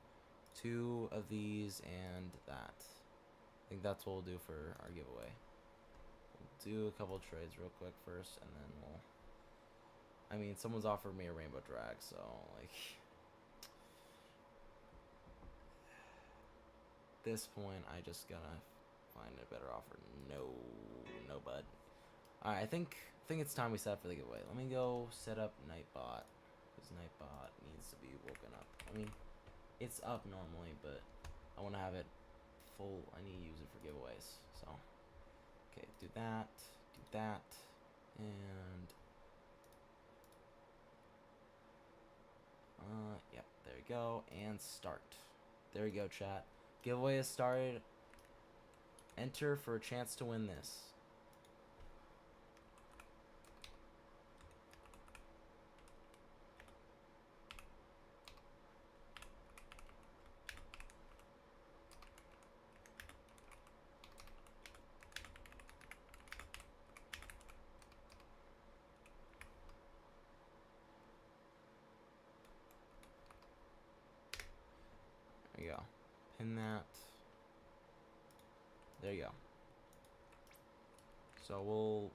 2 of these and that. I think that's what we'll do for our giveaway. We'll do a couple trades real quick first, and then we'll... I mean, someone's offered me a rainbow drag, so, like... At this point, I just gotta find a better offer. No, bud. Alright, I think it's time we set up for the giveaway. Let me go set up Nightbot, because Nightbot needs to be woken up. I mean, it's up normally, but I want to have it full. I need to use it for giveaways. So, okay, do that, and yep, there we go, and start. There we go, chat. Giveaway has started. Enter for a chance to win this. There you go. Pin that. There you go. So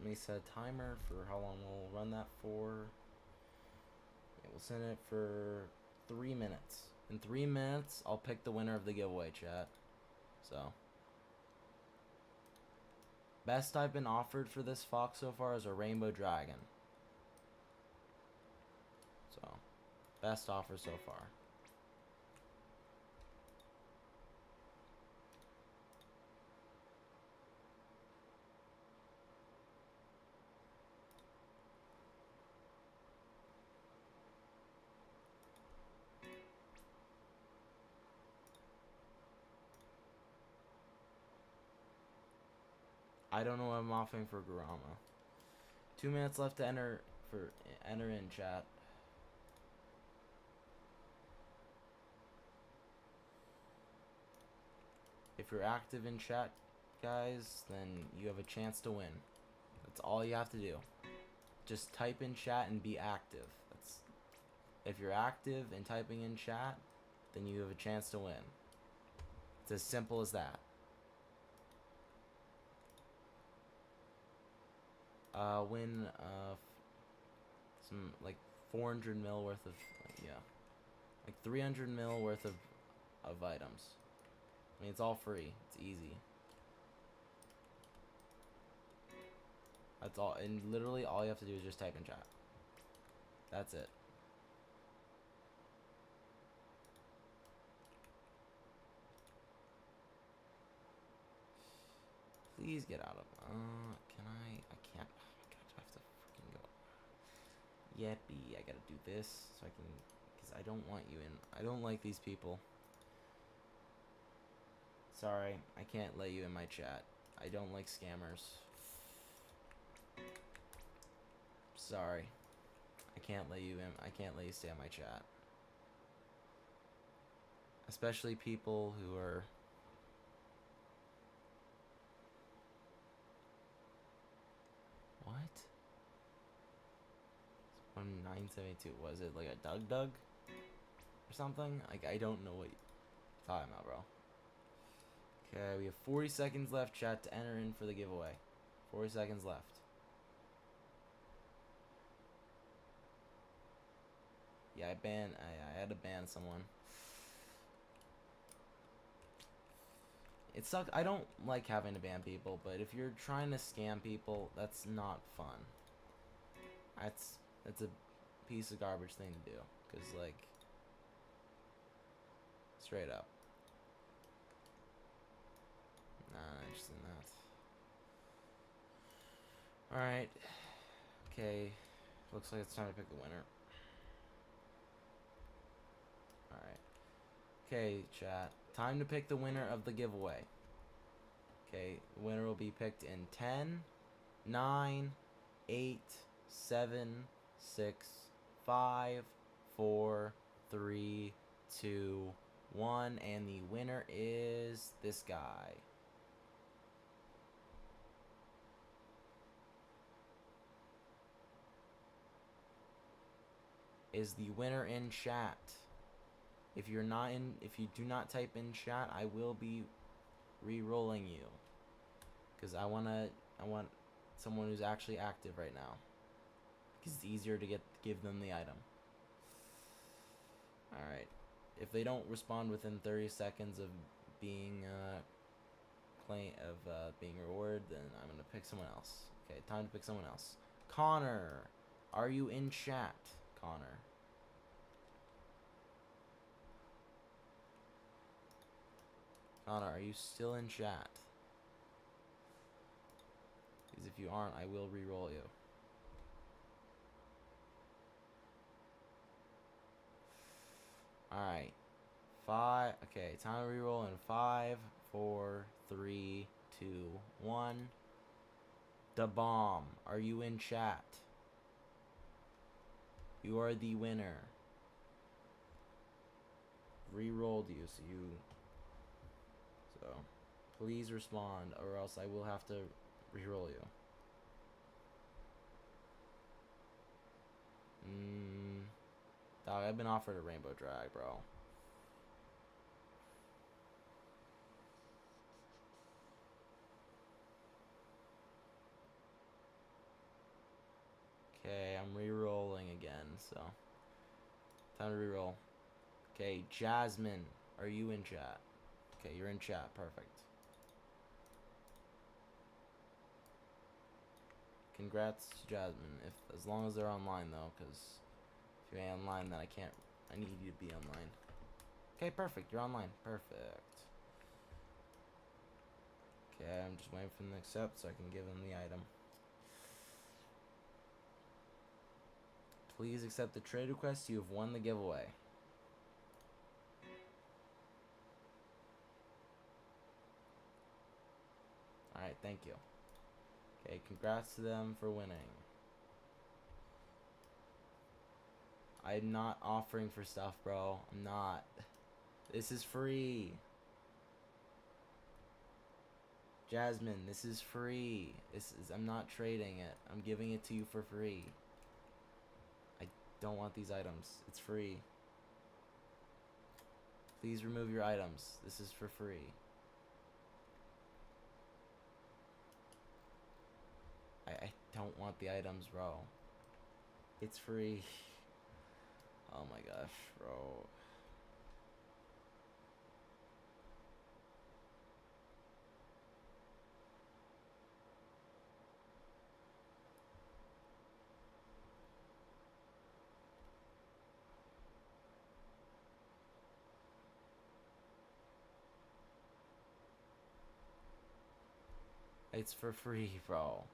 let me set a timer for how long we'll run that for. Yeah, we'll set it for 3 minutes. In 3 minutes, I'll pick the winner of the giveaway, chat. So, best I've been offered for this fox so far is a rainbow dragon. So, best offer so far. I don't know what I'm offering for Garama. 2 minutes left to enter in, chat. If you're active in chat, guys, then you have a chance to win. That's all you have to do. Just type in chat and be active. If you're active and typing in chat, then you have a chance to win. It's as simple as that. Win some like 400 mil worth of like 300 mil worth of items. I mean, it's all free. It's easy. That's all, and literally all you have to do is just type in chat. That's it. Please get out of. Can I? I can't. Oh my god, I have to freaking go. Yippee! I gotta do this so I can, because I don't want you in. I don't like these people. Sorry, I can't let you in my chat. I don't like scammers. Sorry, I can't let you in. I can't let you stay on my chat. Especially people who are. What? 972. Was it like a Doug or something? Like, I don't know what you're talking about, bro. Okay, we have 40 seconds left, chat, to enter in for the giveaway. 40 seconds left. Yeah, I had to ban someone. It sucks. I don't like having to ban people, but if you're trying to scam people, that's not fun. That's a piece of garbage thing to do, cause like, straight up. Nah, not interested in that. All right. Okay. Looks like it's time to pick the winner. All right. Okay, chat. Time to pick the winner of the giveaway. Okay, the winner will be picked in 10, 9, 8, 7, 6, 5, 4, 3, 2, 1, and the winner is this guy. Is the winner in chat. If you're not in, if you do not type in chat, I will be re-rolling you. Cause I want someone who's actually active right now. Cause it's easier to give them the item. All right. If they don't respond within 30 seconds of being being rewarded, then I'm gonna pick someone else. Okay, time to pick someone else. Connor, are you in chat? Connor. Connor, are you still in chat? Because if you aren't, I will re-roll you. Alright. Okay, time to re-roll in 5, 4, 3, 2, 1. Da Bomb, are you in chat? You are the winner. Re-rolled you, so please respond, or else I will have to re-roll you. Dog, I've been offered a rainbow drag, bro. Okay, I'm re-rolling again, so time to re-roll. Okay, Jasmine, are you in chat? Okay, you're in chat, perfect. Congrats to Jasmine, as long as they're online though, because if you ain't online, then I need you to be online. Okay, perfect, you're online, perfect. Okay, I'm just waiting for them to accept so I can give them the item. Please accept the trade request, you have won the giveaway. Alright, thank you. Okay, congrats to them for winning. I'm not offering for stuff, bro. I'm not. This is free. Jasmine, this is free. I'm not trading it. I'm giving it to you for free. I don't want these items. It's free. Please remove your items. This is for free. I don't want the items, bro. It's free. Oh my gosh, bro. It's for free, bro.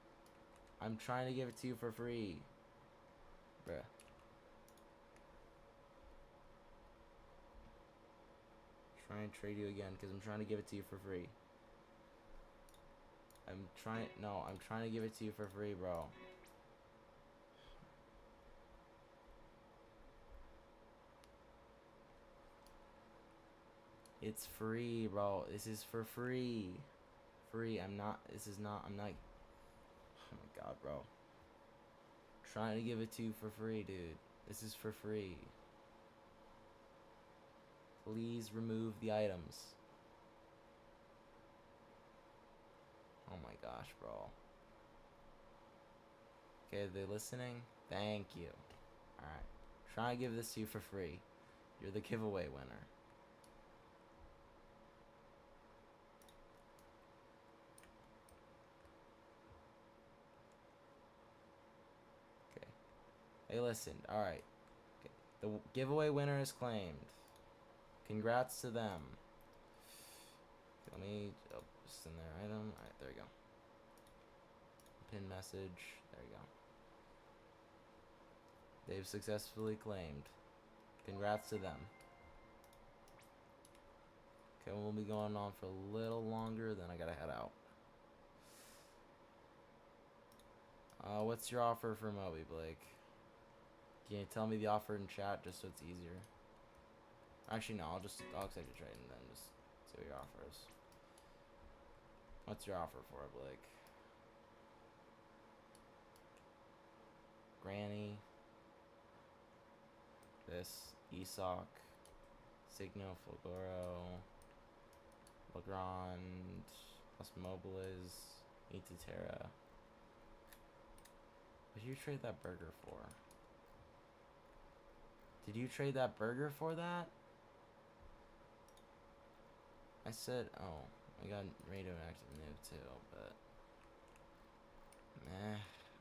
I'm trying to give it to you for free. Bruh. Trying to trade you again because I'm trying to give it to you for free. I'm trying to give it to you for free, bro. It's free, bro. This is for free. I'm not. Oh my god, bro. Trying to give it to you for free, dude. This is for free. Please remove the items. Oh my gosh, bro. Okay, are they listening? Thank you. Alright. Trying to give this to you for free. You're the giveaway winner. Okay. They listened. Alright. Okay. The giveaway winner is claimed. Congrats to them. Okay, let me just in their item. Alright, there we go. Pin message. There you go. They've successfully claimed. Congrats to them. Okay, we'll be going on for a little longer, then I gotta head out. What's your offer for Moby, Blake? Can you tell me the offer in chat just so it's easier? Actually, no, I'll accept your trade and then just see what your offer is. What's your offer for it, Blake? Granny. This. Esoc. Signo, Fulgoro, Legrand, plus Mobiliz, Terra. What did you trade that burger for? Did you trade that burger for that? I said, oh, I got radioactive noob too, but meh,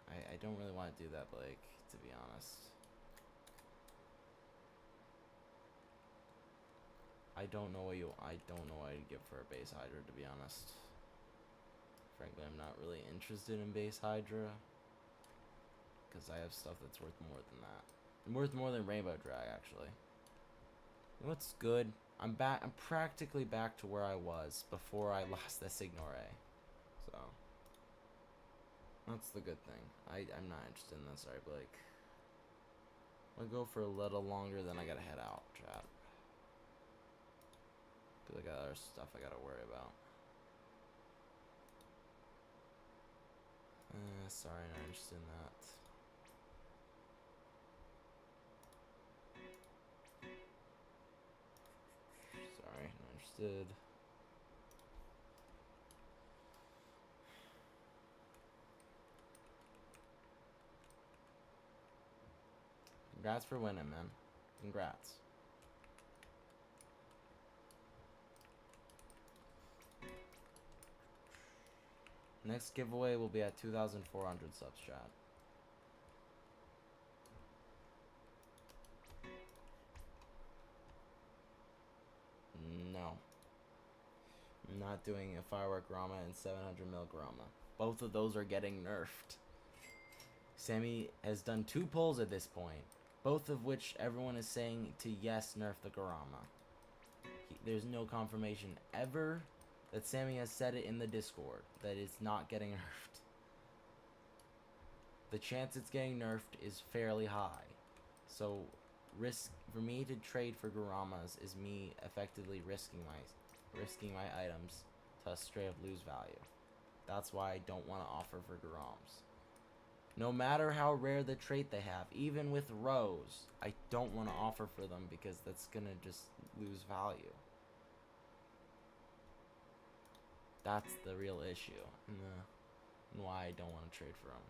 I don't really want to do that, Blake, to be honest. I don't know what I'd give for a base Hydra, to be honest. Frankly, I'm not really interested in base Hydra, because I have stuff that's worth more than that. Worth more than Rainbow Drag, actually. You know what's good? I'm practically back to where I was before I lost the Signore. So that's the good thing. I'm not interested in that. Sorry, Blake. I'll go for a little longer, then I gotta head out, chat. Because I got other stuff I gotta worry about. Sorry, not interested in that. Sorry, not interested. Congrats for winning, man. Congrats. Next giveaway will be at 2,400 subs, chat. No. I'm not doing a firework Rama and 700 mil Rama. Both of those are getting nerfed. Sammy has done 2 polls at this point, both of which everyone is saying to yes, nerf the Garama. There's no confirmation ever that Sammy has said it in the Discord that it's not getting nerfed. The chance it's getting nerfed is fairly high. So risk for me to trade for Garamas is me effectively risking my items to straight up lose value. That's why I don't want to offer for Garams. No matter how rare the trait they have, even with Rose, I don't want to offer for them because that's gonna just lose value. That's the real issue, and why I don't want to trade for them.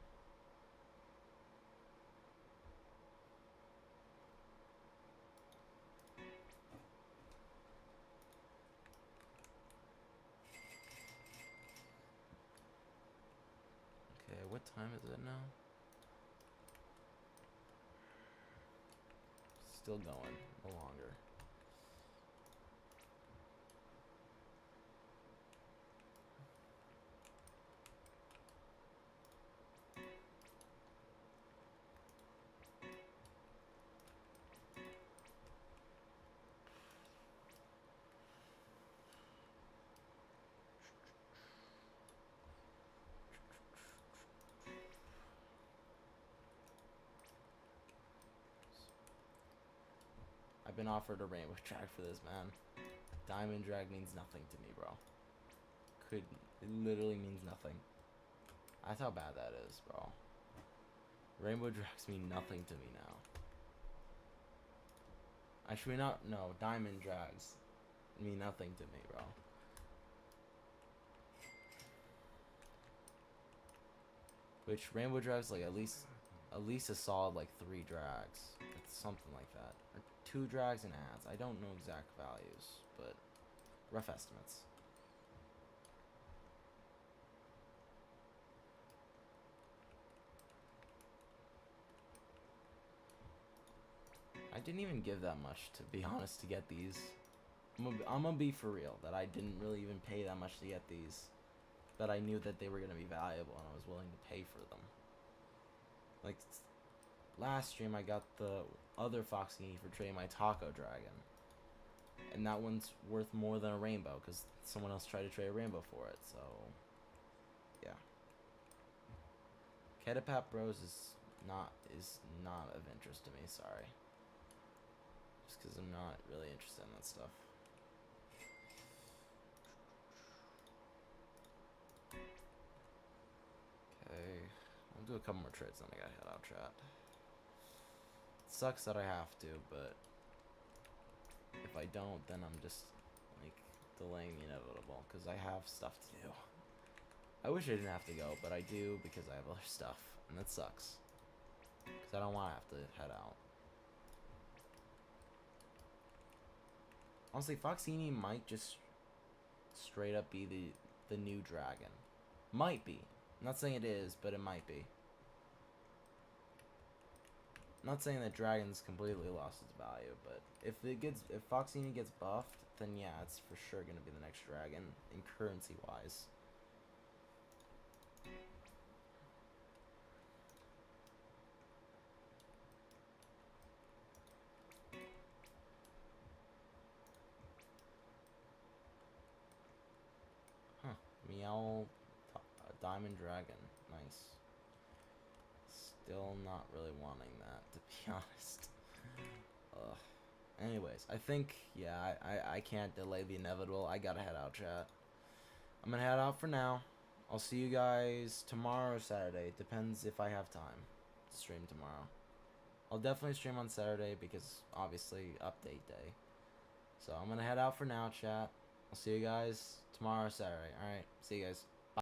Okay, what time is it now? Still going, no longer. I've been offered a rainbow drag for this, man. Diamond drag means nothing to me, bro. It literally means nothing. That's how bad that is, bro. Rainbow drags mean nothing to me now. Actually, no, diamond drags mean nothing to me, bro. Which rainbow drags like at least a solid like 3 drags. It's something like that. Or 2 drags and ads. I don't know exact values, but rough estimates. I didn't even give that much, to be honest, to get these. I'm gonna be for real, that I didn't really even pay that much to get these. But I knew that they were gonna be valuable and I was willing to pay for them. Like, last stream I got the other Foxini for trading my Taco Dragon. And that one's worth more than a rainbow, because someone else tried to trade a rainbow for it, so... yeah. Ketapap Bros is not of interest to me, sorry. Just because I'm not really interested in that stuff. Okay, I'll do a couple more trades, then I gotta head out, chat. It sucks that I have to, but if I don't, then I'm just, like, delaying the inevitable, because I have stuff to do. I wish I didn't have to go, but I do because I have other stuff, and that sucks. Because I don't want to have to head out. Honestly, Foxini might just straight up be the new dragon. Might be. I'm not saying it is, but it might be. I'm not saying that dragon's completely lost its value, but if Foxini gets buffed, then yeah, it's for sure gonna be the next dragon in currency wise. Huh. Meow, diamond dragon. Nice. Still not really wanting that, to be honest. Ugh. Anyways, I think, yeah, I can't delay the inevitable. I gotta head out, chat. I'm gonna head out for now. I'll see you guys tomorrow or Saturday. It depends if I have time to stream tomorrow. I'll definitely stream on Saturday because, obviously, update day. So, I'm gonna head out for now, chat. I'll see you guys tomorrow or Saturday. Alright, see you guys.